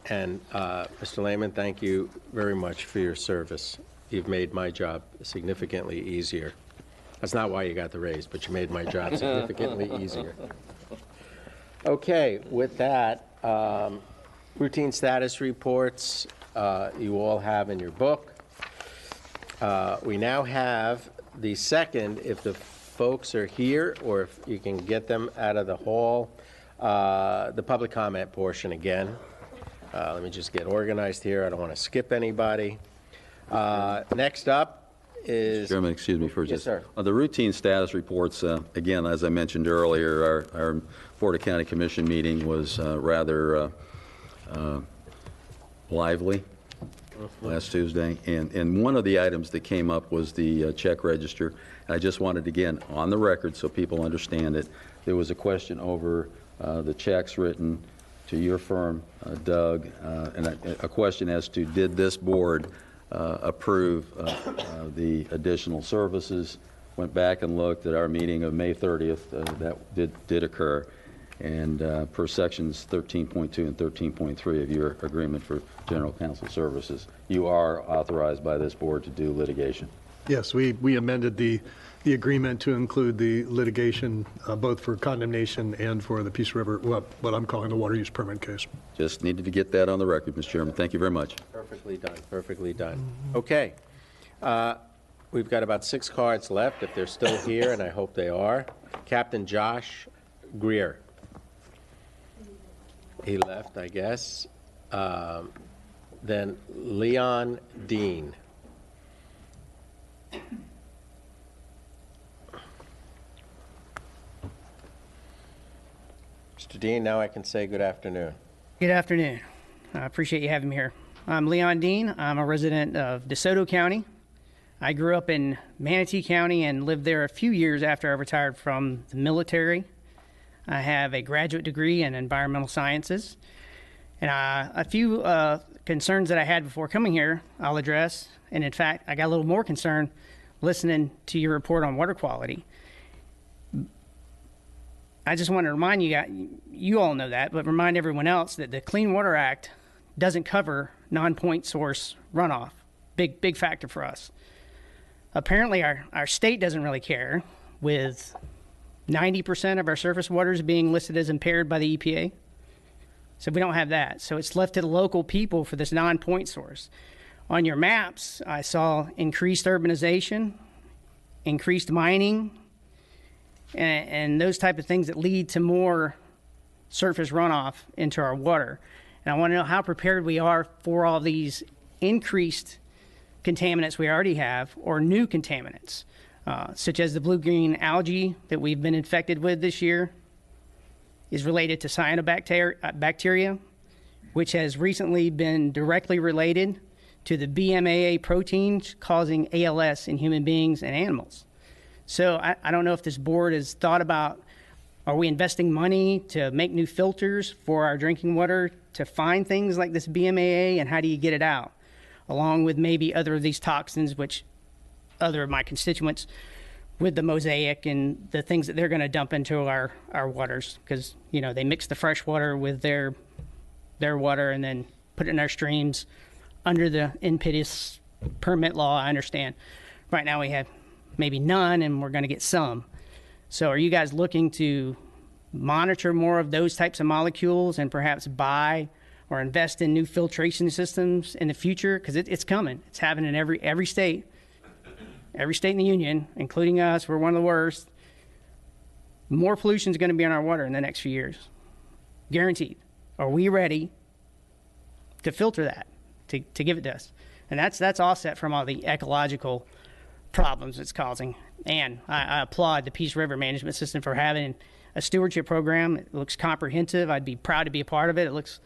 And Mr. Lehman, thank you very much for your service. You've made my job significantly easier. That's not why you got the raise, but you made my job significantly easier. Okay, with that, routine status reports you all have in your book. We now have the second, if the folks are here or if you can get them out of the hall, the public comment portion again. Let me just get organized here. I don't want to skip anybody. Next up is... Mr. Chairman, excuse me for Yes, just... sir. The routine status reports, again, as I mentioned earlier, our Florida County Commission meeting was rather lively last Tuesday. And one of the items that came up was the check register. And I just wanted, again, on the record so people understand it, there was a question over the checks written to your firm, Doug, and a question as to did this board approve the additional services went back and looked at our meeting of May 30th, that did occur, and per sections 13.2 and 13.3 of your agreement for general counsel services, you are authorized by this board to do litigation. Yes, we amended the agreement to include the litigation, both for condemnation and for the Peace River, what I'm calling the water use permit case. Just needed to get that on the record, Mr. Chairman. Thank you very much. Perfectly done, perfectly done. Okay. We've got about 6 cards left, if they're still here, and I hope they are. Captain Josh Greer. He left, I guess. Then Leon Dean. Mr. Dean, now I can say good afternoon. Good afternoon. I appreciate you having me here. I'm Leon Dean. I'm a resident of DeSoto County. I grew up in Manatee County and lived there a few years after I retired from the military. I have a graduate degree in environmental sciences. And a few concerns that I had before coming here, I'll address. And in fact, I got a little more concerned listening to your report on water quality. I just want to remind you all know that, but remind everyone else that the Clean Water Act doesn't cover non-point source runoff. Big factor for us. Apparently, our state doesn't really care, with 90% of our surface waters being listed as impaired by the EPA. So we don't have that. So it's left to the local people for this non-point source. On your maps, I saw increased urbanization, increased mining, and those type of things that lead to more surface runoff into our water. And I want to know how prepared we are for all these increased contaminants we already have, or new contaminants, such as the blue-green algae that we've been infected with this year is related to cyanobacteria, which has recently been directly related to the BMAA proteins causing ALS in human beings and animals. So I don't know if this board has thought about, are we investing money to make new filters for our drinking water to find things like this BMAA, and how do you get it out? Along with maybe other of these toxins, which other of my constituents with the mosaic and the things that they're going to dump into our waters, because they mix the fresh water with their water and then put it in our streams under the NPDES permit law. I understand. Right now we have maybe none, and we're going to get some. So are you guys looking to monitor more of those types of molecules and perhaps buy or invest in new filtration systems in the future? Because it's coming. It's happening in every state. Every state in the union, including us, we're one of the worst. More pollution is going to be in our water in the next few years. Guaranteed. Are we ready to filter that, to give it to us? And that's offset from all the ecological problems it's causing. And I applaud the Peace River Management System for having a stewardship program. It looks comprehensive. I'd be proud to be a part of it.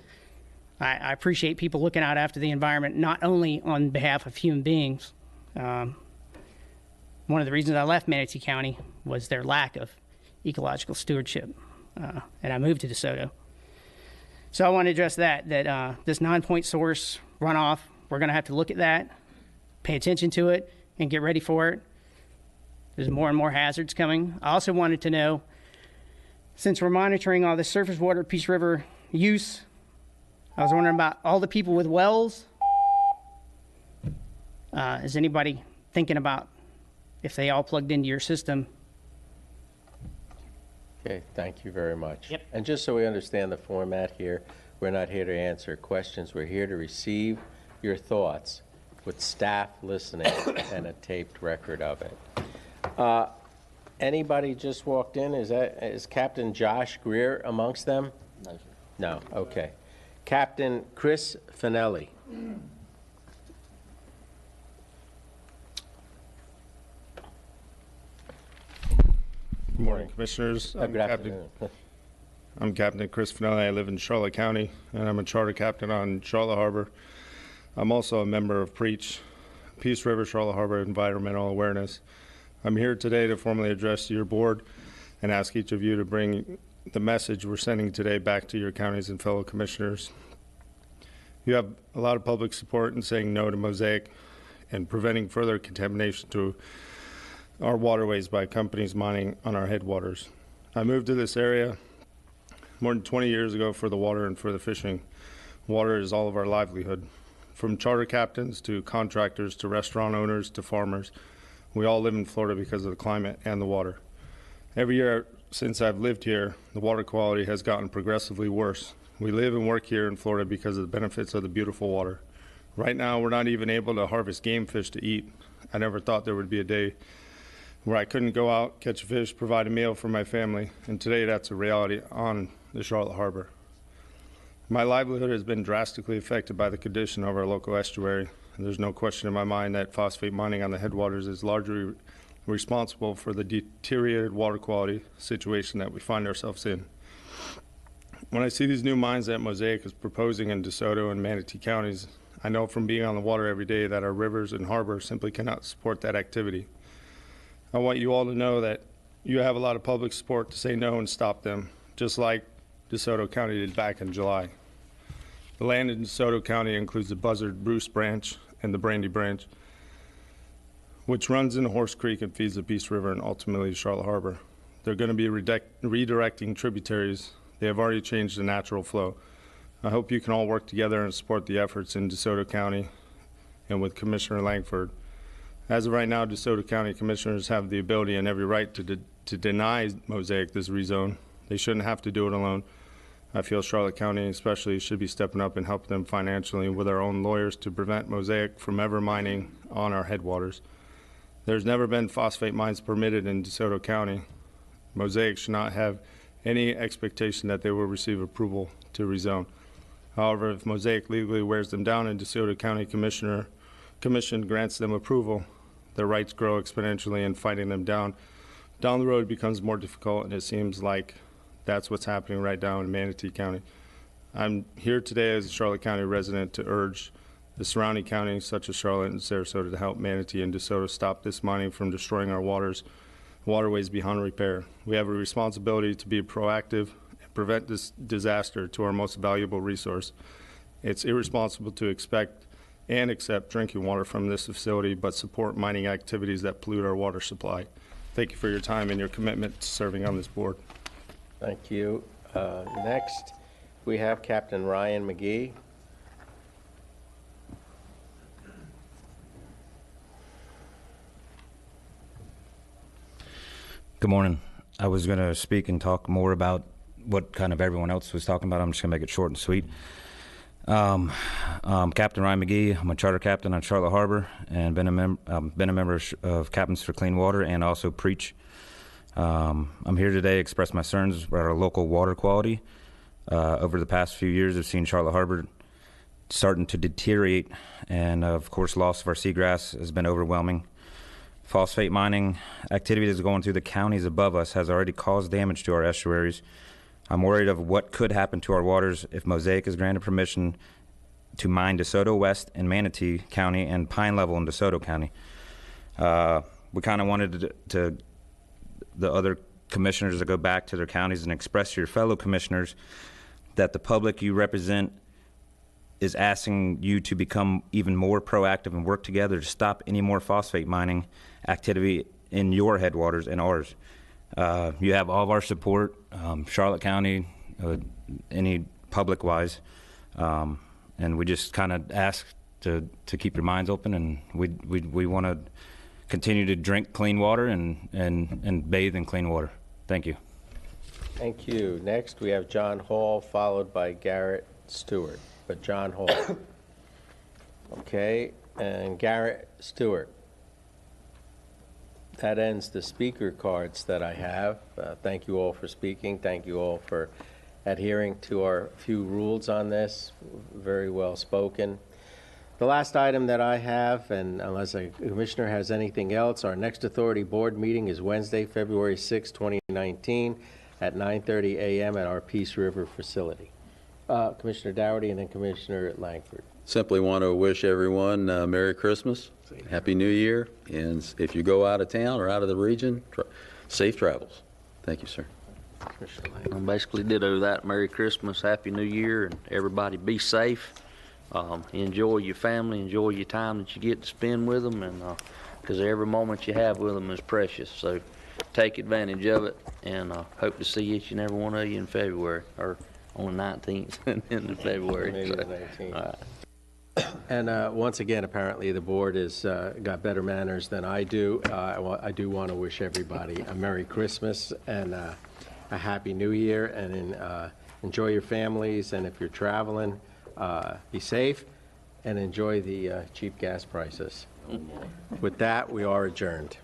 I appreciate people looking out after the environment, not only on behalf of human beings. One of the reasons I left Manatee County was their lack of ecological stewardship, and I moved to DeSoto. So I want to address that this non-point source runoff, we're going to have to look at that, pay attention to it, and get ready for it. There's more and more hazards coming. I also wanted to know, since we're monitoring all the surface water Peace River use, I was wondering about all the people with wells. Is anybody thinking about if they all plugged into your system? Okay, thank you very much. Yep. And just so we understand the format here, we're not here to answer questions. We're here to receive your thoughts with staff listening and a taped record of it. Anybody just walked in? Is Captain Josh Greer amongst them? No, sir. No, okay. Captain Chris Finelli. Good morning, Commissioners. Good afternoon. I'm Captain Chris Finelli. I live in Charlotte County, and I'm a charter captain on Charlotte Harbor. I'm also a member of PREACH, Peace River Charlotte Harbor Environmental Awareness. I'm here today to formally address your board and ask each of you to bring the message we're sending today back to your counties and fellow commissioners. You have a lot of public support in saying no to mosaic and preventing further contamination to our waterways by companies mining on our headwaters. I moved to this area more than 20 years ago for the water and for the fishing. Water is all of our livelihood. From charter captains to contractors to restaurant owners to farmers, we all live in Florida because of the climate and the water. Every year since I've lived here, the water quality has gotten progressively worse. We live and work here in Florida because of the benefits of the beautiful water. Right now, we're not even able to harvest game fish to eat. I never thought there would be a day where I couldn't go out, catch a fish, provide a meal for my family, and today that's a reality on the Charlotte Harbor. My livelihood has been drastically affected by the condition of our local estuary. There's no question in my mind that phosphate mining on the headwaters is largely responsible for the deteriorated water quality situation that we find ourselves in. When I see these new mines that Mosaic is proposing in DeSoto and Manatee counties, I know from being on the water every day that our rivers and harbors simply cannot support that activity. I want you all to know that you have a lot of public support to say no and stop them, just like DeSoto County did back in July. The land in DeSoto County includes the Buzzard Bruce Branch and the Brandy Branch, which runs into Horse Creek and feeds the Peace River and ultimately Charlotte Harbor. They're going to be redirecting tributaries. They have already changed the natural flow. I hope you can all work together and support the efforts in DeSoto County and with Commissioner Langford. As of right now, DeSoto County commissioners have the ability and every right to deny Mosaic this rezone. They shouldn't have to do it alone. I feel Charlotte County especially should be stepping up and helping them financially with our own lawyers to prevent Mosaic from ever mining on our headwaters. There's never been phosphate mines permitted in DeSoto County. Mosaic should not have any expectation that they will receive approval to rezone. However, if Mosaic legally wears them down and DeSoto County Commission grants them approval, their rights grow exponentially and fighting them down the road becomes more difficult, and it seems like that's what's happening right now in Manatee County. I'm here today as a Charlotte County resident to urge the surrounding counties such as Charlotte and Sarasota to help Manatee and DeSoto stop this mining from destroying our waterways beyond repair. We have a responsibility to be proactive and prevent this disaster to our most valuable resource. It's irresponsible to expect and accept drinking water from this facility, but support mining activities that pollute our water supply. Thank you for your time and your commitment to serving on this board. Thank you. Next, we have Captain Ryan McGee. Good morning. I was going to speak and talk more about what kind of everyone else was talking about. I'm just going to make it short and sweet. I'm Captain Ryan McGee. I'm a charter captain on Charlotte Harbor and been a member of Captains for Clean Water and also Preach. I'm here today to express my concerns about our local water quality. Over the past few years, I've seen Charlotte Harbor starting to deteriorate, and of course, loss of our seagrass has been overwhelming. Phosphate mining activity that's going through the counties above us has already caused damage to our estuaries. I'm worried of what could happen to our waters if Mosaic is granted permission to mine DeSoto West in Manatee County and Pine Level in DeSoto County. We kind of wanted to the other commissioners to go back to their counties and express to your fellow commissioners that the public you represent is asking you to become even more proactive and work together to stop any more phosphate mining activity in your headwaters and ours. You have all of our support, Charlotte County, any public-wise, and we just kind of ask to keep your minds open, and we want to continue to drink clean water and bathe in clean water. Thank you. Thank you. Next, we have John Hall, followed by Garrett Stewart. But John Hall. Okay, and Garrett Stewart. That ends the speaker cards that I have. Thank you all for speaking. Thank you all for adhering to our few rules on this. Very well spoken. The last item that I have, and unless a commissioner has anything else, our next authority board meeting is Wednesday, February 6, 2019 at 9:30 a.m. at our Peace River facility. Commissioner Doherty and then Commissioner Langford. Simply want to wish everyone Merry Christmas, Happy New Year, and if you go out of town or out of the region, safe travels. Thank you, sir. I basically ditto that. Merry Christmas, Happy New Year, and everybody be safe. Enjoy your family, enjoy your time that you get to spend with them, and because every moment you have with them is precious. So take advantage of it, and hope to see each and every one of you in February, or on the 19th in February. Maybe So, the 19th. all right. And once again, apparently the board has got better manners than I do. I do want to wish everybody a Merry Christmas and a Happy New Year, and enjoy your families, and if you're traveling, be safe and enjoy the cheap gas prices. With that, we are adjourned.